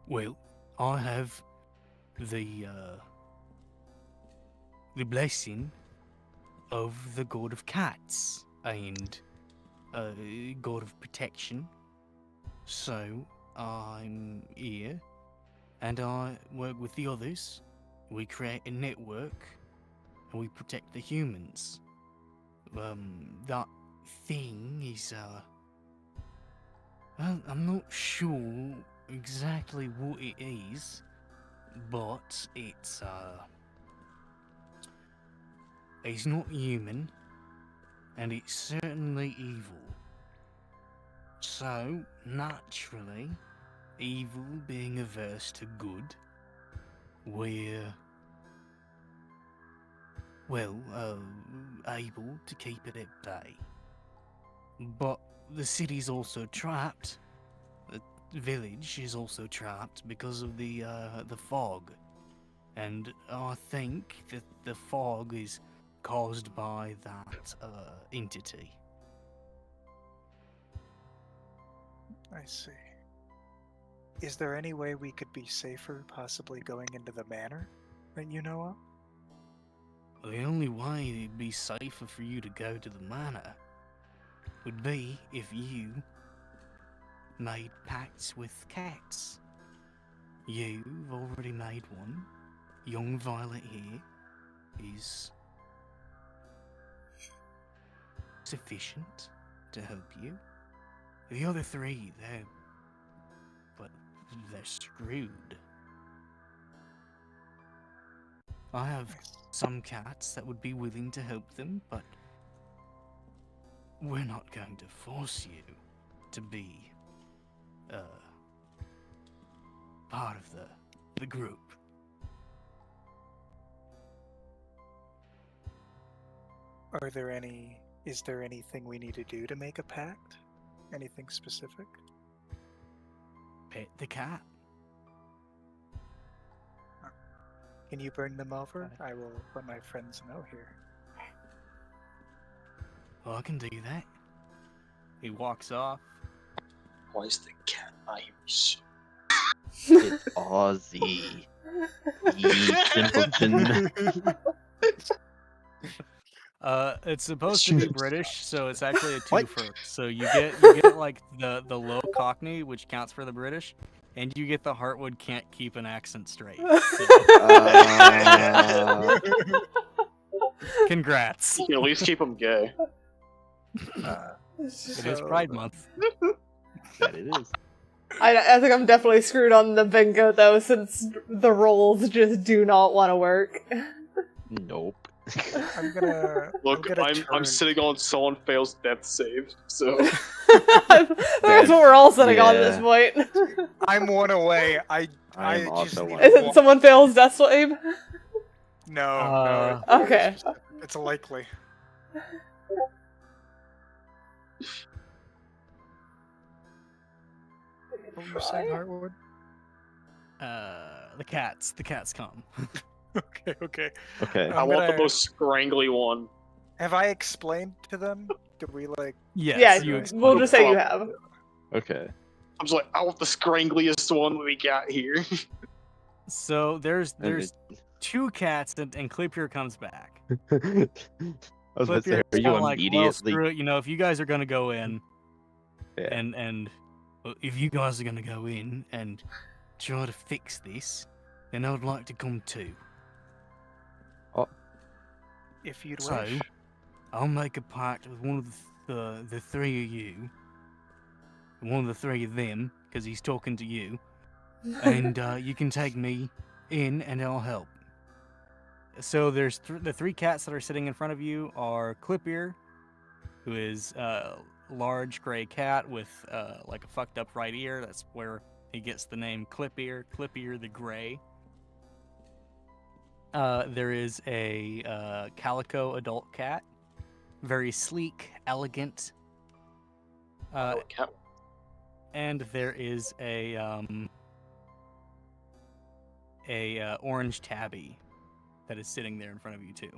Well, I have the blessing of the god of cats and god of protection. So I'm here, and I work with the others. We create a network, and we protect the humans. That thing is well, I'm not sure exactly what it is, but it's not human, and it's certainly evil. So, naturally, evil being averse to good, we're, well, able to keep it at bay. But the city's also trapped. The village is also trapped because of the fog. And I think that the fog is caused by that entity. I see. Is there any way we could be safer, possibly going into the manor that you know of? The only way it'd be safer for you to go to the manor would be if you made pacts with cats. You've already made one. Young Violet here is sufficient to help you. The other three, they're screwed. I have some cats that would be willing to help them, but we're not going to force you to be part of the group. Is there anything we need to do to make a pact? Anything specific? Pet the cat. Can you bring them over? I will let my friends know here. Well, I can do that. He walks off. Why is the cat Irish? It's Aussie. Ye simpleton. It's supposed to be British, so it's actually a What? twofer. So you get like the low Cockney, which counts for the British, and you get the Heartwood can't keep an accent straight. So. Congrats. You can at least keep them gay. It is Pride Month. That it is. I think I'm definitely screwed on the bingo though, since the rolls just do not want to work. Nope. I'm gonna. Look, I'm turn. sitting on someone fails death save, so That's what we're all sitting on at this Yeah. point. I'm one away. I I'm just also need one. Is one. it someone fails death save? No, Okay. it's likely. What were you saying, Heartwood? The cats come. Okay. Okay. I want the most scrangly one. Have I explained to them? Did we like? Yes, Yeah, you we'll explained. just say you have. Okay. I'm just like, I want the scrangliest one we got here. So there's And two cats, and Clippier comes back. I was about to say, Clippier's are you kinda like, well, immediately? screw it. You know, if you guys are gonna go in, Yeah. and if you guys are gonna go in and try to fix this, then I'd like to come too. If you'd So, wish. I'll make a pact with one of the three of you, and one of the three of them, because he's talking to you, and you can take me in, and I'll help. So there's the three cats that are sitting in front of you are Clippier, who is a large gray cat with like a fucked up right ear. That's where he gets the name Clippier the Gray. There is a calico adult cat, very sleek, elegant. And there is a orange tabby that is sitting there in front of you too.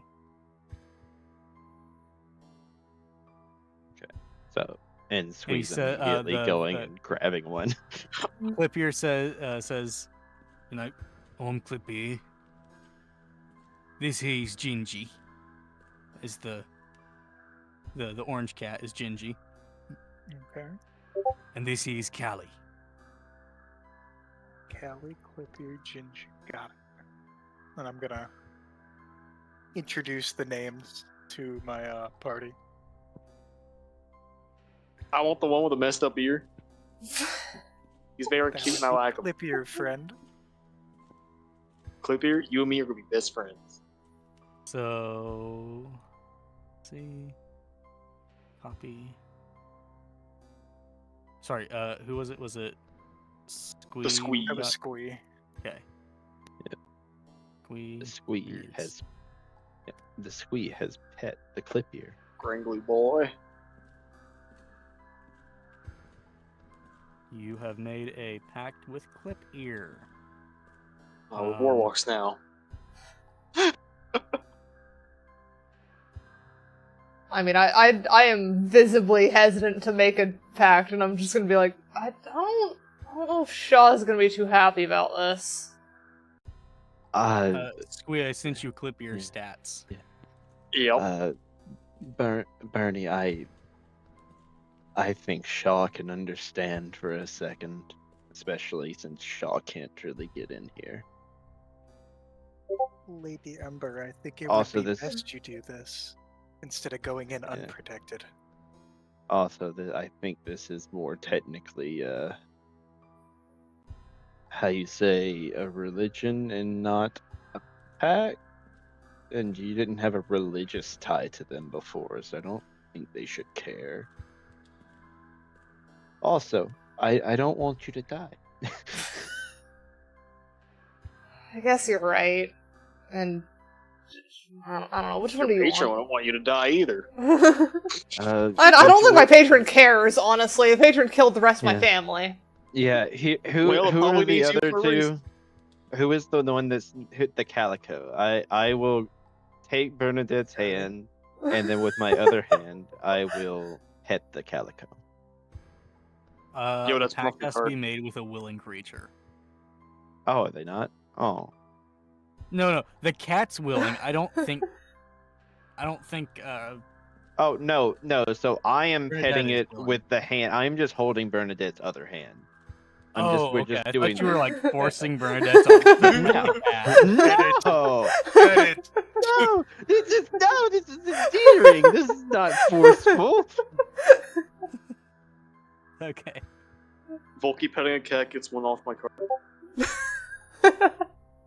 So, and Squeeze said, immediately going and grabbing one. Clippier says, you know, I'm Clippier. This here's Gingy. Is the orange cat is Gingy. Okay. And this here's Callie. Callie, Clippier, Ginger. Got it. And I'm gonna introduce the names to my party. I want the one with the messed up ear. He's very cute and I like him. Clippier, friend. Clippier, you and me are gonna be best friends. So, let's see, copy. Sorry, who was it? Was it Squee? The Squee. That was Squee. Okay. Yep. Squee. The Squee Ears. has. Yep, the Squee has pet the Clippier. Grangly boy. You have made a pact with Clippier. We're Warwalks now. I mean, I am visibly hesitant to make a pact, and I'm just gonna be like, I don't know if Shaw's gonna be too happy about this. Squee, I sent you Clippier stats. Yep. Bernie, I think Shaw can understand for a second, especially since Shaw can't really get in here. Lady Ember, I think it Also, would be this- best you do this instead of going in unprotected. Also, I think this is more technically, how you say, a religion and not a pact. And you didn't have a religious tie to them before, so I don't think they should care. Also, I don't want you to die. I guess you're right. And I don't know, which one do you Patron, I want? don't want you to die either. I don't think my patron cares, honestly. The patron killed the rest of my Yeah. family. Yeah, who Well, it who probably are the needs you other for a two? reason. Who is the one that's hit the calico? I will take Bernadette's hand, and then with my other hand, I will hit the calico. Yo, that's the pact fucking has to be hurt. made with a willing creature. Oh, are they not? Oh, No, the cat's willing. I don't think. oh no. So I am Bernadette petting is it willing. with the hand. I'm just holding Bernadette's other hand. We're Okay. just I doing. thought you were like forcing Bernadette's on. No. Edit. No, this is endearing. This is not forceful. Okay. Volky petting a cat gets one off my card.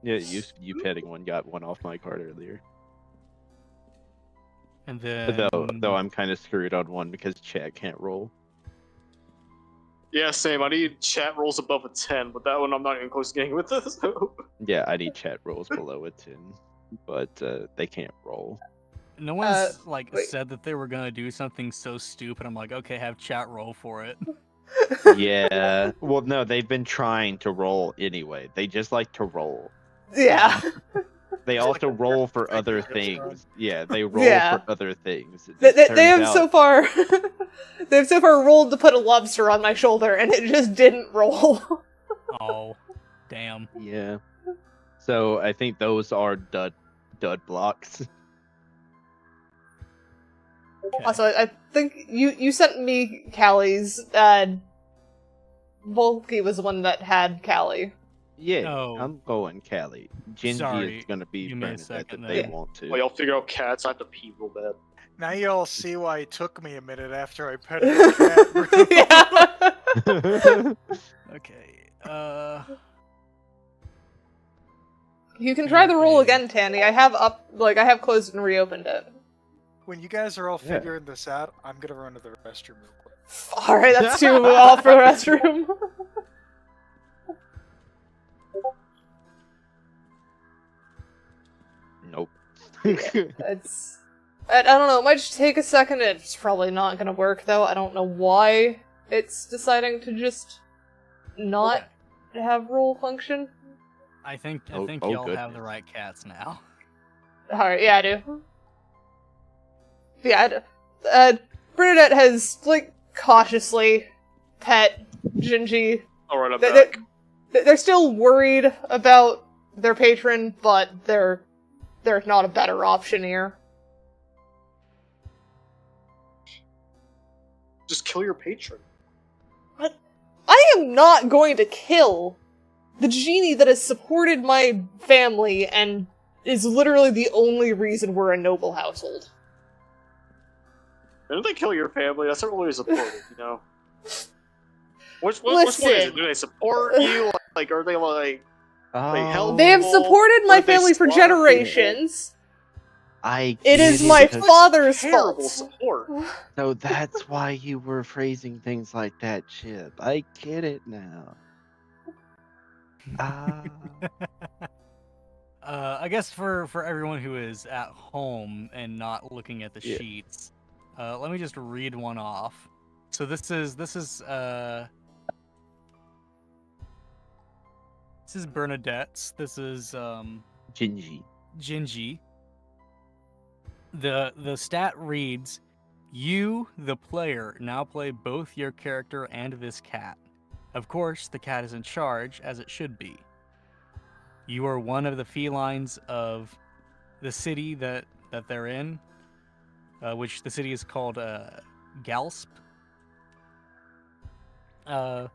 Yeah, you petting one got one off my card earlier. And then Though I'm kind of screwed on one because chat can't roll. Yeah, same. I need chat rolls above a 10, but that one I'm not even close to getting with this. Yeah, I need chat rolls below a 10, but they can't roll. no one's wait. said that they were gonna do something so stupid. I'm like, okay, have chat roll for it. Yeah. Well, no, they've been trying to roll anyway. They just like to roll. Yeah. They also like a roll for thing other that gets done. things. Yeah, they roll Yeah. for other things. It They turns have out- so far they have so far rolled to put a lobster on my shoulder and it just didn't roll. Oh, damn. Yeah. So I think those are dud blocks. Okay. Also, I think you sent me Callie's. Volky was the one that had Callie. Yeah, Oh. I'm going Callie. Genji Sorry, is gonna be give me a Bernadette second that they there. want to. Well, y'all figure out cats. I have to pee real bad. Now y'all see why it took me a minute after I petted the cat. Yeah. Okay. You can try the roll Okay. again, Tanny. I have closed and reopened it. When you guys are all Yeah. figuring this out, I'm gonna run to the restroom real quick. Alright, that's 2 off for the restroom. Nope. It's... I don't know, it might just take a second. It's probably not gonna work, though. I don't know why it's deciding to just not have roll function. I think Oh, y'all have the goodness. right cats now. Alright, yeah, I do. Yeah, Bernadette has, cautiously pet Gingy. Alright, I'm They- back. They're still worried about their patron, but there's not a better option here. Just kill your patron. I am not going to kill the genie that has supported my family and is literally the only reason we're a noble household. Didn't they kill your family? That's not really supportive, you know? Which one is Listen. it? Do they support you? Like, are they like... Oh, They have Well, supported my but they family for slaughtered people. generations. I It get is my but- father's Terrible fault. support. So that's why you were phrasing things like that, Chip. I get it now. Ah. I guess for everyone who is at home and not looking at the Yeah. sheets, let me just read one off. So this is Bernadette's. This is Gingy. Gingy. The stat reads, you, the player, now play both your character and this cat. Of course, the cat is in charge, as it should be. You are one of the felines of the city that they're in, which the city is called Galsp. You are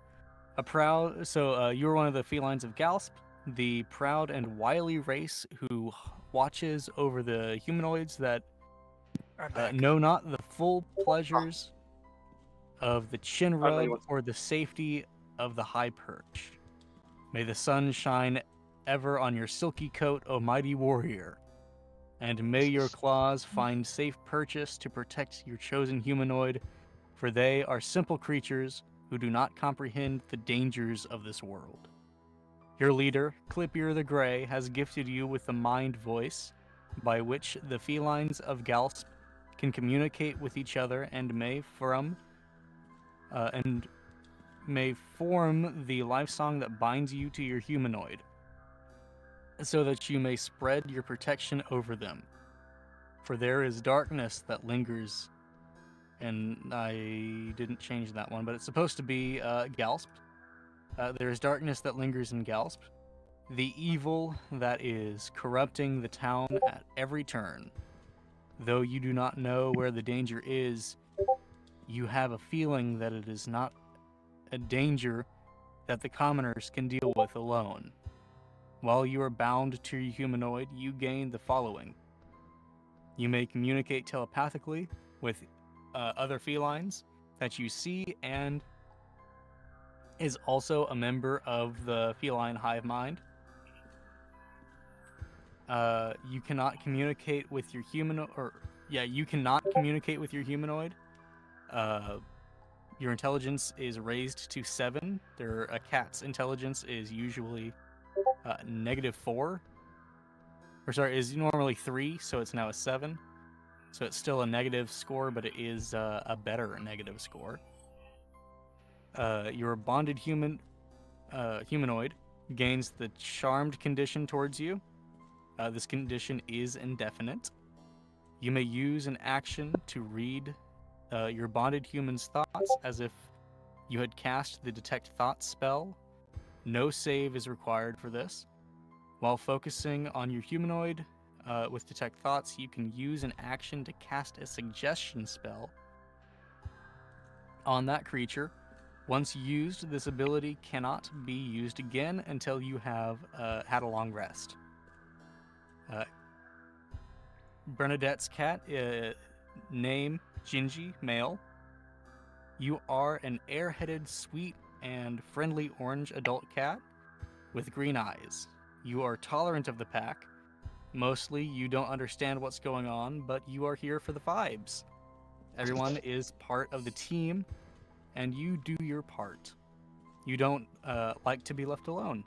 one of the felines of Galsp, the proud and wily race who watches over the humanoids that I'm back. know not the full pleasures of the chin know rub you want- or the safety of the high perch. May the sun shine ever on your silky coat, O mighty warrior, and may your claws find safe purchase to protect your chosen humanoid, for they are simple creatures who do not comprehend the dangers of this world. Your leader, Clippier the Grey, has gifted you with the mind voice, by which the felines of Galsp can communicate with each other and may form the life song that binds you to your humanoid, so that you may spread your protection over them. For there is darkness that lingers, and I didn't change that one, but it's supposed to be Galsp. There is darkness that lingers in Galsp, the evil that is corrupting the town at every turn. Though you do not know where the danger is, you have a feeling that it is not a danger that the commoners can deal with alone. While you are bound to your humanoid, you gain the following. You may communicate telepathically with other felines that you see and is also a member of the feline hive mind. You cannot communicate with your you cannot communicate with your humanoid. Your intelligence is raised to 7. A cat's intelligence is usually -4. Or sorry, is normally 3, so it's now a 7. So it's still a negative score, but it is a better negative score. Your bonded humanoid gains the charmed condition towards you. This condition is indefinite. You may use an action to read your bonded human's thoughts as if you had cast the Detect Thoughts spell. No save is required for this. While focusing on your humanoid with Detect Thoughts, you can use an action to cast a suggestion spell on that creature. Once used, this ability cannot be used again until you have had a long rest. Bernadette's cat, name Gingy, male. You are an air-headed, sweet, and friendly orange adult cat with green eyes. You are tolerant of the pack. Mostly, you don't understand what's going on, but you are here for the vibes. Everyone is part of the team, and you do your part. You don't like to be left alone.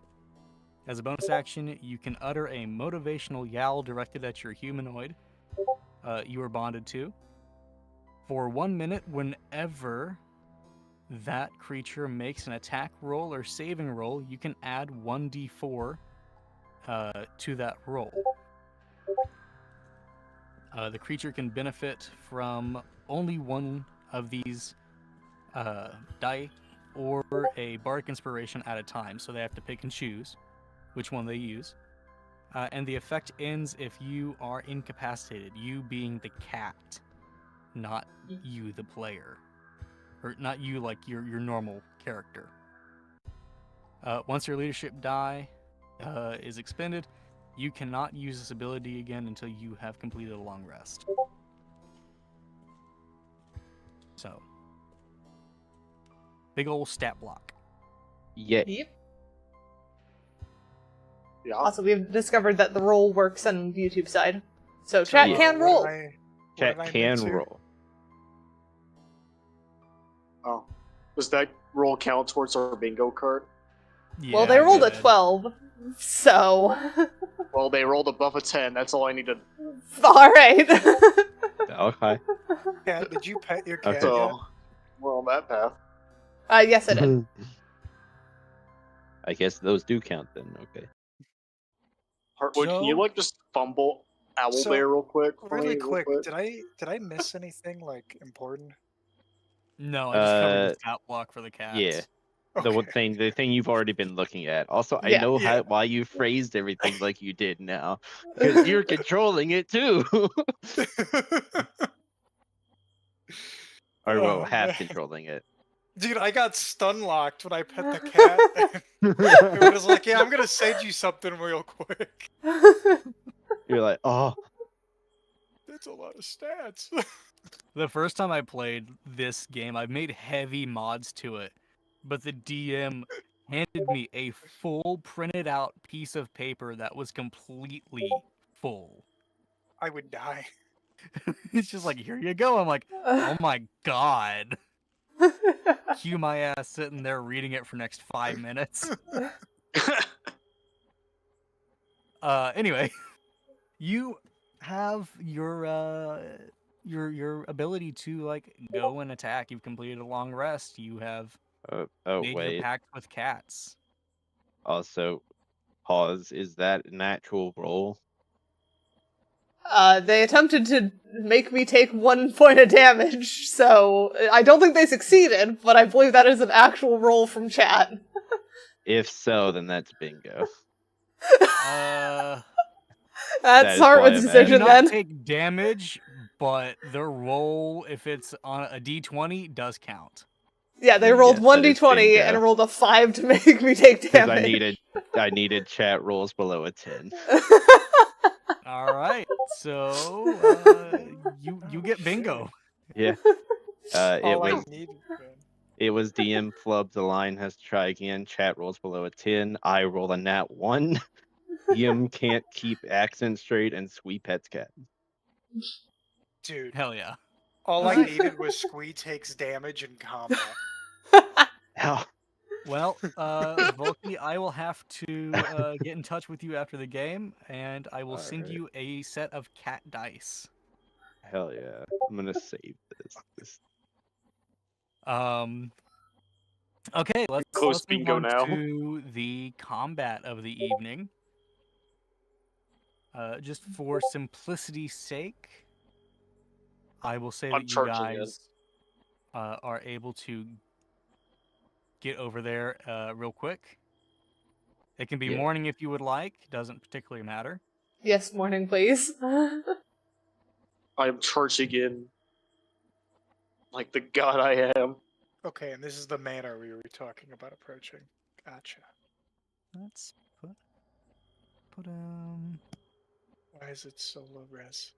As a bonus action, you can utter a motivational yowl directed at your humanoid you are bonded to. For 1 minute, whenever that creature makes an attack roll or saving roll, you can add 1d4 to that roll. The creature can benefit from only one of these die or a bardic inspiration at a time, so they have to pick and choose which one they use. And the effect ends if you are incapacitated, you being the cat, not you, the player. Or not you, like your normal character. Once your leadership die is expended, you cannot use this ability again until you have completed a long rest. So, big ol' stat block. Yeah. Yep. Yeah. Also, we've discovered that the roll works on the YouTube side. So chat Yeah. can roll. Chat can roll. roll. Oh. Does that roll count towards our bingo card? Well, they rolled a good. 12, so... Well, they rolled above a 10. That's all I needed. Alright. Okay. Cat, did you pet your cat Okay. yet? So, we're on that path. Yes, I did. I guess those do count then. Okay. Heartwood, can you Joe? just fumble Owlbear So, real quick? for Really me, quick, did I miss anything like important? No, I just covered the stat block for the cats. Yeah. Okay. The thing you've already been looking at. Also, I Yeah. know Yeah. why you phrased everything like you did now, because you're controlling it too, or well, Oh, half man. controlling it. Dude, I got stun locked when I pet the cat. It was like, yeah, I'm gonna send you something real quick. You're like, oh, That's a lot of stats. The first time I played this game, I made heavy mods to it, but the DM handed me a full printed out piece of paper that was completely full. I would die. It's just like, here you go. I'm like, oh my god. Cue my ass sitting there reading it for next 5 minutes. Anyway, you have your ability to like go and attack. You've completed a long rest. You have oh made your wait. pact with cats. Also, pause. Is that an actual roll? They attempted to make me take 1 point of damage, so I don't think they succeeded, but I believe that is an actual roll from chat. If so, then that's bingo. That's is Hartwood's why I'm Do decision not then. take damage, but the roll, if it's on a d20, does count. Yeah, they rolled Yes, one that is d20 bingo. and rolled a 5 to make me take Because damage. I needed chat rolls below a 10. All right, so you get bingo. Yeah. It All I was needed, man. It was DM flub. The line has to try again. Chat rolls below a 10. I roll a nat 1. DM can't keep accent straight and sweep pets cat. Dude, Hell yeah. all I Alright. needed was Squee takes damage in combat. Hell. Well, Volky, I will have to get in touch with you after the game, and I will send Alright. you a set of cat dice. Hell yeah. I'm gonna save this. Okay, let's Close move bingo on now. to the combat of the evening. Just for simplicity's sake, I will say I'm that you charging in. guys are able to get over there real quick. It can be Yeah. morning if you would like. Doesn't particularly matter. Yes, morning, please. I am charging in like the god I am. Okay, and this is the manner we were talking about approaching. Gotcha. Let's put Why is it so low res?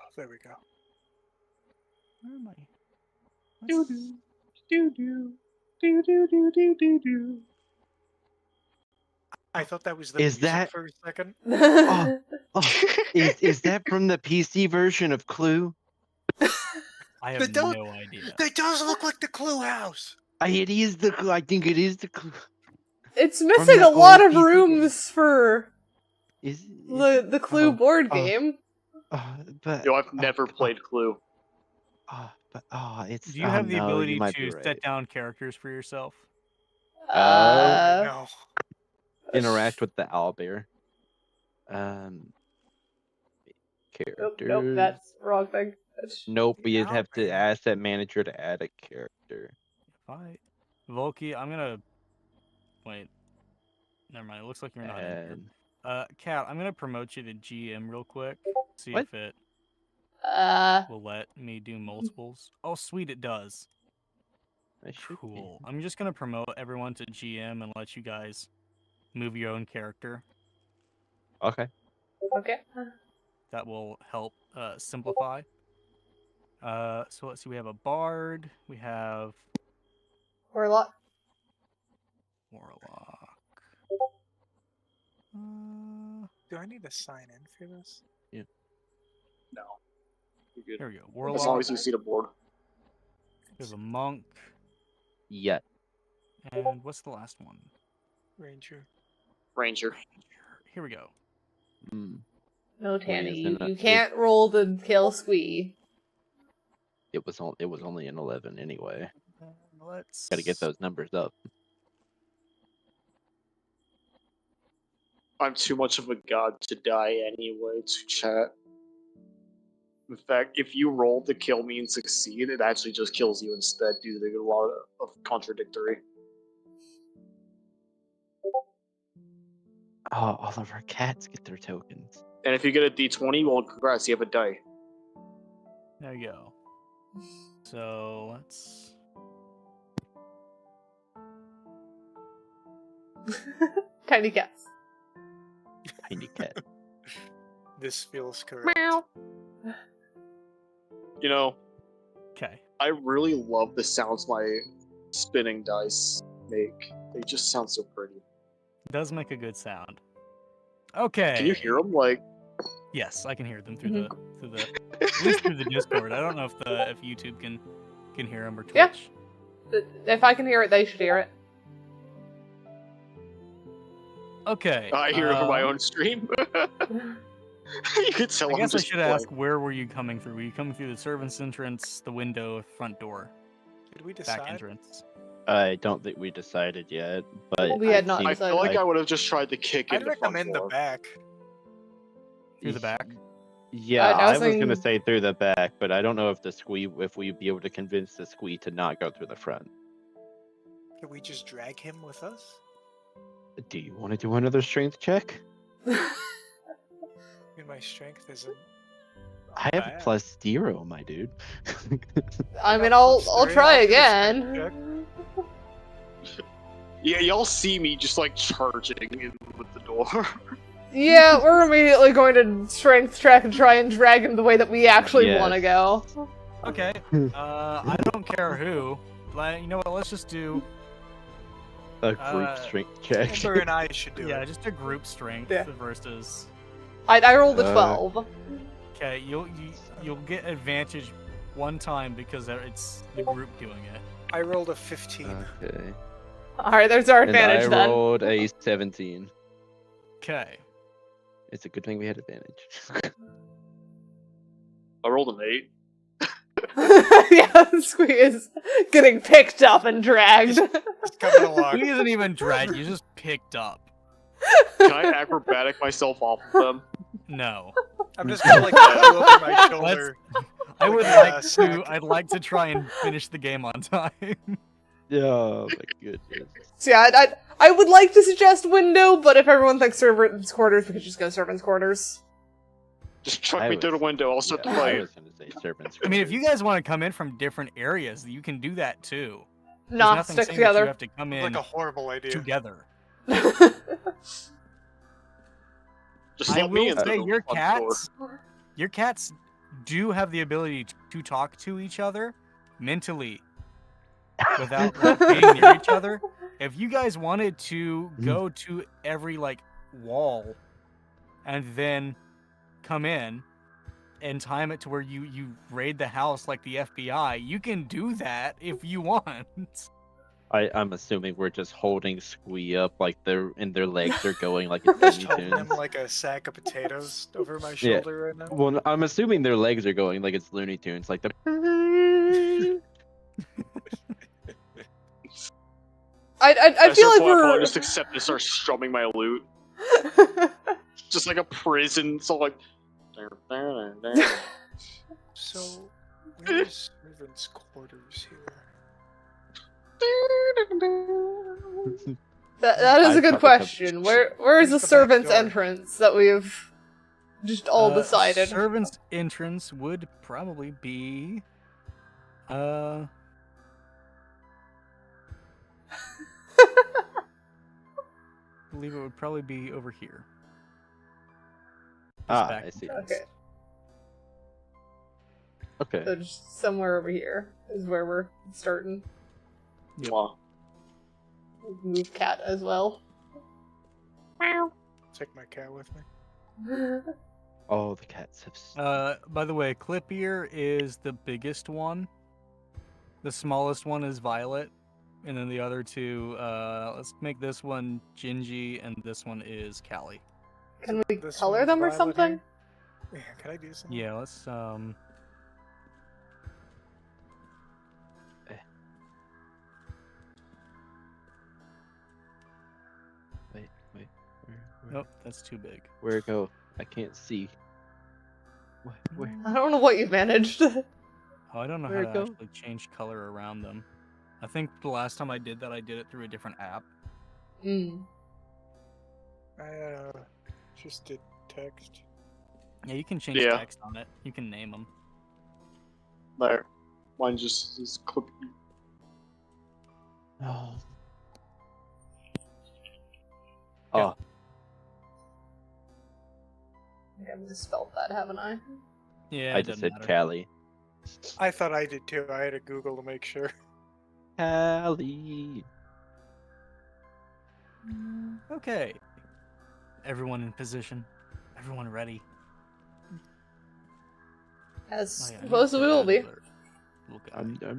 Oh, there we go. where am I? Do do do do do do do do. I thought that was the Is music that- for a second. Oh, is that from the PC version of Clue? I have But don't- no idea. That does look like the Clue House. It is the Clue. I think it is the Clue. It's missing the a lot old of PC rooms for Is the Clue board oh. game. But Yo, I've never played Clue. It's. Do you have the no, ability you might to be set right. down characters for yourself? No. Interact with the owlbear. Nope, Characters. nope, that's the wrong thing. Nope, The you'd have to owlbear. asset manager to add a character. Alright. Volky, I'm gonna... Wait. Never mind, it looks like you're not in here. And Kat, I'm gonna promote you to GM real quick. See What? if it Uh, will let me do multiples. Oh, sweet, it does. I should be. Cool. I'm just gonna promote everyone to GM and let you guys move your own character. Okay. okay. That will help simplify. So let's see, we have a bard, we have Warlock. warlock. Do I need to sign in for this? No. You're good. Here we go. As Warlock. long as you see the board. We have a monk. Yeah. And what's the last one? Ranger. Ranger. Here we go. No, Squee Tanny, is you, in a- you can't roll to kill Squee. It was only an 11 anyway. Let's Got to get those numbers up. I'm too much of a god to die anyway, to chat. In fact, if you roll to kill me and succeed, it actually just kills you instead due to a lot of contradictory. Oh, all of our cats get their tokens. And if you get a d20, well, congrats, you have a die. There you go. So let's. Tiny cats. Tiny cat. This feels correct. You know, Okay. I really love the sounds my spinning dice make. They just sound so pretty. Does make a good sound. Okay. Can you hear them? Like, Yes, I can hear them through the at least through the Discord. I don't know if YouTube can hear them or Twitch. Yeah. If I can hear it, they should hear it. Okay. I hear it from my own stream. You could tell I I'm guess I just should ask, where were you coming through? Were you coming through the servants' entrance, the window, front door, Did we back decide? entrance? I don't think we decided yet, but We had not seems- I feel like I- I would have just tried to kick in I'd the front recommend door. the back. Through the back? Yeah, I I was was gonna thinking- say through the back, but I don't know if we'd be able to convince the Squee to not go through the front. Could we just drag him with us? Do you want to do another strength check? I mean, my strength isn't. I have bad. a +0, my dude. I mean, I'll Three, try I'll do a strength again. Yeah, y'all see me just like charging in with the door. Yeah, we're immediately going to strength check and try and drag him the way that we actually Yes. want to go. Okay. I don't care who. You know what? Let's just do A group strength check. Amber and I should do it. just a group strength Yeah. versus. I rolled a 12. Okay, you'll get advantage one time because it's the group doing it. I rolled a 15. Okay. Alright, there's our And advantage I then. rolled a 17. Okay. It's a good thing we had advantage. I rolled an 8. Yeah, Squee is getting picked up and dragged. It's coming along. He isn't even dragged. You just picked up. Can I acrobatic myself off of them? No. I'm just gonna like put you over my shoulder. I would Like, like snack. to. I'd like to try and finish the game on time. Oh my goodness. So yeah, I would like to suggest window, but if everyone thinks servants' quarters, we could just go servants' quarters. Just chuck I me through the was- window. I'll set the I fire. was gonna say serpents. I mean, if you guys want to come in from different areas, you can do that too. There's Not nothing stick saying that You together. have to come in Like a horrible idea. together. Just I let me will in say through your the front door. cats do have the ability to talk to each other mentally without like, being near each other. If you guys wanted to go to every like wall and then come in and time it to where you raid the house like the FBI, you can do that if you want. I'm assuming we're just holding Squee up like their legs are going like it's Just Looney holding him Tunes. like a sack of potatoes over my Yeah. shoulder right now. Well, I'm assuming their legs are going like it's Looney Tunes, like the. I feel like I we're just accept and start strumming my lute. Just like a prison. So like. So, where's servants' quarters here? that is I a good thought question. Where is the Where's the back servants' door? entrance that we've just all decided? Servant's entrance would probably be I believe it would probably be over here. This back I see. Okay, Okay. so just somewhere over here is where we're starting. Yep. Mwah. Move cat as well. Take my cat with me. Oh, the cats have. By the way, Clippier is the biggest one. The smallest one is Violet, and then the other two. Let's make this one Gingy, and this one is Callie. Can we This color one's them or violet something? here? Yeah, can I do something? Yeah, let's Wait. Nope, that's too big. Where it go? I can't see. Where? I don't know what you've managed. Oh, I don't know Where'd how it to go? actually change color around them. I think the last time I did that, I did it through a different app. Mm. I just did text. Yeah, you can change Yeah. text on it. You can name them. There. Mine just is clip. Oh. Yeah. Oh. I think I've misspelled that, haven't I? Yeah, I it just doesn't said matter. Callie. I thought I did too. I had to Google to make sure. Callie. Okay. Everyone in position. Everyone ready. As Oh, yeah, I need close to as we will be. alert little guy.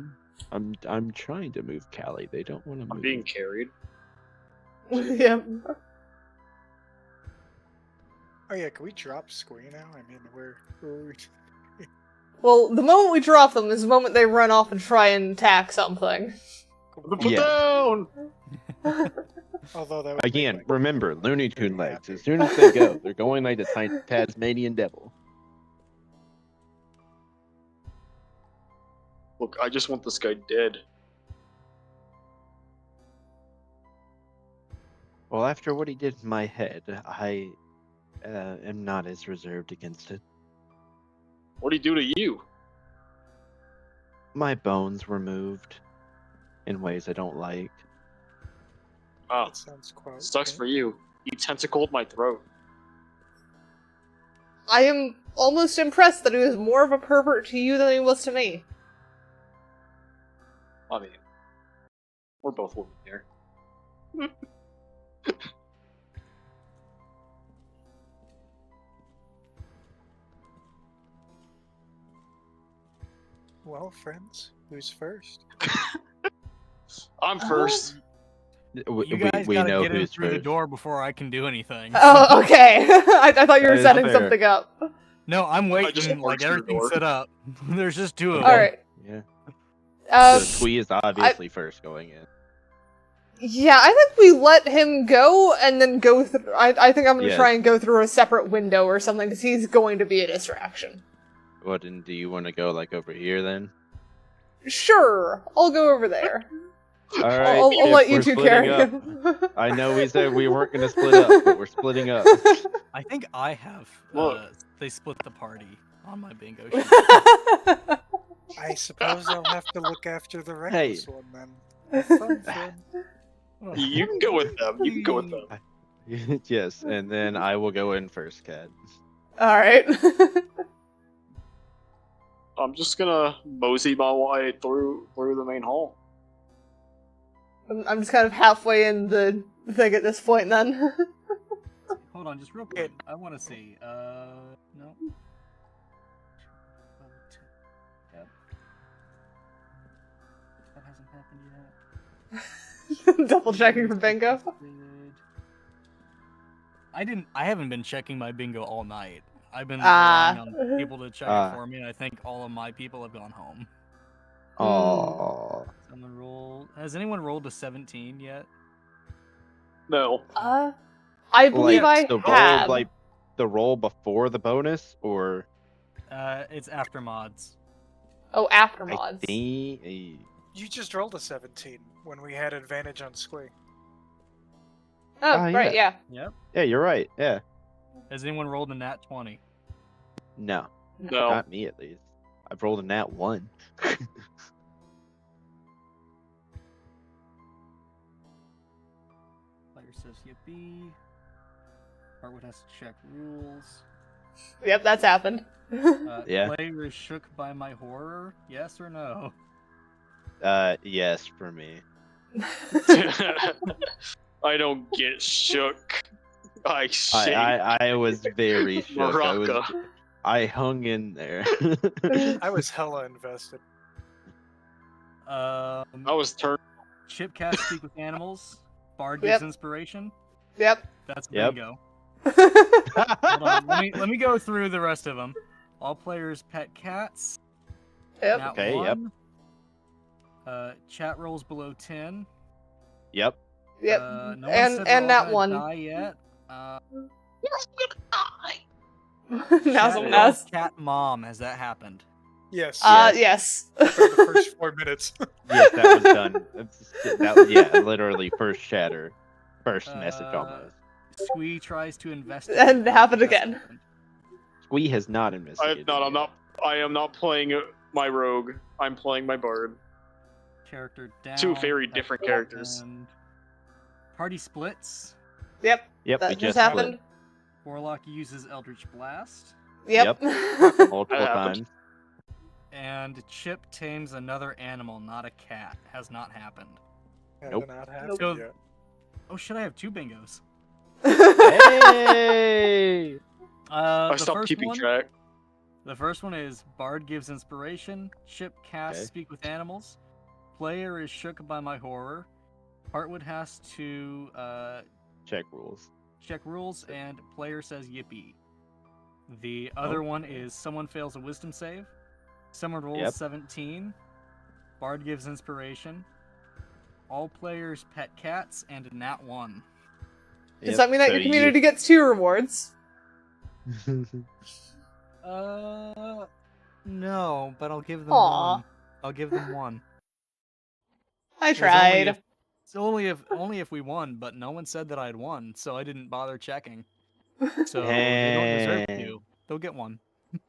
I'm trying to move Callie. They don't want to I'm move. being carried. Yeah. Oh yeah, can we drop Squee now? I mean, where are we? Well, the moment we drop them is the moment they run off and try and attack something. Put Yeah. down! Although that would Again, make, remember, Looney Tune very legs. happy. As soon as they go, they're going like the Tasmanian devil. Look, I just want this guy dead. Well, after what he did in my head, I am not as reserved against it. What did he do to you? My bones were moved in ways I don't like. Oh, that sounds quite. sucks for you. He tentacled my throat. I am almost impressed that he was more of a pervert to you than he was to me. I mean, We're both living there. Well, friends, who's first? I'm first. You guys we gotta know get in who's through the first. door before I can do anything. Oh, okay. I thought you That were is setting fair. something up. No, I'm I just waiting. Like marched through the everything's door. set up. There's just two of them. All right. Yeah. Um, So Twee is obviously first going in. yeah, I think we let him go and then go through. I think I'm gonna Yes. try and go through a separate window or something because he's going to be a distraction. What, and do you want to go like over here then? Sure, I'll go over there. All right, I'll Chip, let you we're two splitting carry up. him. I know we said we weren't going to split up, but we're splitting up. I think I have. Look. They split the party on my bingo sheet. I suppose I'll have to look after the Hey. reckless one then. Have fun, friend. You can go with them. You can go with them. Yes, and then I will go in first, Cat. All right. I'm just gonna mosey my way through the main hall. I'm just kind of halfway in the thing at this point. Then. Hold on, just real quick. I want to see. No. Yep. That hasn't happened yet. Double checking for bingo. I haven't been checking my bingo all night. I've been Ah. relying on people to check it for me, and I think all of my people have gone home. Oh. Someone rolled. Has anyone rolled a 17 yet? No. I believe Like, I the have. roll, like the roll before the bonus, or It's after mods. Oh, after I mods. think. You just rolled a 17 when we had advantage on Squee. Oh, Ah, right, yeah. Yep. Yeah, you're right. Yeah. Has anyone rolled a nat 20? No, No. not me at least. I've rolled a nat 1. Player says yippee. Hartwood has to check rules. Yep, that's happened. Yeah. Player is shook by my horror. Yes or no? Yes, for me. I don't get shook. I shake. I was very shook. Morocco. I hung in there. I was hella invested. I was turned. Chip cast speak with animals. Bard gives Yep. inspiration. Yep. That's Yep. bingo. Hold on, let me go through the rest of them. All players pet cats. Yep. Nat Okay, yep. 1. Chat rolls below 10. Yep. Yep. No one and said they're all that gonna one. die yet. Now Chat someone rolls asked. cat mom. Has that happened? Yes. Yes. For the first 4 minutes. Yes, that was done. That was, yeah, literally first shatter. First message almost. Squee tries to investigate. And happened Has again. happened. Squee has not I investigated. have not. I'm not. I am not playing my rogue. I'm playing my bard. Character down. Two very That's different characters. happened. Party splits. Yep. Yep, we That just just happened. Warlock uses Eldritch Blast. Yep. split multiple That happened. times. And Chip tames another animal, not a cat. Has not happened. Nope. Not happened Nope. yet. Oh shit, I have 2 bingos. Hey! I The stopped first keeping one, track. The first one is Bard gives inspiration. Chip casts Okay. speak with animals. Player is shook by my horror. Hartwood has to Check rules. check rules, and player says yippee. The other one is someone fails a wisdom save. Someone rolls Yep. 17. Bard gives inspiration. All players pet cats and a nat 1. Does that mean that so your community gets 2 rewards? No, but I'll give them Aw. 1. I'll give them 1. I It's only tried. if- It's only if we won, but no one said that I'd won, so I didn't bother checking. So they don't deserve Dang. to. They'll get 1.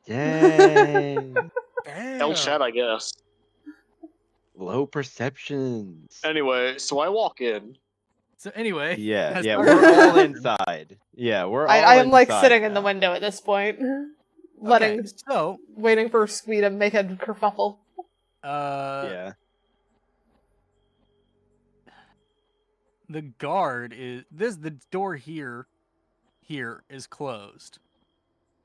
Dang. Damn. El chat, I guess. Low perceptions. Anyway, so I walk in. So anyway, Yeah, as yeah, part we're of our all turn- inside. Yeah, we're all I am like inside sitting in the now. window at this point, Okay, letting, so waiting for Squee to make a kerfuffle. Yeah. the guard is the door here is closed.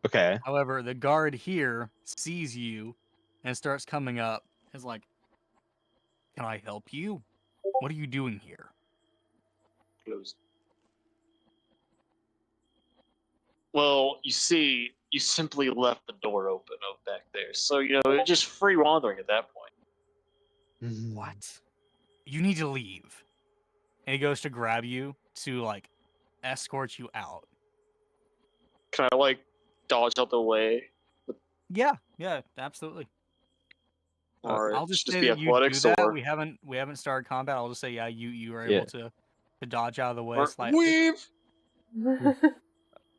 Okay. However, the guard here sees you and starts coming up. Is like, "Can I help you? What are you doing here?" Closed. Well, you see, you simply left the door open up back there, so it's just free wandering at that point. What? You need to leave. And he goes to grab you to like escort you out. Can I dodge out the way? Yeah, absolutely. All right, I'll just should say be that you do athletics that. or We haven't started combat. I'll just say you are Yeah. able to dodge out of the way or slightly. weave.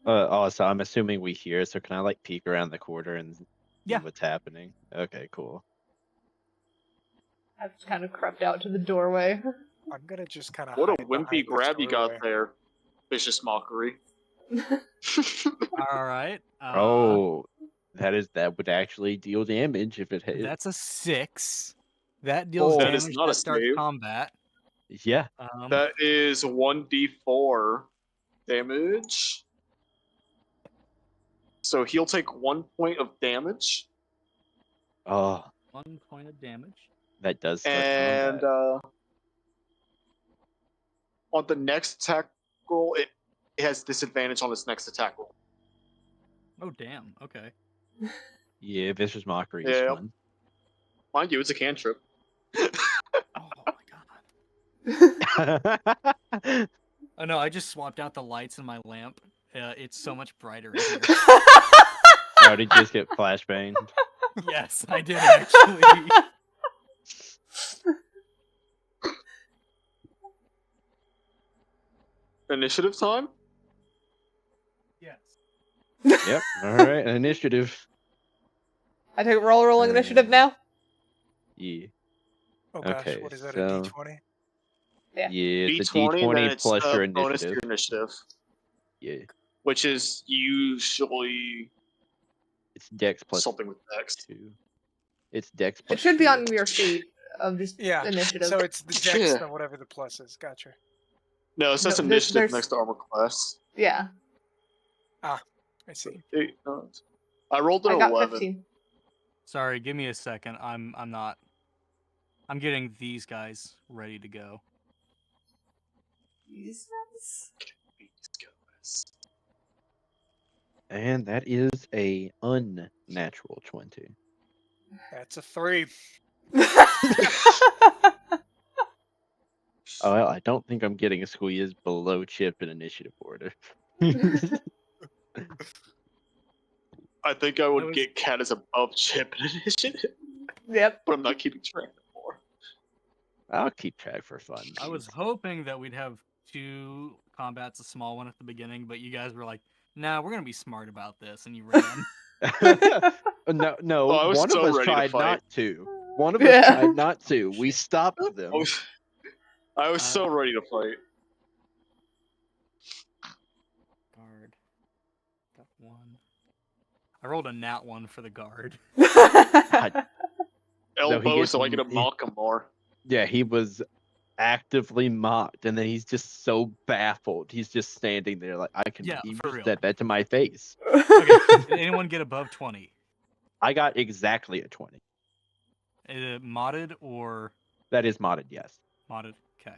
Also, I'm assuming we hear, so can I peek around the corner and see Yeah. what's happening? Okay, cool. I've just kind of crept out to the doorway. I'm gonna just kind of What a hide wimpy behind grab this you got doorway. there. Vicious mockery. All right. Oh, that would actually deal damage if it hit. That's a 6. That deals Oh. That is damage. not a That starts save. combat. Yeah. That is 1d4 damage. So he'll take 1 point of damage. Oh, 1 point of damage. that does start And combat. on the next attack roll, it has disadvantage on its next attack roll. Oh damn. Okay. Yeah, Vicious Mockery is Yeah. fun. Mind you, it's a cantrip. Oh my god. Oh no, I just swapped out the lights in my lamp. It's so much brighter in here. Oh, did you just get flashbanged? Yes, I did actually. Initiative time? Yes. Yep. All right, initiative. I take rolling initiative now. Yeah. Oh gosh, Okay, what is that, so- a D20? Yeah, it's a D20, then D20 it's plus your bonus to initiative. your initiative, Yeah, which is usually it's Dex plus something with Dex. 2. It's Dex plus It should be 2. on your sheet of just Yeah, initiative. so it's the dex, Yeah. whatever the plus is. Gotcha. No, it says No, initiative there's- next to armor class. Yeah, I see. I rolled an I got 11. 15. Sorry, give me a second. I'm not. I'm getting these guys ready to go. Jesus. And that is a unnatural 20. That's a 3. Oh, well, I don't think I'm getting a squeeze below Chip in initiative order. I think I would was- get Cat as above Chip in initiative, Yep. but I'm not keeping track anymore. I'll keep track for fun. I was hoping that we'd have 2 combats, a small one at the beginning, but you guys were like, "Nah, we're gonna be smart about this," and you ran. No, Oh, I was one so of us ready to tried fight. not to. One of Yeah. us tried not to. We stopped them. I was so ready to fight. Guard. Got 1. I rolled a nat 1 for the guard. Elbows, gets- so I get to mock him more. Yeah, he was actively mocked, and then he's just so baffled. He's just standing there like, I can. Yeah, You for just real. said that to my face. Okay, did anyone get above 20? I got exactly a 20. Is it modded or That is modded, yes. modded? Okay.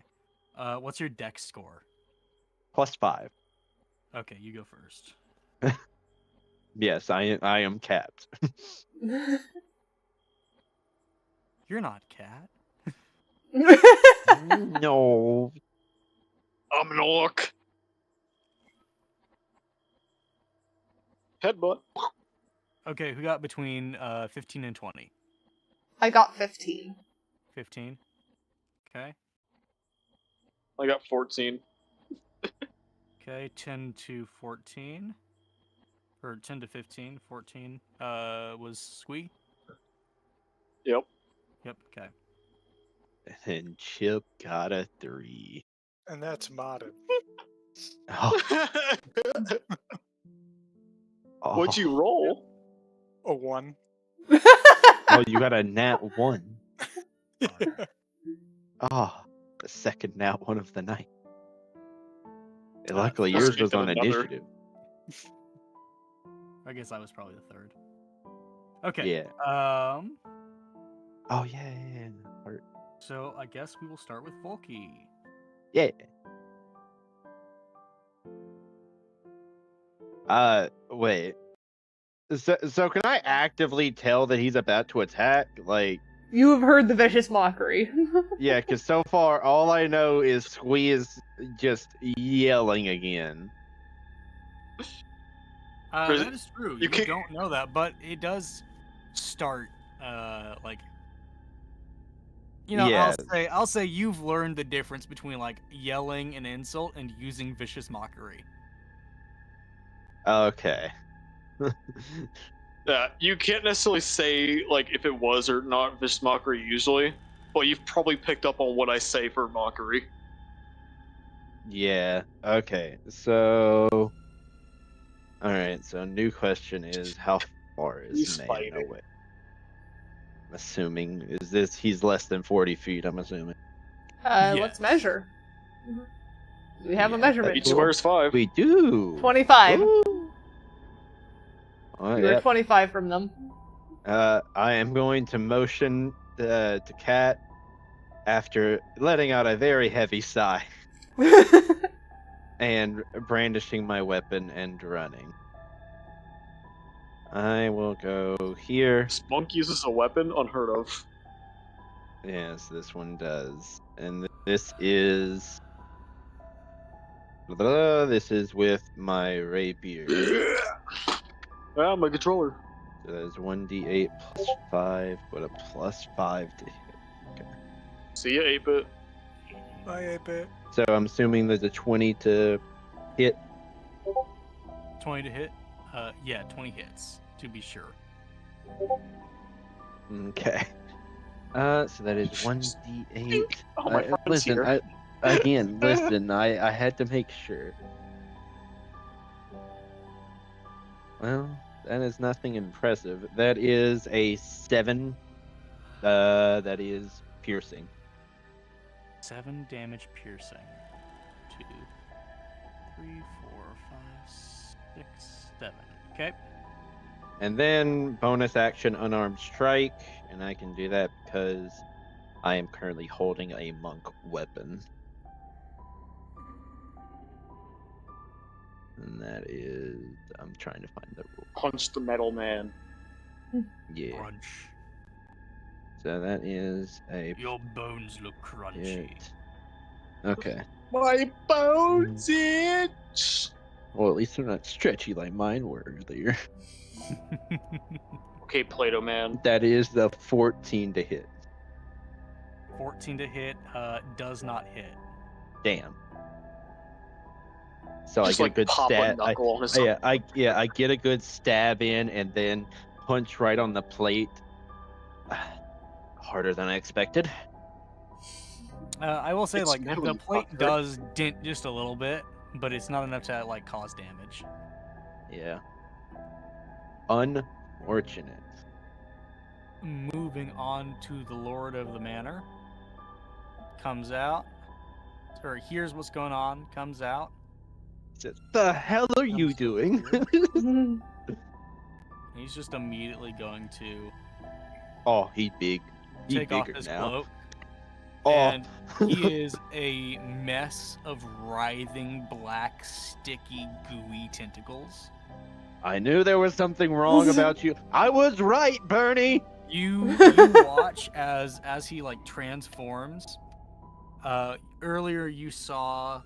What's your dex score? Plus 5. Okay, you go first. Yes, I am capped. You're not Cat. No. I'm an orc. Headbutt. Okay, who got between 15 and 20? I got 15. 15. Okay. I got 14. Okay, 10 to 14. Or 10 to 15. 14 was Squee? Yep. Yep, okay. And Chip got a 3. And that's modded. Oh, What'd you roll? A 1. Oh, you got a nat 1. Oh, the second nat 1 of the night. Luckily, Let's yours make was it on another. initiative. I guess I was probably the third. Okay. Yeah. Oh yeah. Heart. So I guess we will start with Volky. Yeah. Wait. So can I actively tell that he's about to attack? Like, You have heard the vicious mockery. yeah, because so far all I know is Squeeze just yelling again. That is true. You can't- don't know that, but it does start like Yes. I'll say you've learned the difference between like yelling an insult and using vicious mockery. Okay. Yeah, you can't necessarily say like if it was or not vicious mockery usually, but you've probably picked up on what I say for mockery. Yeah. Okay. So. All right. So new question is, how far He's is man fighting. away? I'm assuming he's less than 40 feet. I'm assuming. Let's measure. We have a measurement Each tool. square is 5. We do. 25. Ooh. Oh, You were yep. 25 from them. I am going to motion to Cat after letting out a very heavy sigh and brandishing my weapon and running. I will go here. Spunk uses a weapon, unheard of. Yes, this one does. And this is... This is with my rapier. Ah, my controller. So that is 1d8 plus 5, but a plus 5 to hit. See ya, 8-bit. Bye, 8-bit. So I'm assuming there's a 20 to hit. 20 to hit. Yeah, 20 hits to be sure. Okay. So that is 1d8. Oh, my friend's Listen, here. listen, I had to make sure. Well, that is nothing impressive. That is a 7. That is piercing. 7 damage piercing. 2, 3, 4, 5, 6, 7. Okay. And then bonus action unarmed strike, and I can do that because I am currently holding a monk weapon. And that is, I'm trying to find the rule. Punch the metal man. Yeah. Crunch. So that is a Your bones look crunchy. hit. Okay. My bones itch! Well, at least they're not stretchy like mine were earlier. Okay, Play-Doh man. That is the 14 to hit. 14 to hit does not hit. Damn. So Just I like get a good pop a stab. knuckle on his I get a good stab in and then punch right on the plate. Harder than I expected. I will say, It's like, metal, the you plate fucker. does dent just a little bit, but it's not enough to, like, cause damage. Yeah. Unfortunate. Moving on to the Lord of the Manor. Comes out. Or hears what's going on, comes out. Says, the hell are you Comes doing? here. He's just immediately going to Oh, he big. He take off bigger his now. cloak. Oh. And he is a mess of writhing, black, sticky, gooey tentacles. I knew there was something wrong about you. I was right, Bernie. You watch as he like transforms. Earlier you saw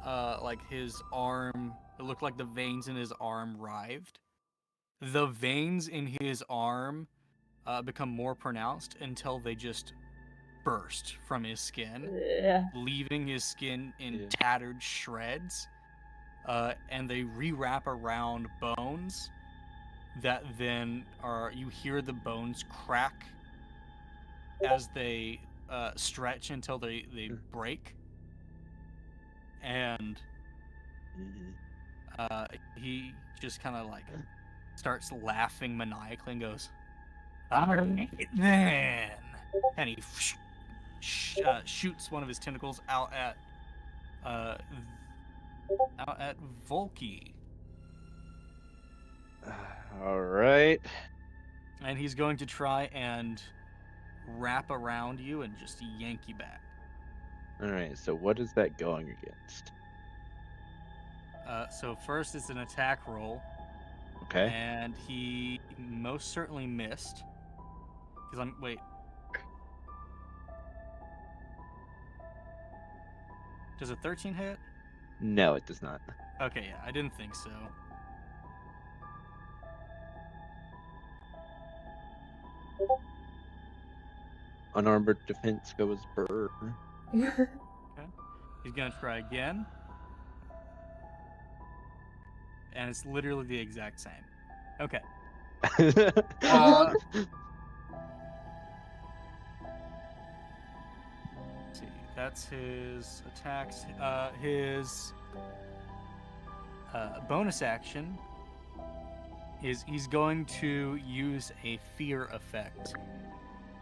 like his arm, it looked like the veins in his arm writhed. The veins in his arm become more pronounced until they just burst from his skin, Yeah. leaving his skin in Yeah. tattered shreds. And they rewrap around bones that then you hear the bones crack as they stretch until they break. And he just kind of like starts laughing maniacally and goes, "All right then," and he shoots one of his tentacles out at Out at Volky. All right. And he's going to try and wrap around you and just yank you back. All right. So what is that going against? So first it's an attack roll. Okay. And he most certainly missed. Wait. Does a 13 hit? No, it does not. Okay, yeah, I didn't think so. Unarmored defense goes burr. Okay. He's gonna try again. And it's literally the exact same. Okay. Aw. Let's see. That's his attacks. His bonus action is he's going to use a fear effect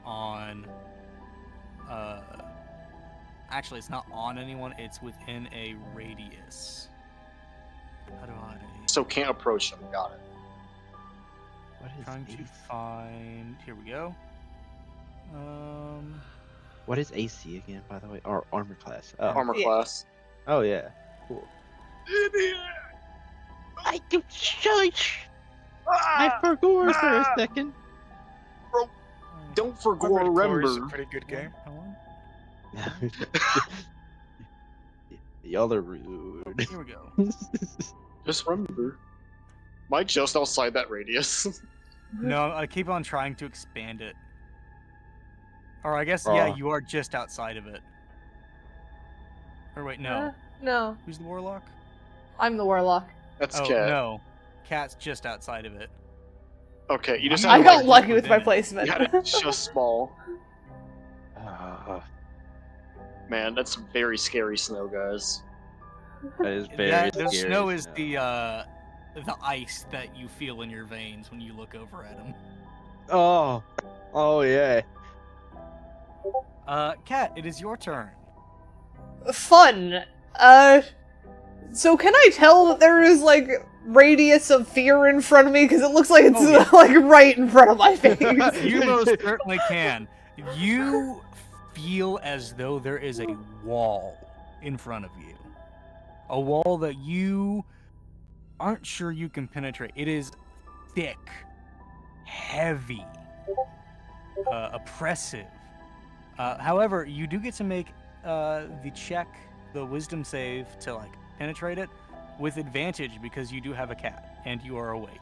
on. Actually, it's not on anyone. It's within a radius. How do I? So can't approach them. Got it. What is Trying to AC? find. Here we go. What is AC again, by the way? Or armor class? Oh, Armor Yeah. class. oh yeah. Cool. I do shush. I forgot for a second. Don't forget, Core is a remember. pretty good game. Y'all are rude. Here we go. Just remember. Am I just outside that radius? No, I keep on trying to expand it. Or I guess, yeah, Aw. you are just outside of it. Or wait, no. No, Who's the warlock? I'm the warlock. That's Oh, Cat. no. Cat's just outside of it. Okay, you just I'm had I to, got like, lucky with within my it. placement. you had it just small. Ah, Man, that's very scary snow, guys. that is very The scary. snow is snow. the ice that you feel in your veins when you look over at him. Oh, oh yeah. Cat, it is your turn. Fun. So can I tell that there is, like, radius of fear in front of me? Because it looks like it's, Oh, yeah. like, right in front of my face. You most certainly can. You feel as though there is a wall in front of you. A wall that you aren't sure you can penetrate. It is thick, heavy, oppressive. However, you do get to make the check, the wisdom save to, like, penetrate it with advantage because you do have a cat and you are awake.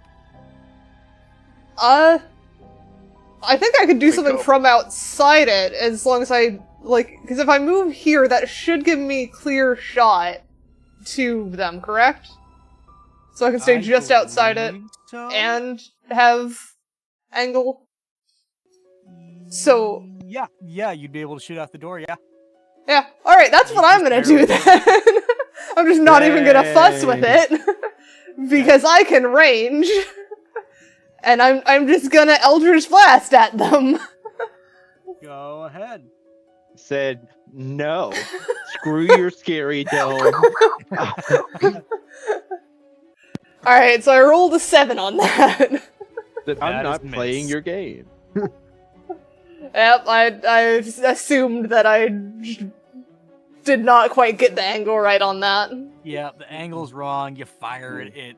I think I could do Wake something up. from outside it, as long as I, like, because if I move here, that should give me clear shot to them, correct? So I can stay I just outside it believe so. and have angle. So, yeah, you'd be able to shoot out the door. Yeah. yeah, alright, that's You what I'm just gonna do barely then. I'm just not even gonna fuss with it. Because I can range. And I'm just gonna Eldritch Blast at them. Go ahead. Said no. Screw your scary dome. Alright, so I rolled a 7 on that. That That I'm not is playing miss. your game. Yep, I assumed that I did not quite get the angle right on that. Yeah, the angle's wrong. You fire it. It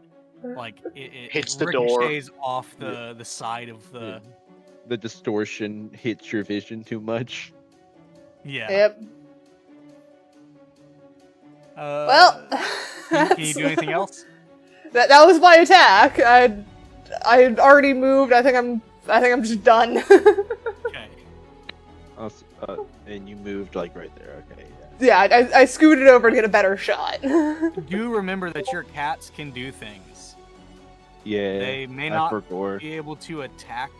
Hits the door. ricochets off the side of the. The distortion hits your vision too much. Yeah. Yep. Well. Well, Can you do anything else? that was my attack. I'd already moved. I think I'm just done. Okay. And you moved like right there. Okay. Yeah, I scooted over to get a better shot. Do remember that your cats can do things. Yeah. They may I not forgot. be able to attack.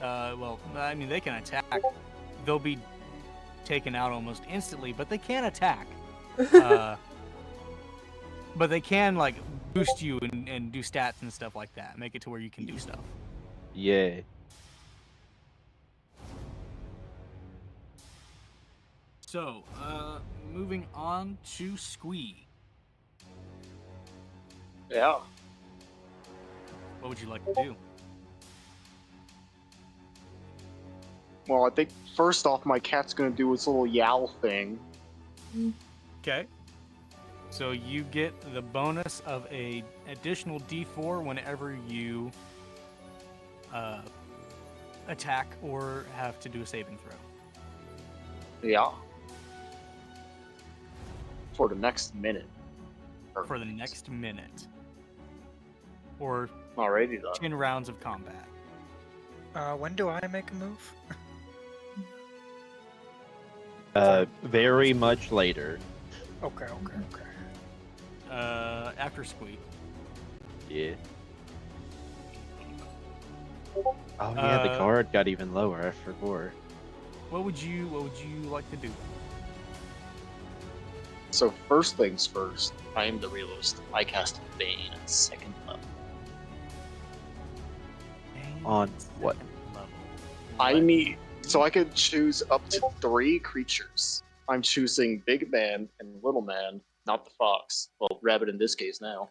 Well, I mean, they can attack. They'll be taken out almost instantly, but they can attack. But they can, like, boost you and do stats and stuff like that. Make it to where you can do stuff. Yeah. So, moving on to Squee. Yeah. What would you like to do? Well, I think first off, my cat's gonna do its little yowl thing. Okay. So you get the bonus of a additional D4 whenever you attack or have to do a saving throw. Yeah. For the next minute. For the next minute. Or Alrighty then. 10 rounds of combat. When do I make a move? Very much later. Okay. After Squeak. Yeah. Oh yeah, the guard got even lower. I forgot. What would you like to do? So first things first, I am the realist. I cast Bane at 2nd level. On what? So I could choose up to 3 creatures. I'm choosing Big Man and Little Man, not the fox. Well, rabbit in this case now.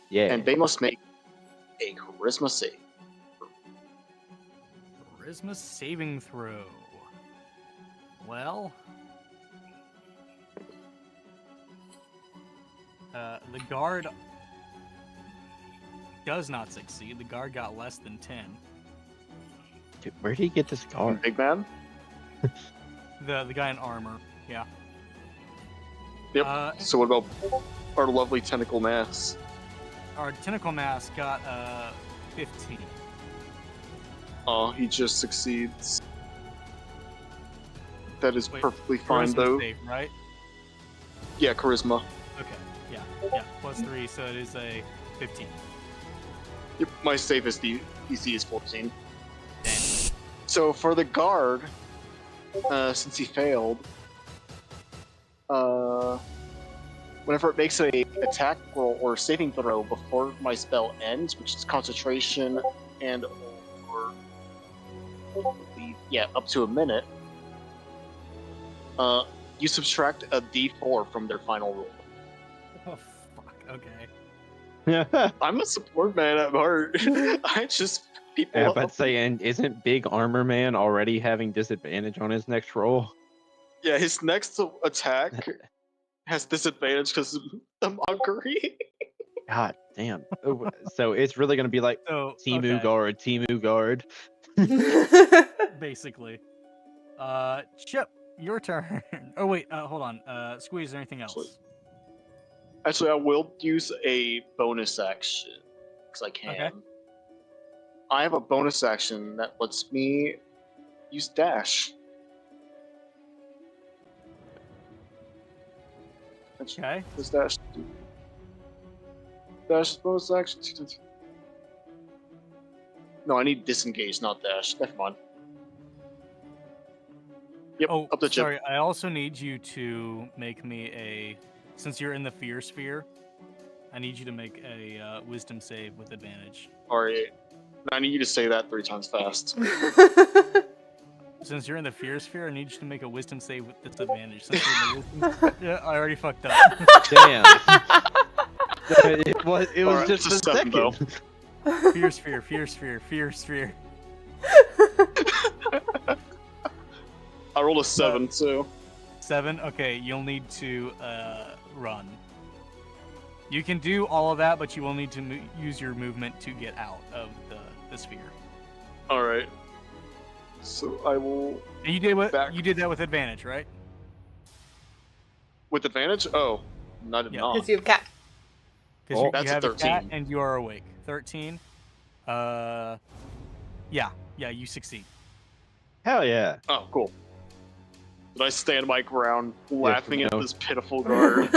Yeah. And they must make a charisma save. Charisma saving throw. Well, the guard does not succeed. The guard got less than 10. Dude, where did he get this guard? Big Man? The guy in armor, yeah. Yep. So what about our lovely tentacle mass? Our tentacle mass got 15. Oh, he just succeeds. That is Wait, perfectly fine charisma though. save, right? Yeah, charisma. Okay, yeah, plus 3, so it is a 15. Yep, my safest DC is 14. Damn. So for the guard, since he failed, whenever it makes a attack roll or saving throw before my spell ends, which is concentration and or up to a minute, you subtract a D4 from their final roll. Oh fuck. Okay. I'm a support man at heart. I just people. Yeah, up. but saying, isn't Big Armor Man already having disadvantage on his next roll? Yeah, his next attack has disadvantage because of the mockery. God damn. Oh, so it's really gonna be like So Timu guard, Timu guard. basically. Chip, your turn. Oh wait, hold on. Squeeze, is there anything else? Actually, I will use a bonus action because I can. Okay. I have a bonus action that lets me use dash. Okay. Does dash do? Dash is bonus action. No, I need disengage, not dash. Never mind. Yep, Oh, up the chip. sorry. I also need you to make me a. Since you're in the fear sphere, I need you to make a wisdom save with advantage. Alright. I need you to say that 3 times fast. Since you're in the fear sphere, I need you to make a wisdom save with disadvantage. Since you're in the wisdom... Yeah, I already fucked up. Damn. It was Alright, just it's a a 7 though. second. Fear sphere, fear sphere, fear sphere. I rolled a 7, so 7. Okay, you'll need to run. You can do all of that, but you will need to use your movement to get out of the sphere. alright. So I will And you did that with advantage, right? with advantage? Oh, I did Yeah. not. Because you have cat. Because Oh, you that's a have a cat 13. and you are awake. 13. Yeah, you succeed. Hell yeah. Oh, cool. Did I stand my ground laughing at no. this pitiful guard?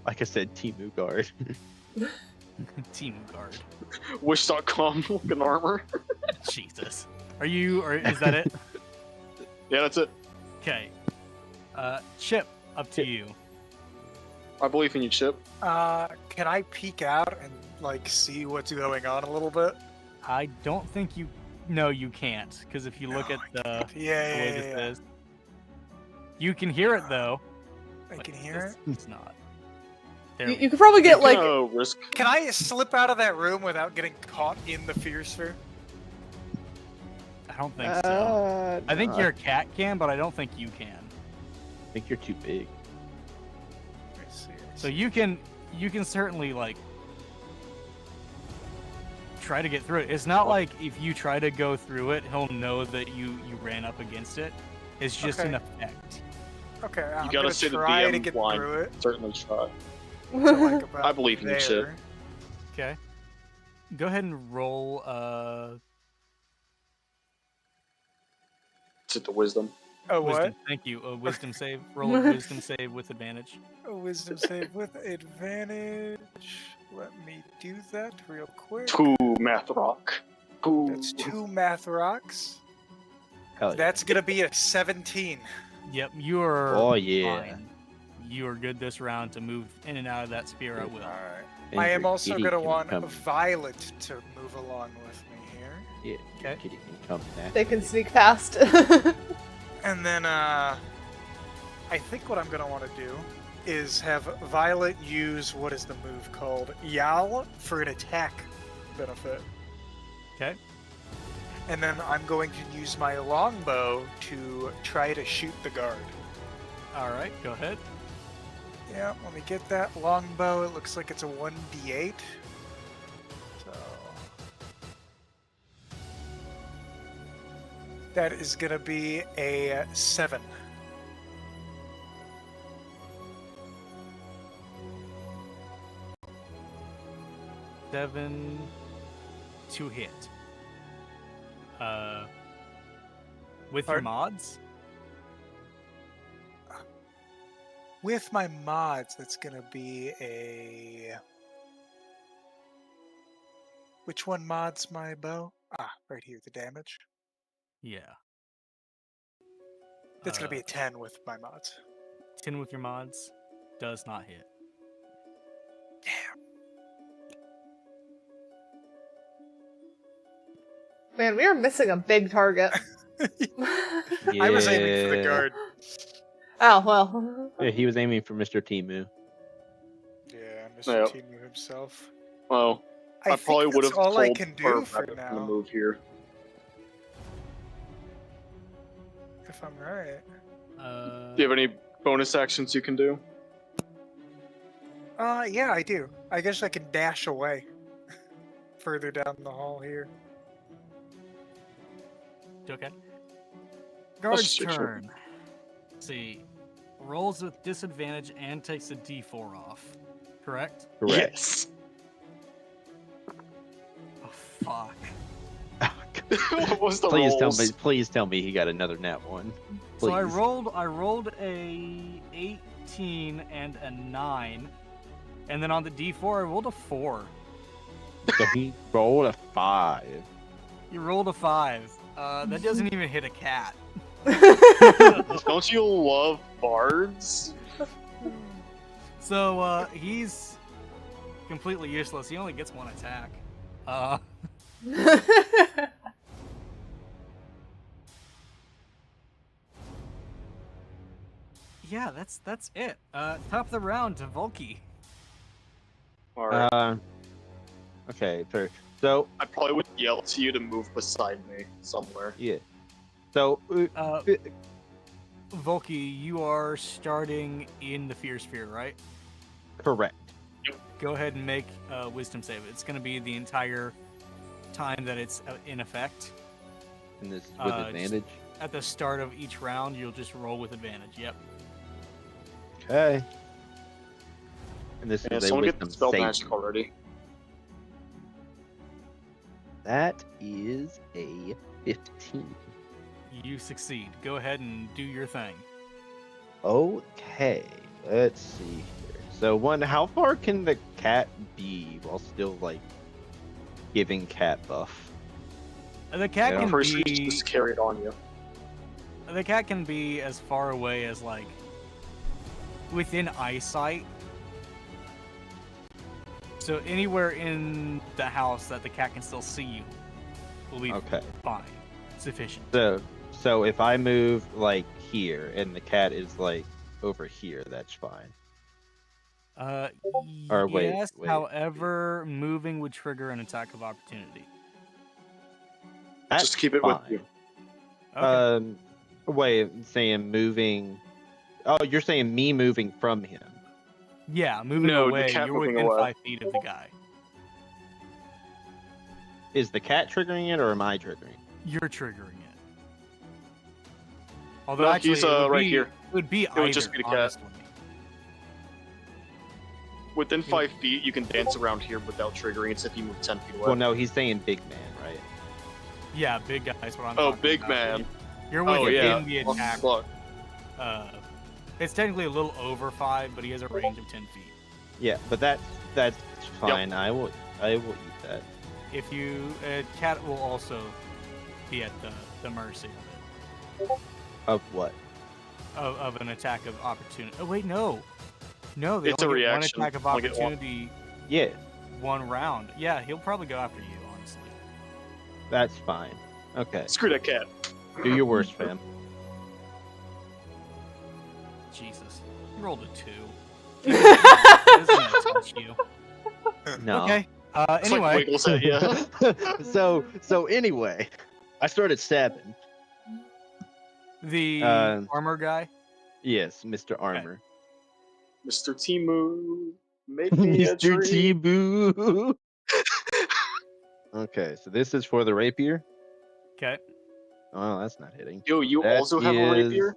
Like I said, Timu guard. Team guard. Wish.com looking armor. Jesus. Is that it? Yeah, that's it. Okay. Chip, up to you. I believe in you, Chip. Can I peek out and like see what's going on a little bit? I don't think you. No, you can't. Because if you look at the way this is, you can hear it though. I but can hear it. It's not. There You we could probably get, I'm like... gonna risk. Can I slip out of that room without getting caught in the fear sphere? I don't think so. I think no, your cat can, but I don't think you can. I think you're too big. Let me see. So you can certainly like try to get through it. It's not like if you try to go through it, he'll know that you ran up against it. It's just an effect. Okay, I'm You gonna gotta say the try to DM get line. through it. Certainly try. So, like, about I believe in you, Sid. there. Okay. Go ahead and roll. Sit the wisdom. Oh, Wisdom. what? Thank you. A wisdom save. Roll a wisdom save with advantage. A wisdom save with advantage. Let me do that real quick. 2 math rock. Ooh. That's 2 math rocks. Hell yeah. That's gonna be a 17. Yep, you are. Oh, yeah. fine. You are good this round to move in and out of that sphere. I will. Alright. And I am your also kitty gonna can want come- Violet to move along with me here. Yeah, your Okay. kitty can come back. They can sneak past. And then, I think what I'm gonna want to do is have Violet use, what is the move called? Yowl for an attack benefit. Okay. And then I'm going to use my longbow to try to shoot the guard. All right. Go ahead. Yeah, let me get that longbow. It looks like it's a 1d8. So that is gonna be a 7. Seven to hit. With your Pardon? mods. With my mods, that's gonna be a... Which one mods my bow? Ah, right here, the damage. Yeah. That's gonna be a 10 with my mods. 10 with your mods does not hit. Man, we are missing a big target. I was aiming for the Yeah. guard. Oh, well. Yeah, he was aiming for Mr. Timu. Yeah, Mr. Yep. Timu himself. Well, I think probably would that's have all told I can do for Rabbit to now, move here. if I'm right. Do you have any bonus actions you can do? Yeah, I do. I guess I can dash away further down the hall here. Okay. Guard's just make sure. turn. Let's see. Rolls with disadvantage and takes a d4 off. Correct? Correct. Yes. Oh, fuck. What was the Please rolls? tell me he got another nat 1. So I Please. rolled a 18 and a 9. And then on the d4 I rolled a 4. So he rolled a 5. You rolled a 5. That doesn't even hit a cat. Don't you love bards? So he's completely useless. He only gets 1 attack. Yeah, that's it. Top of the round to Volky. Alright. Okay, fair. So, I probably would yell to you to move beside me somewhere. yeah. So, Volky, you are starting in the Fear Sphere, right? correct. Go ahead and make a Wisdom save. It's going to be the entire time that it's in effect. And this with just- advantage. At the start of each round, you'll just roll with advantage. Yep. Okay. And this Yeah, is a someone get the wisdom spell save. magic already. That is a 15. You succeed. Go ahead and do your thing. Okay, let's see here. So one, how far can the cat be while still like giving cat buff? The cat Yeah. can First, you be just carry it on you. the cat can be as far away as like within eyesight. So anywhere in the house that the cat can still see you will be Okay. fine. Sufficient. So if I move like here and the cat is like over here, that's fine. Or wait, yes. wait. However, moving would trigger an attack of opportunity. That's Just keep it fine. with you. Okay. Wait, saying moving. Oh, you're saying me moving from him. Yeah, moving No, the away. cat You're moving within away. 5 feet of the guy. Is the cat triggering it or am I triggering it? You're triggering it. Although No, actually, he's, it would right be, here. It would be would just be the cat. honestly. Within 5 feet, you can dance around here without triggering. It's if you move 10 feet away. Well, no, he's saying big man, right? Yeah, big guy's what I'm Oh, talking big about. man. You're Oh, within yeah. the Well, attack. look. It's technically a little over 5, but he has a range of 10 feet. Yeah, but that's fine. I will eat that. If you, cat will also be at the mercy Of what? of an attack of opportunity. Oh wait, no, they It's a only get reaction. one attack of Only get one. opportunity, Yeah, one round. Yeah, he'll probably go after you, honestly. that's fine. Okay, Screw that cat. do your worst, fam. Jesus, you rolled a 2. Isn't gonna touch you? No. Okay. It's like Anyway, Wiggles at you. so anyway, I started stabbing. the armor guy. Yes, Mr. Armor. Mr. Timu, make me a Mr. tree. T-Boo. Okay, so this is for the rapier. Okay. Oh, that's not hitting. Yo, you That also have a is- rapier?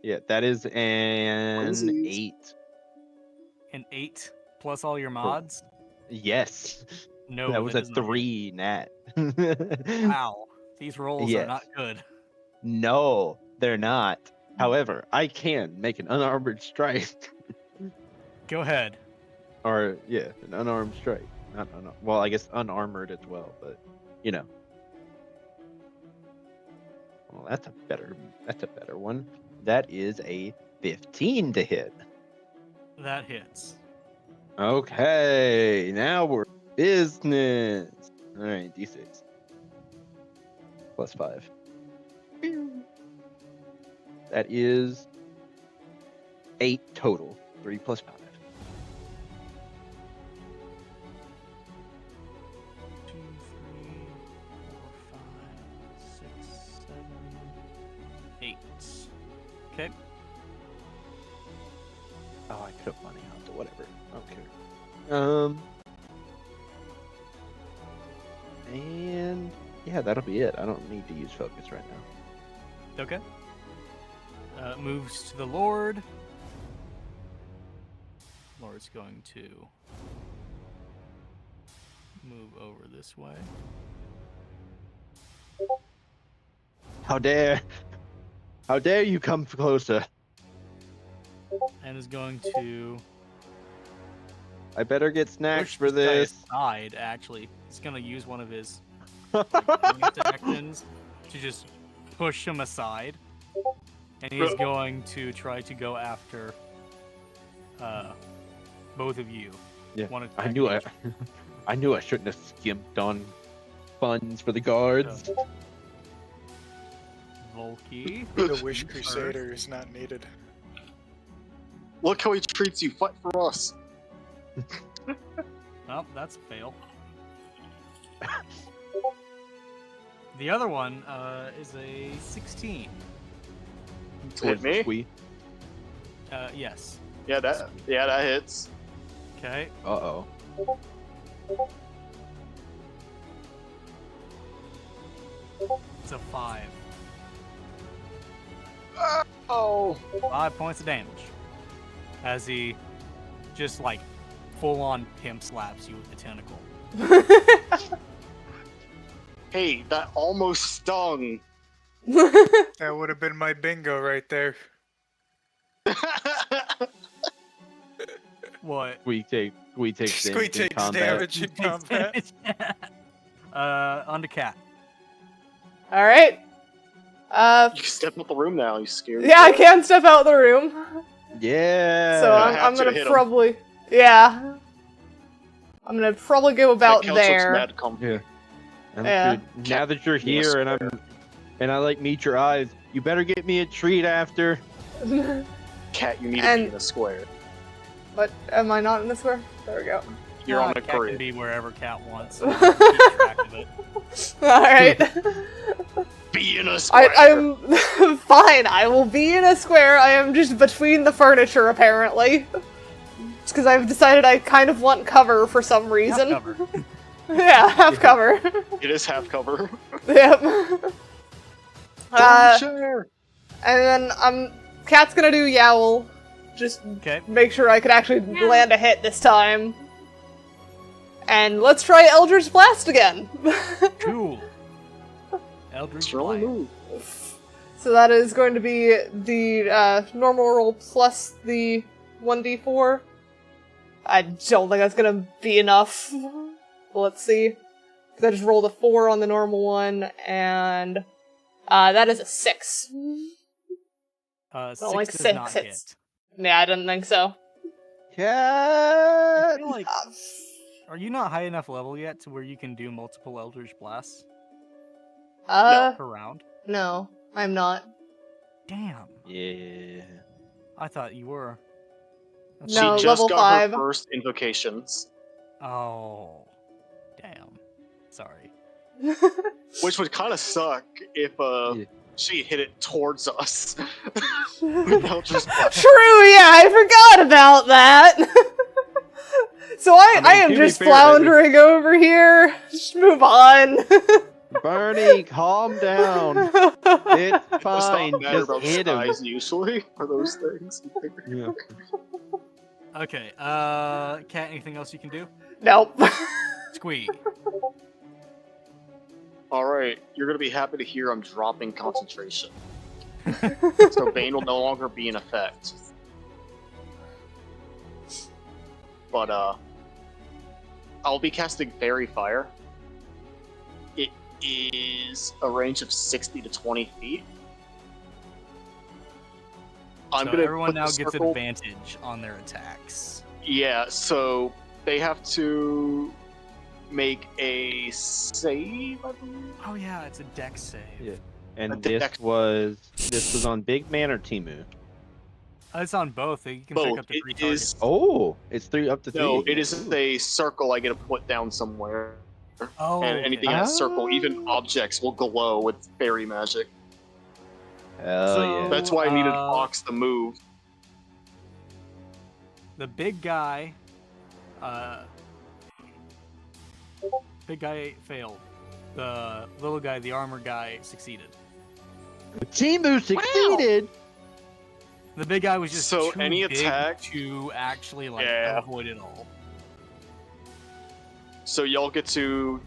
Yeah, that is an Twinsies. 8. An 8 plus all your mods. Yes. No, that was a is not 3 nat. good. Wow, these rolls Yes. are not good. No, they're not. However, I can make an unarmored strike. Go ahead. Or, yeah, an unarmed strike. Not well, I guess unarmored as well, but, you know. Well, that's a better one. That is a 15 to hit. That hits. Okay, now we're business. All right, d6 plus 5. That is 8 total. 3 plus 5. 2, 3, 4, 5, 6, 7, 8. Okay. Oh, I could have money on to whatever. Okay. And yeah, that'll be it. I don't need to use focus right now. Okay. Moves to the Lord. Lord's going to move over this way. How dare you come closer? And is going to I better get snacks push for guy this. aside, actually. He's going to use one of his bonus actions to just push him aside. And he's going to try to go after both of you. Yeah, One I attack knew each. I knew I shouldn't have skimped on funds for the guards. Volky. The Wish you Crusader is not needed. Look how he treats you. Fight for us. Oh, that's a fail. The other one is a 16. Hit me? We. Yes. Yeah, that hits. Okay. Uh-oh. It's a 5. Oh. 5 points of damage. As he just like full on pimp slaps you with the tentacle. Hey, that almost stung. That would have been my bingo right there. What? We take Squeak damage in takes combat. damage in combat. On to cat. All right. You can step out the room now. You scared? Yeah, I can step out the room. Yeah. So I I'm have to gonna hit him. probably, yeah. I'm gonna probably go about That couch looks there. mad comfy. Yeah. And Yeah. dude, now that you're here and I like meet your eyes, you better get me a treat after. Cat, you need to And- be in a square. What? Am I not in the square? There we go. You're on a Cat can grid. be wherever Cat wants. So keep track of it. Alright. Be in a square. I'm fine. I will be in a square. I am just between the furniture, apparently. It's because I've decided I kind of want cover for some reason. Half cover. Yeah, half cover. It is half cover. Yep. Sure. And then Cat's gonna do Yowl. Just Okay. make sure I could actually land a hit this time. And let's try Eldritch Blast again. Cool. Eldritch Strong Blast. move. So that is going to be the normal roll plus the 1d4. I don't think that's gonna be enough. Let's see. 'Cause I just rolled a 4 on the normal one, and that is a 6. Six Don't like does 6 not hits. hit. Yeah, I didn't think so. I Cat! feel like, are you not high enough level yet to where you can do multiple Eldritch Blasts per round? No, I'm not. Damn. Yeah. I thought you were. That's No, She just level got 5. her first invocations, Oh. Damn. Sorry. which would kind of suck if Yeah. she hit it towards us. Without just True, yeah, I forgot about that. So I am to be just fair, floundering over here. Just move on. Bernie, calm down. It's It's fine. not matter Just about hit him. skies usually for those things. Yeah. Okay, Cat, anything else you can do? Nope. Squee. Alright, you're gonna be happy to hear I'm dropping concentration. So Bane will no longer be in effect. But I'll be casting Fairy Fire. It is a range of 60 to 20 feet. I'm So gonna everyone put now the gets circle- advantage on their attacks. Yeah, so they have to make a save, I believe. Oh yeah, it's a dex save. Yeah. And A this dex- was on Big Man or Timu? It's on both. You can Both. pick up to 3 It targets. is Oh, it's 3 up to 3. no, it is Ooh. a circle I get to put down somewhere. Oh, And anything in okay. that circle, even objects, will glow with fairy magic. Hell So- yeah. That's why I needed Uh, Fox to move. The big guy failed. The little guy, the armor guy, succeeded. Timu succeeded! The big guy was just So too any big attack- to actually like Yeah. avoid it all. So y'all get to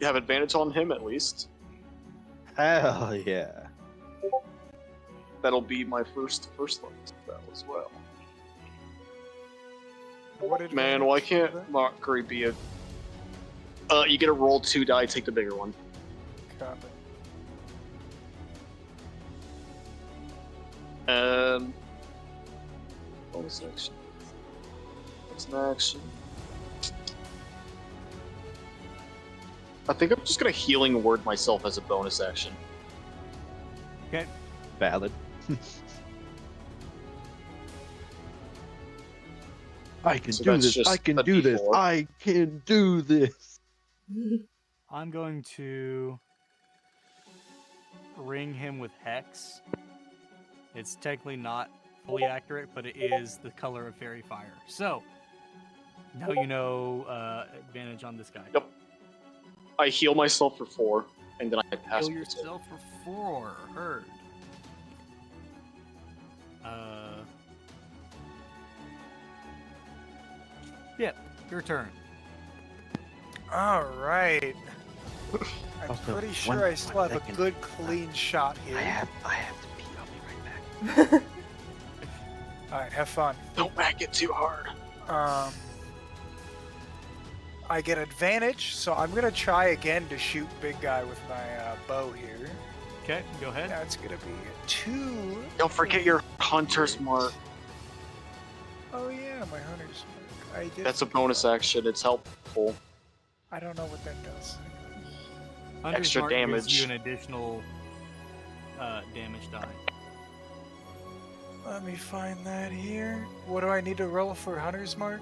have advantage on him at least. Hell yeah. That'll be my first level spell as well. What Man, why advantage can't is that? Mockery be a... you get to roll 2 die, take the bigger one. Copy. And... bonus action. That's an action. I think I'm just gonna healing word myself as a bonus action. Okay. Valid. I can So do that's this. just I can a do this. D4. I can do this. I'm going to ring him with Hex. It's technically not fully accurate, but it is the color of Fairy Fire. So, now you know advantage on this guy. Yep. I heal myself for 4, and then I pass. Heal yourself for 4. Heard. Yep, your turn. All right. I'm Also, pretty one- sure I still one have a second. good clean shot here. I have to pee. I'll be right back. All right, have fun. Don't back it too hard. I get advantage, so I'm gonna try again to shoot big guy with my bow here. Okay, go ahead. That's gonna be a 2. Don't forget your hunter's mark. Oh yeah, my hunter's mark. I did. That's a forget bonus about action. It's helpful. that. I don't know what that does. Hunter's extra Mark gives damage. you an additional damage die. Let me find that here. What do I need to roll for Hunter's Mark?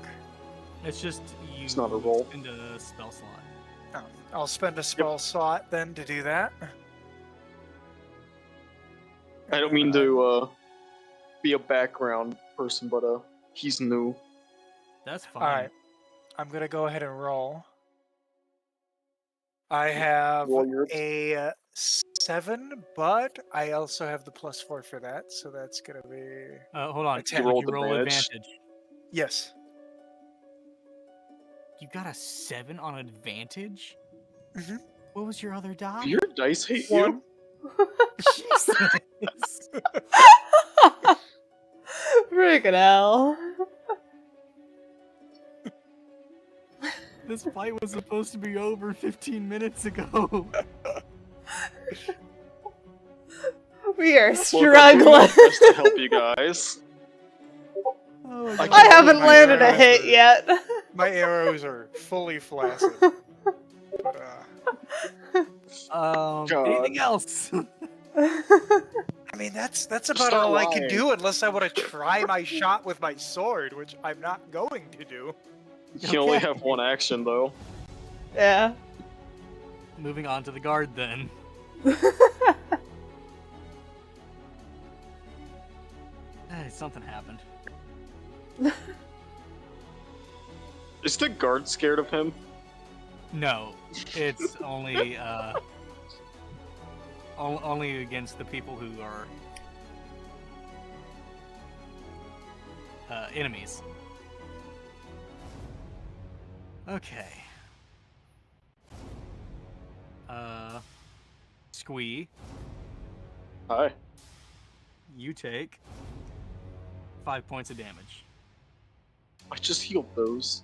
It's just you It's not a roll. spend a spell slot. Oh, I'll spend a spell slot then to do that. I don't mean to be a background person, but he's new. That's fine. Alright. I'm gonna go ahead and roll. I have Roll your- a 7, but I also have the +4 for that, so that's gonna be... Hold on. a 10. Did rolled you roll advantage. advantage? Yes. You got a 7 on advantage? Mhm. What was your other die? Do your dice hate One. Jesus. Freaking hell. This fight was supposed to be over 15 minutes ago. We are you? Look, I'm doing my struggling. best to help you guys. Oh, I I haven't My landed a arrows hit are- yet. My arrows are fully flaccid. But, God. anything else? I mean, that's about Start all I can lying. do unless I want to try my shot with my sword, which I'm not going to do. You can only Okay. have one action, though. Yeah. Moving on to the guard then. Hey, something happened. Is the guard scared of him? No, it's only only against the people who are enemies. Okay. Squee, Hi. you take 5 points of damage. I just healed those.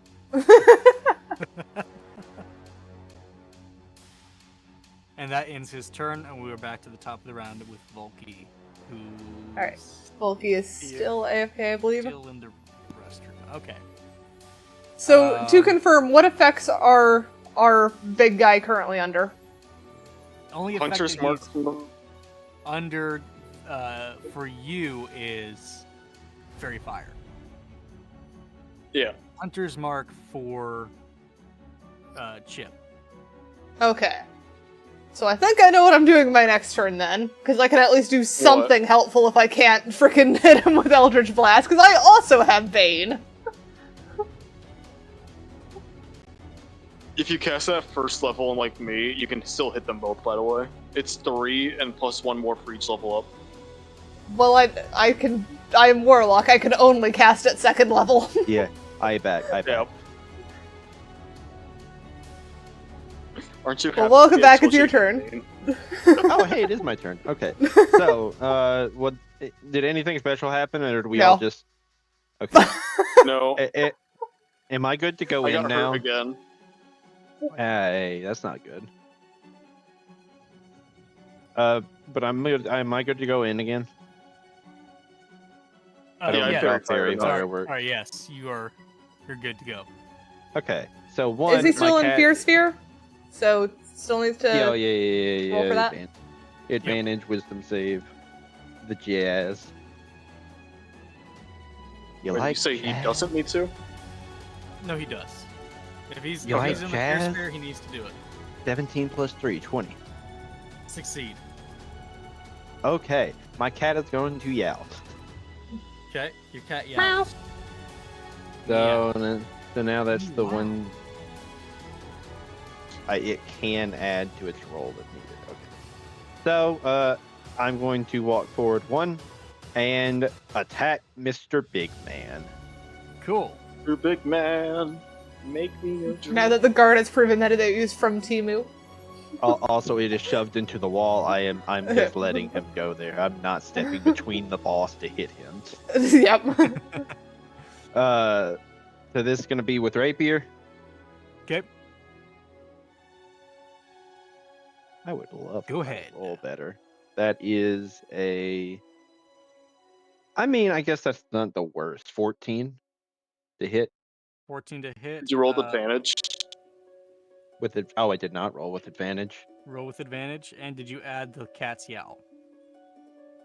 And that ends his turn, and we are back to the top of the round with Volky, who's Alright. Bulky is still AFK, I believe. still in the restroom. Okay. So, to Um, confirm, what effects are our big guy currently under? Only effect Hunter's that Mark. he's under for you is Fairy Fire. Yeah. Hunter's Mark for Chip. Okay. So I think I know what I'm doing my next turn then, because I can at least do something helpful if I can't frickin' hit him with Eldritch Blast, because I also have Bane. If you cast that first level, like me, you can still hit them both, by the way. It's 3 and plus 1 more for each level up. Well, I am Warlock, I can only cast at 2nd level. Yeah, I back. Yep. Aren't you Well, happy welcome to back, get it's your associated turn. with Bane? Oh, hey, it is my turn. Okay. So, what did anything special happen, or did we No. all just? Okay. No, Am I good to go I in got now? hurt again. Hey, that's not good. But am I good to go in again? I don't Yeah, I know fairy how fairy fired. fire Sorry. works. All right, yes, you're good to go. Okay, so one. Is he still my in cat... Fear Sphere? So, still needs to... Yeah. roll for that? Advantage, wisdom save, the jazz. You Wait, like you say he jazz? doesn't need to? No, he does. If he's You like in the jazz? Fear Sphere, he needs to do it. 17 plus 3, 20. Succeed. Okay, my cat is going to yowl. Okay, your cat yells. So now that's the Wow. one. It can add to its roll if needed. Okay. So I'm going to walk forward 1 and attack Mr. Big Man. Cool. You big man, make me a drink. Now that the guard has proven that it is from Timu. Also, it is shoved into the wall. I'm just letting him go there. I'm not stepping between the boss to hit him. Yep. So this is gonna be with rapier. Okay. I would love Go to ahead. roll better. That is a. I mean, I guess that's not the worst. 14 to hit 14 to hit. Did you roll advantage? with it. Oh, I did not roll with advantage. Roll with advantage. And did you add the cat's yowl?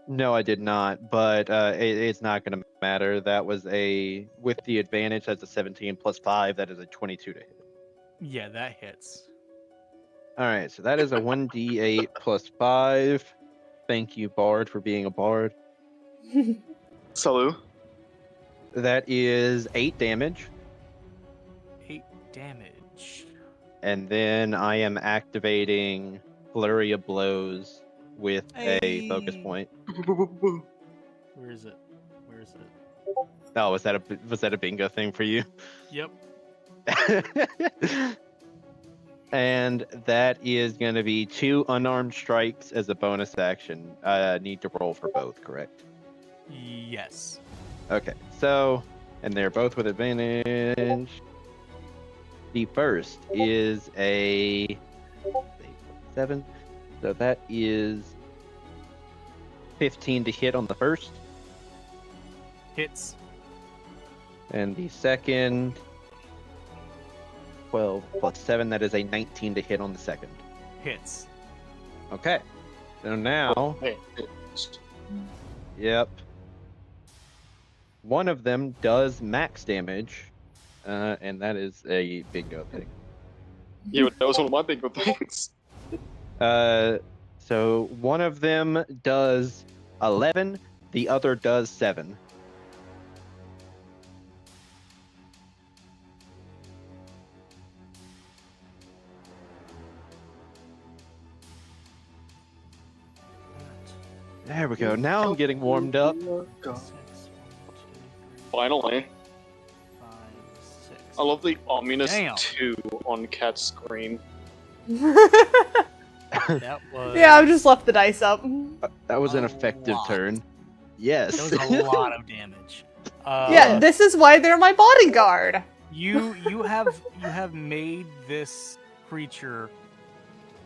No, I did not, but it's not going to matter. That was with the advantage, that's a 17 plus 5, that is a 22 to hit. Yeah, that hits. All right, so that is a 1d8 plus 5. Thank you, Bard, for being a Bard. Salut. That is 8 damage. 8 damage. And then I am activating Flurry of Blows with a focus Hey. point. Where is it? Where is it? Oh, was that a bingo thing for you? Yep. And that is going to be 2 unarmed strikes as a bonus action. Need to roll for both, correct? Yes. Okay, so, and they're both with advantage. The first is a 7, so that is 15 to hit on the first. Hits. And the second, 12 plus 7, that is a 19 to hit on the second. Hits. Okay, so now, Hey, yep. One of them does max damage, and that is a bingo thing. you that was one of my big things. So one of them does 11, the other does 7. There we go. Now I'm getting warmed up. 6, 1, 2, 3, Finally. 5, 6. I love the ominous Damn. 2 on Cat's screen. That was. Yeah, I've just left the dice up. That was an A effective lot. turn. Yes. That was a lot of damage. Yeah, this is why they're my bodyguard. You have made this creature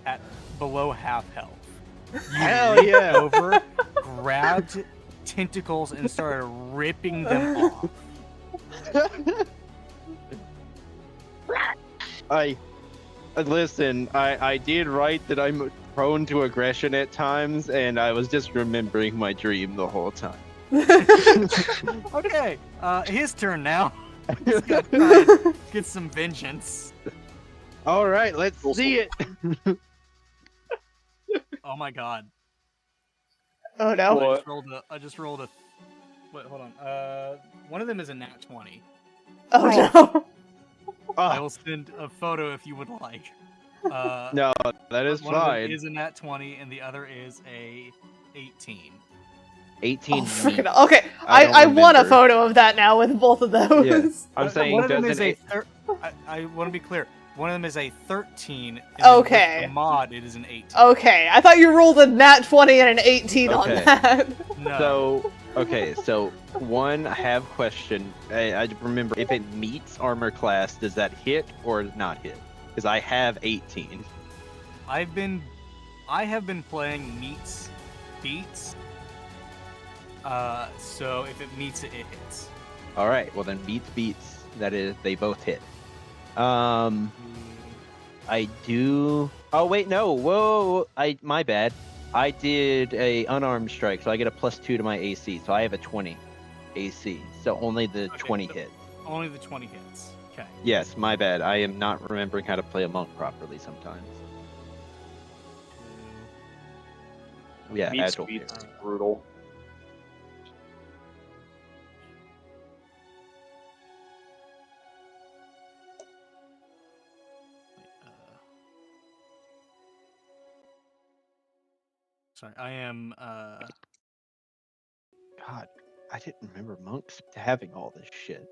at below half health. You Hell reached yeah. over, grabbed tentacles, and started ripping them off. Listen, I did write that I'm prone to aggression at times, and I was just remembering my dream the whole time. Okay, his turn now. He's gonna try and get some vengeance. All right, let's see it. Oh my god. Oh no. What? I just rolled a. Wait, hold on. One of them is a nat 20. Oh no. I Oh, will send a photo if you would like. no, that is One of them fine. is a nat 20, and the other is a 18. 18. Oh, freaking neat. okay. I don't I want a remember. photo of that now with both of those. Yeah. I'm One saying of them is doesn't a. it? I want to be clear. One of them is a 13. And then with Okay. the mod, it is an 18. Okay, I thought you rolled a nat 20 and an 18 on Okay. that. No. So, okay, so one, I have question. I remember if it meets armor class, does that hit or not hit? Because I have 18. I have been playing meets beats. So if it meets it, it hits. All right, well then beats. That is, they both hit. I do. Oh wait, no. Whoa, my bad. I did a unarmed strike, so I get a +2 to my AC. So I have a 20 AC. So only the Okay, 20 so- hits. Only the 20 hits. Okay. Yes, my bad. I am not remembering how to play a monk properly sometimes. Yeah, Meets agile. beats here. brutal. Sorry, I am. God, I didn't remember monks having all this shit.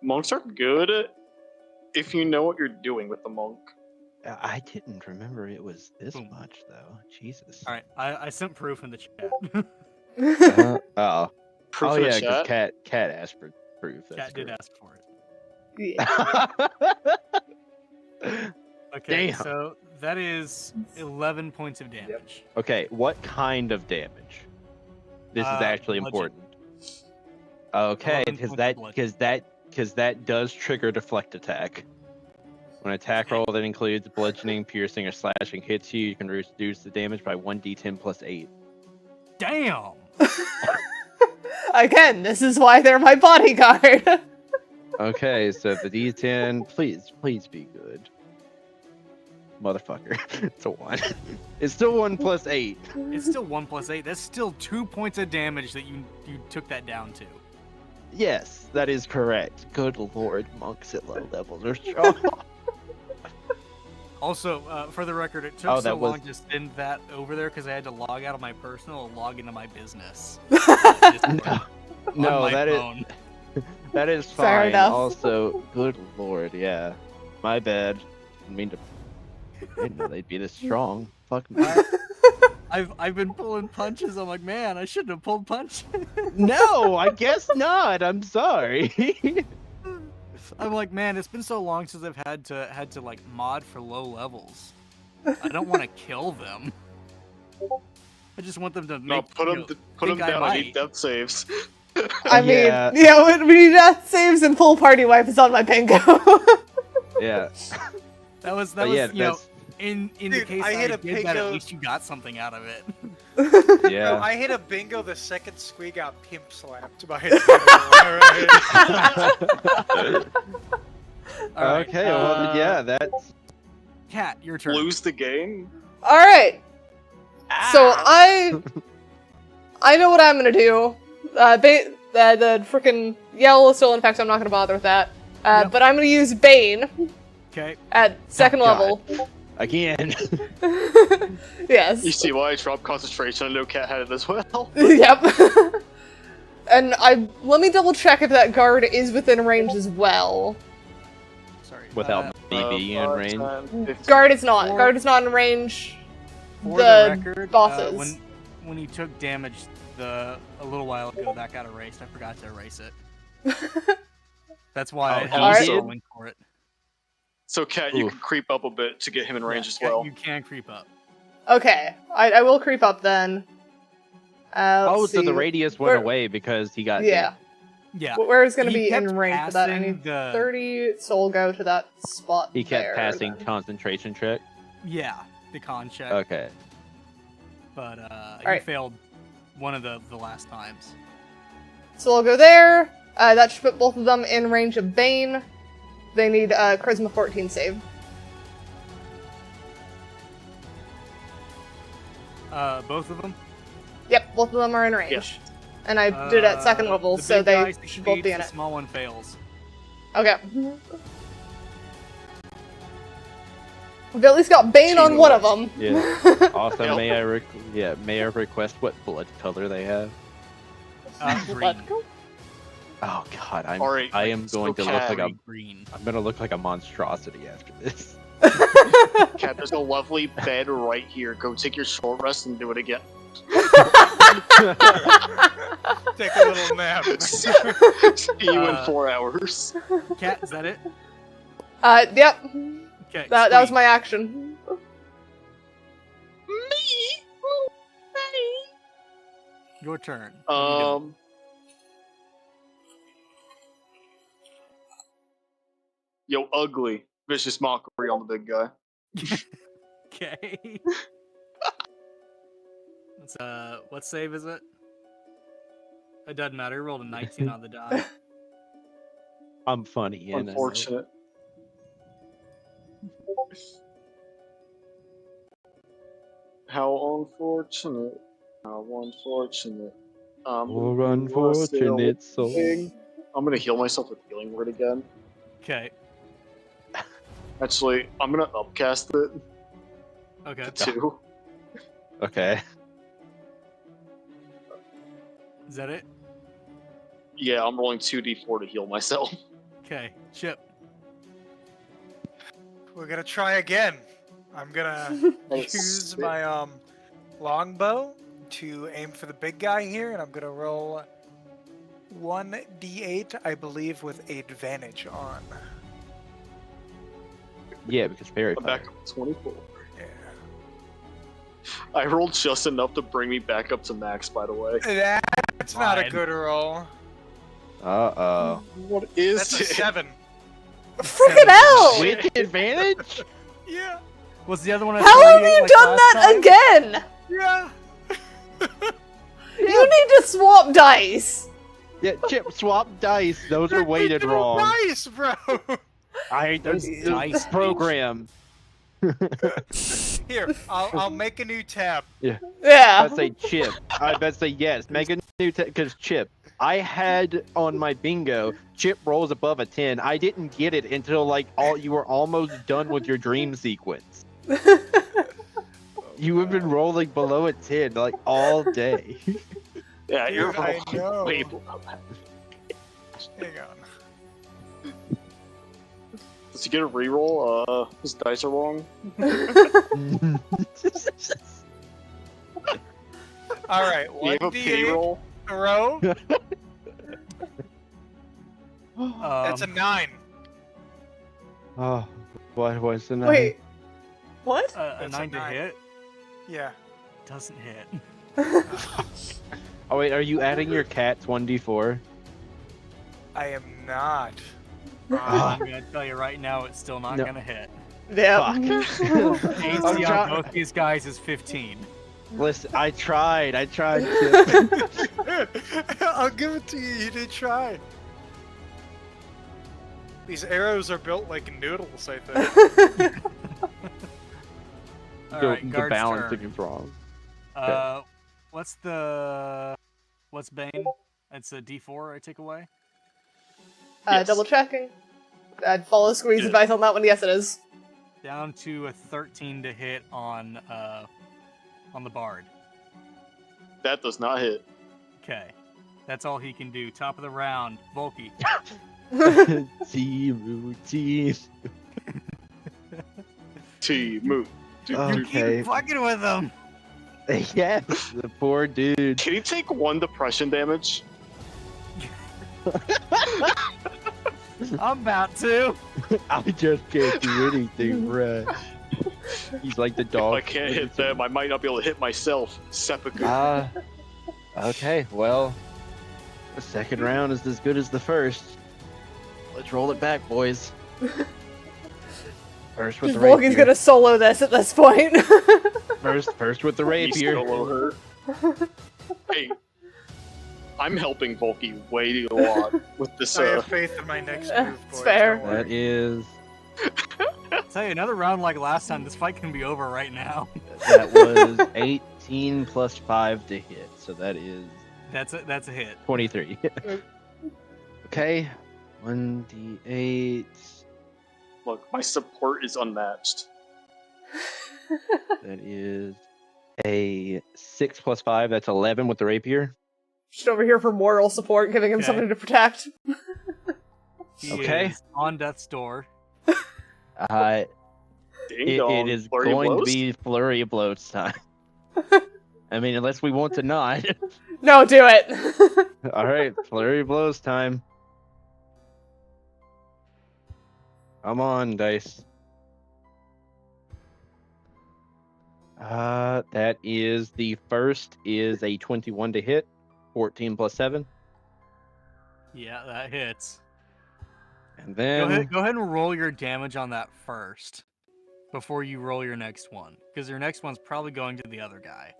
Monks are good if you know what you're doing with the monk. I didn't remember it was this Boom. much though. Jesus. All right, I sent proof in the chat. Oh. Proof Oh in the yeah, because chat. Cat asked for proof. That's Chat did correct. ask for it. Yeah. Okay, Damn. so that is 11 points of damage. Okay, what kind of damage? This is actually bludgeon. important. Okay, 11 because points of that bludgeon. that does trigger deflect attack. When an attack roll that includes bludgeoning, piercing, or slashing hits you, you can reduce the damage by 1d10 plus 8. Damn. Again, this is why they're my bodyguard. Okay, so the D10, please be good. Motherfucker. It's a 1. It's still 1 plus 8. It's still 1 plus 8. That's still 2 points of damage that you took that down to. Yes, that is correct. Good lord, monks at low levels are strong. Also, for the record, it took so that was- long to send that over there because I had to log out of my personal and log into my business. No, that is Fair fine. enough. Also, good lord, yeah. My bad. I didn't know they'd be this strong. Fuck me. I've been pulling punches. I'm like, man, I shouldn't have pulled punches. No, I guess not. I'm sorry. I'm like, man, it's been so long since I've had to like mod for low levels. I don't want to kill them. I just want them to No, make. put them think I down. I need might. death saves. I mean, Yeah. yeah, we need death saves and full party wipe is on my bingo. Yeah. That was But yeah, you know, that's in the Dude, case I hit a did that, at bingo- least you got something out of it. No, yeah. I hit a bingo the second Squee got pimp slapped by his All right, Okay, well, yeah, that's Cat, your turn. Lose the game. All right. So I know what I'm gonna do. The freaking yell is still in effect, so I'm not gonna bother with that. Yep. But I'm gonna use Bane Okay. at second God. level. again. Yes. You see why I dropped concentration? I know Cat had it as well. Yep. And let me double check if that guard is within range as well. Sorry. Without me being in range. Guard is not. For- Guard is not in range. For the the record, bosses. when he took damage a little while ago, that got erased. I forgot to erase it. That's why I Oh, had alright. a link for it. So Cat, you Oof. can creep up a bit to get him in range Yeah, as well. You can creep up. Okay. I will creep up then. Oh, Let's so the see. radius went Where- away because he got Yeah. Yeah. Where is going to He be in kept range for that? I passing need the- 30, so we'll go to that spot He kept there, passing then. concentration check. Yeah, the con check. Okay. But you Alright. failed one of the last times. So we'll go there. That should put both of them in range of Bane. They need Charisma 14 save. Both of them. Yep, both of them are in range. Yes. And I did it at second level, the so big guy they should both be in the it. small one fails. Okay. We've at least got Bane on one of them. Yeah. Also, Yep. may I request what blood color they have? Green. Oh God, Alright, I am going to look Cat. like a Green. I'm gonna look like a monstrosity after this. Cat, there's a lovely bed right here. Go take your short rest and do it again. Take a little nap. See you in 4 hours. Cat, is that it? Yep. Okay. That was sweet. my action. Your turn. What are you doing? Yo, ugly. Vicious mockery on the big guy. Okay. Let's what save is it? It doesn't matter. He rolled a 19 on the die. I'm funny. You know. Unfortunate. How unfortunate. How unfortunate. Poor unfortunate soul. I'm gonna heal myself with healing word again. Okay. Actually, I'm gonna upcast it Okay. to 2. Okay. Is that it? Yeah, I'm rolling 2d4 to heal myself. Okay. Chip. We're gonna try again. I'm gonna use my longbow to aim for the big guy here, and I'm gonna roll 1d8, I believe, with advantage on. Yeah, because fairy I'm fire. back up to 24. Yeah. I rolled just enough to bring me back up to max, by the way. That's not a Fine. good roll. Uh-oh. What is That's a it? 7. Freaking hell! With advantage? Yeah. Was the other one? How have you done that again? Yeah. Chip. You need to swap dice. Yeah, Chip, swap dice. Those are weighted They're wrong. Nice, bro. Those dice program. Here, I'll make a new tab. Yeah. I say Chip. I bet say yes. Make a new because Chip. I had on my bingo, Chip rolls above a 10. I didn't get it until like you were almost done with your dream sequence. You have been rolling below a 10 like all day. Yeah, you're Dude, I know. way Hang on. Does he get a reroll? His dice are wrong. All right, You have a 1d8 payroll. throw. That's a 9. Oh, what was the name? Wait. What? a That's a 9 to 9. hit Yeah. doesn't hit. Oh wait, are you adding your cat's 1d4? I am not. I'm gonna tell you right now, it's still not No. gonna hit. Yeah. AC on both these guys is 15. Listen, I tried. Chip. I'll give it to you. You did try. These arrows are built like noodles, I think. All the, right, the guard's balancing turn. is wrong. What's Bane? It's a D4 I take away. Yes. Double checking. I'd follow Squeeze's Yeah. advice on that one. Yes, it is. Down to a 13 to hit on the bard. That does not hit. Okay, that's all he can do. Top of the round, Volky. Team routine. Move. Okay. Keep fucking with him. Yes, the poor dude. Can he take 1 depression damage? I'm about to. I just can't do anything right. He's like the If dog. I can't hit them, I might not be able to hit myself. Seppuku. Okay, well, the second round is as good as the first. Let's roll it back, boys. First with the Volky's rapier. gonna solo this at this point. First with the He's rapier. solo her. Hey, I'm helping Volky way a lot with this. I have faith in my next move, It's boys. fair. don't worry. That is Tell you, another round like last time, this fight can be over right now. that was 18 plus 5 to hit, so that is That's a hit. 23. Okay, 1d8. Look, my support is unmatched. That is a 6 plus 5. That's 11 with the rapier. Just over here for moral support, giving him Okay. something to protect. He Okay. is on death's door. Ding dong, It is flurry of going to blows? be flurry of blows time. I mean, unless we want to not. No, do it. All right, flurry of blows time. Come on, dice. That is the first is a 21 to hit, 14 plus 7, Yeah, that hits. and Go then ahead and roll your damage on that first, before you roll your next one, because your next one's probably going to the other guy.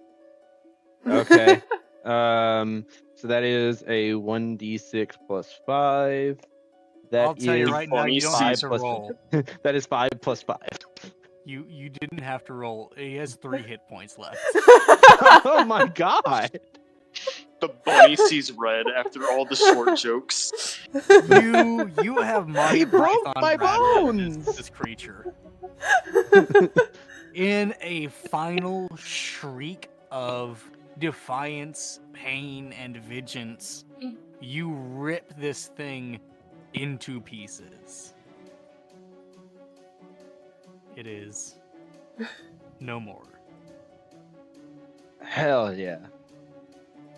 okay. So that is a 1d6 plus 5. That I'll tell you is right now, you don't have 5 to plus roll. that is 5 plus 5. You didn't have to roll. He has 3 hit points left. Oh my god! The bunny sees red after all the short jokes. You have Monty He broke Python my rabbit as bones! this creature. In a final shriek of defiance, pain, and vengeance, you rip this thing into pieces. It is no more. Hell yeah.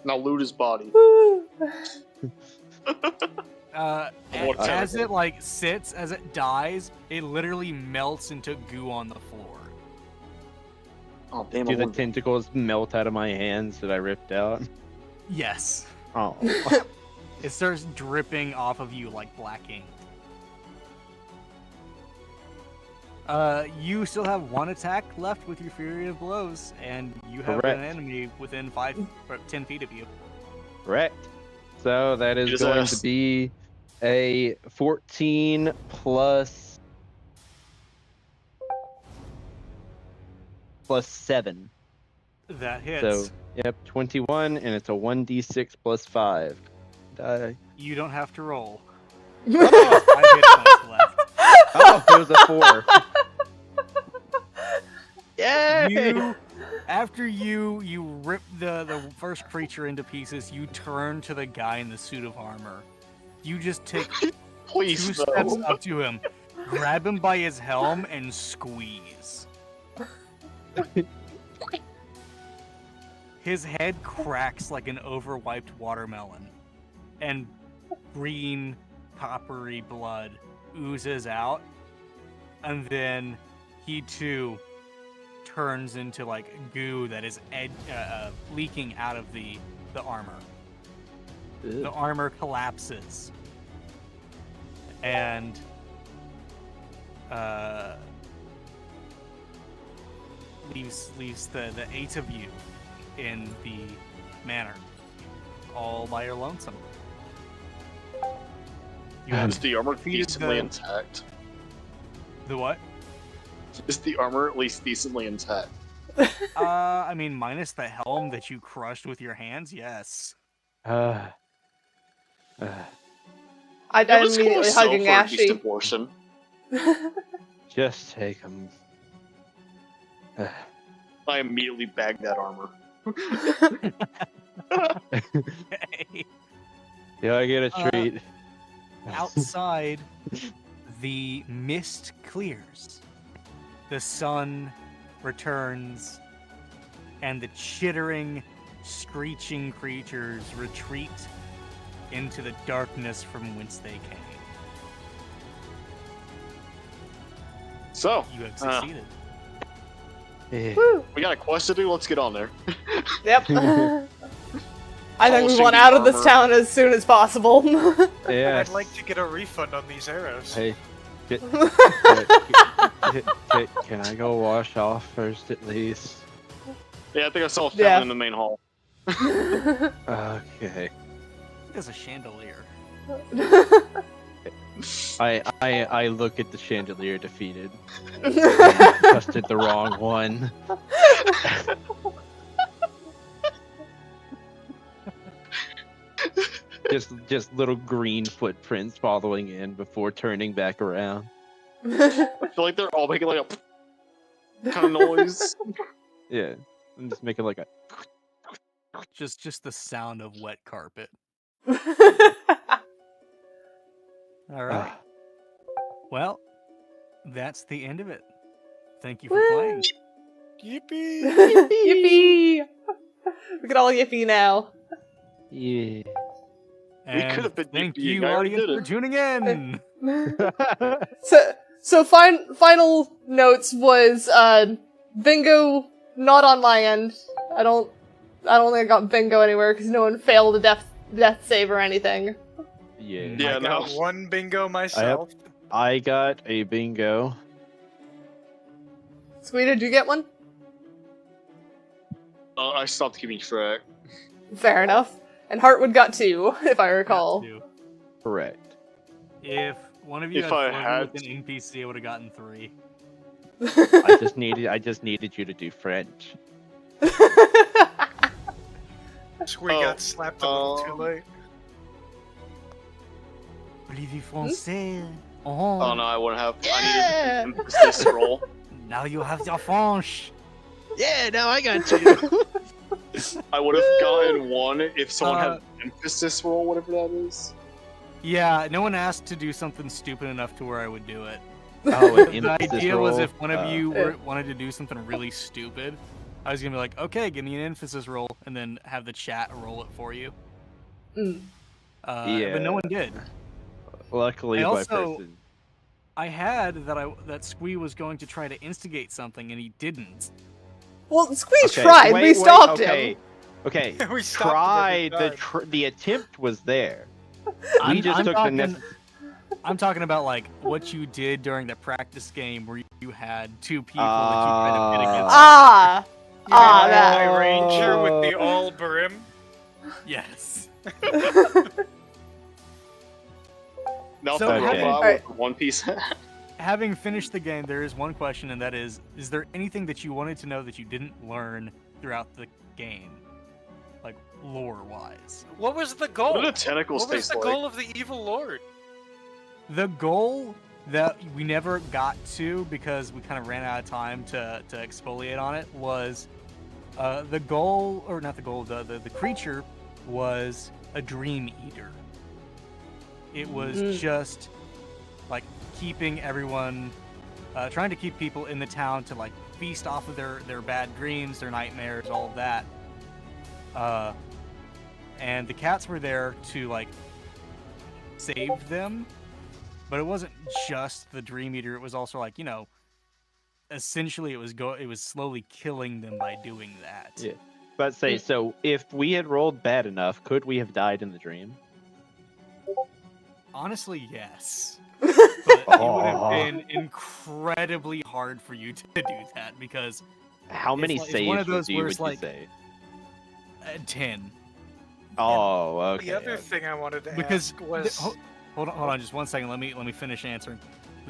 Now loot his body. As it like sits, as it dies, it literally melts into goo on the floor. Oh damn! Do I the wonder- tentacles melt out of my hands that I ripped out? Yes. Oh. It starts dripping off of you like black ink. You still have one attack left with your Fury of Blows, and you have Correct. an enemy within 10 feet of you. Correct. So that is His going ass. to be a 14 plus 7. That hits. So, yep, 21, and it's a 1d6 plus 5. You don't have to roll. Oh, 5 hit points left. oh, it was a 4. Yay! After you rip the first creature into pieces, you turn to the guy in the suit of armor. You just take Please, 2 no. steps up to him, grab him by his helm, and squeeze. His head cracks like an overwiped watermelon, and green, coppery blood oozes out, and then he too turns into like goo that is leaking out of the armor. The armor collapses, and leaves the 8 of you in the manor, all by your lonesome. You Is the armor defeated decently the- intact? The what? Is the armor at least decently intact? I mean, minus the helm that you crushed with your hands, yes. I'm Yeah, let's go immediately sell hugging for a decent Ashy. portion. Just take them. I immediately bag that armor. Yeah, I get a treat. Outside, the mist clears. The sun returns, and the chittering, screeching creatures retreat into the darkness from whence they came. So, You have succeeded. Eh. Woo. we got a quest to do. Let's get on there. Yep. I think we Polishing want the out of this armor. town as soon as possible. Yes. I'd like to get a refund on these arrows. Hey, can I go wash off first at least? Yeah, I think I saw a fountain Yeah. in the main hall. Okay. There's a chandelier. I look at the chandelier defeated. Trusted the wrong one. just little green footprints following in before turning back around. I feel like they're all making like a kind of noise. Yeah, I'm just making like a. Just the sound of wet carpet. Uh, All right. Ah, Well, that's the end of it. Thank you for Woo. playing. Yippee! Yippee! We can all yippee now. yeah. And could have been thank yippee, you, I already audience, did for it. tuning in. So final notes was bingo not on my end. I don't think I got bingo anywhere because no one failed a death save or anything. Yeah. Yeah, I got no. one bingo myself. I got a bingo. Squeeda, did you get one? I stopped keeping track. Fair enough. And Heartwood got 2, if I recall. Two. Correct. If one of you If had I flown had- with an NPC, I would have gotten 3. I just needed you to do French. Squee Oh, got slapped a little too late. Parlez-vous français? Oh no, I wouldn't have. Yeah. I needed to emphasis roll. Now you have your French. Yeah, now I got you. I would have gotten 1 if someone had Uh, an emphasis roll, whatever that is. Yeah, no one asked to do something stupid enough to where I would do it. Oh, an The emphasis idea was roll? if one of you Yeah. wanted to do something really stupid, I was gonna be like, okay, give me an emphasis roll, and then have the chat roll it for you. Mm. But no one did. Luckily, I my also- person. I had that Squee was going to try to instigate something, and he didn't. Well, Squeeze Okay, tried. wait, We wait, stopped okay. him. Okay, We stopped him every the attempt was there. We I'm just took talking- the I'm talking about like what you did during the practice game where you had two people that you tried to pit against. Ah! You mean that. my ranger with the all brim? Yes. Not So, the okay. robot Alright. with the One Piece hat. Having finished the game, there is one question, and that is there anything that you wanted to know that you didn't learn throughout the game? Like, lore-wise. What was the goal? What do the tentacles What was taste the like? goal of the evil lord? The goal that we never got to because we kind of ran out of time to exfoliate on it was the goal, or not the goal, the creature was a dream eater. It was just like keeping everyone, trying to keep people in the town to like feast off of their bad dreams, their nightmares, all of that. And the cats were there to like save them. But it wasn't just the Dream Eater. It was also like, essentially it was slowly killing them by doing that. Yeah. But say, so if we had rolled bad enough, could we have died in the dream? Honestly, yes. But it would have Aw. been incredibly hard for you to do that because How many it's one of saves those would where you it's like- say? 10. Oh, okay. The other thing I wanted to Because ask was... hold on just one second. Let me finish answering.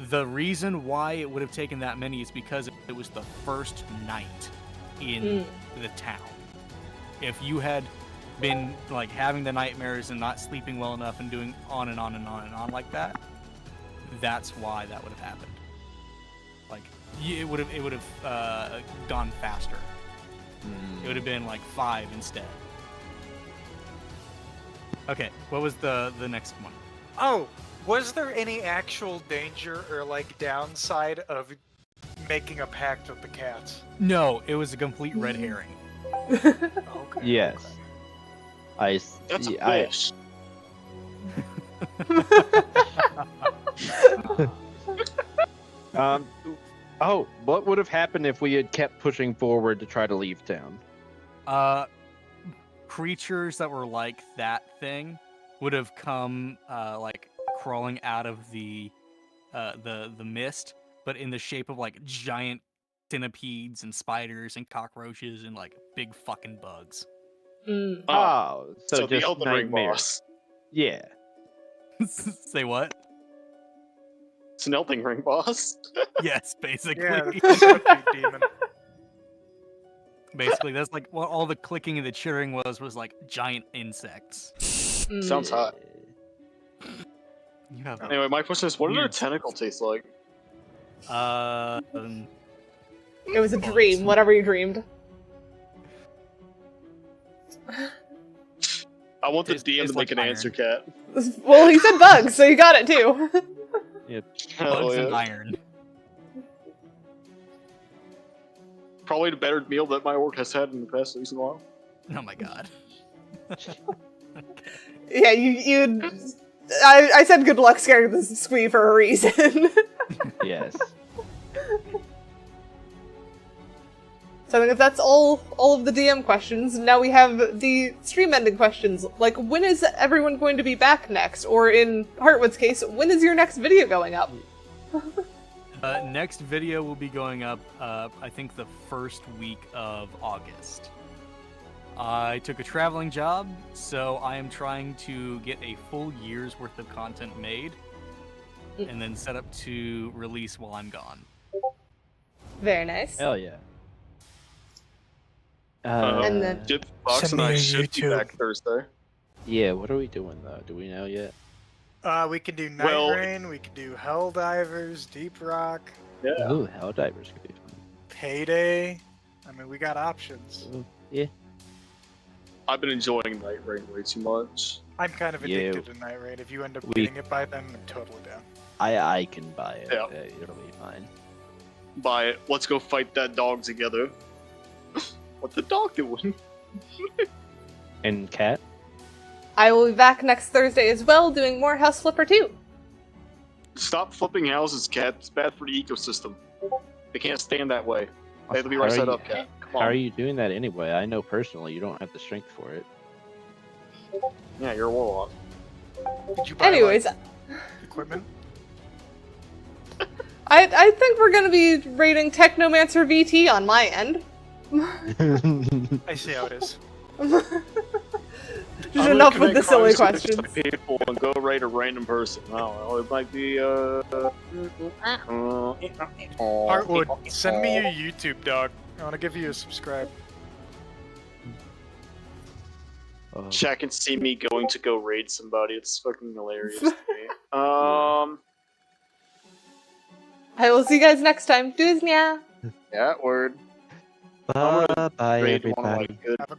The reason why it would have taken that many is because it was the first night in the town. If you had been like having the nightmares and not sleeping well enough and doing on and on and on and on like that, that's why that would have happened. Like it would have gone faster. It would have been like 5 instead. Okay, what was the next one? Oh, was there any actual danger or like downside of making a pact with the cats? No, it was a complete red herring. Okay. Yes. That's a I, fish. Oh, what would have happened if we had kept pushing forward to try to leave town? Creatures that were like that thing would have come like crawling out of the mist, but in the shape of like giant centipedes and spiders and cockroaches and like big fucking bugs. Oh, so the just Elden Ring nightmare. boss. Yeah. Say what? It's an Elden Ring boss. Yes, basically. Yeah, that's a centipede demon. Basically, that's like what all the clicking and the cheering was like giant insects. Sounds hot. You have Anyway, my question is, what do their Weird. tentacles taste like? It was a dream, whatever you dreamed. I want the Tastes- DM to tastes make like an answer, Cat. Well, he said bugs, so you got it too. Hell bugs and yeah. iron. Probably the better meal that my orc has had in the past recent while. Oh my god. Yeah, I said good luck scaring the squee for a reason. Yes. So I think if that's all of the DM questions, now we have the stream ending questions. Like, when is everyone going to be back next? Or in Heartwood's case, when is your next video going up? Next video will be going up, I think the first week of August. I took a traveling job, so I am trying to get a full year's worth of content made, and then set up to release while I'm gone. Very nice. Hell yeah. And then- Dip Fox Send and I me a should be YouTube. back Thursday. Yeah, what are we doing though? Do we know yet? We can do Night Well- Rain, we can do Helldivers, Deep Rock, Yeah. Ooh, Helldivers could be fun. Payday. I mean, we got options. Ooh, yeah. I've been enjoying Night Rain way too much. I'm kind of Yeah. addicted to Night Rain. If you end up We- getting it by then, I'm totally down. I can buy it. Yeah. It'll be fine. Buy it. Let's go fight that dog together. What the dog doing? And Cat? I will be back next Thursday as well, doing more House Flipper 2. Stop flipping houses, Cat. It's bad for the ecosystem. They can't stand that way. They have to be How right are side you- up, Cat. Come How on. are you doing that anyway? I know personally you don't have the strength for it. Yeah, you're a warlock. Did you buy Anyways, equipment? I think we're gonna be rating Technomancer VT on my end. I see how it is. Just enough with the silly questions. People and go rate a random person. I don't know. It might be Heartwood, send me your YouTube, dog. I want to give you a subscribe. Chat can see me going to go raid somebody. It's fucking hilarious to me. I will see you guys next time. Duznia! Yeah, word. Bye, bye Raid one of my everybody. good Have a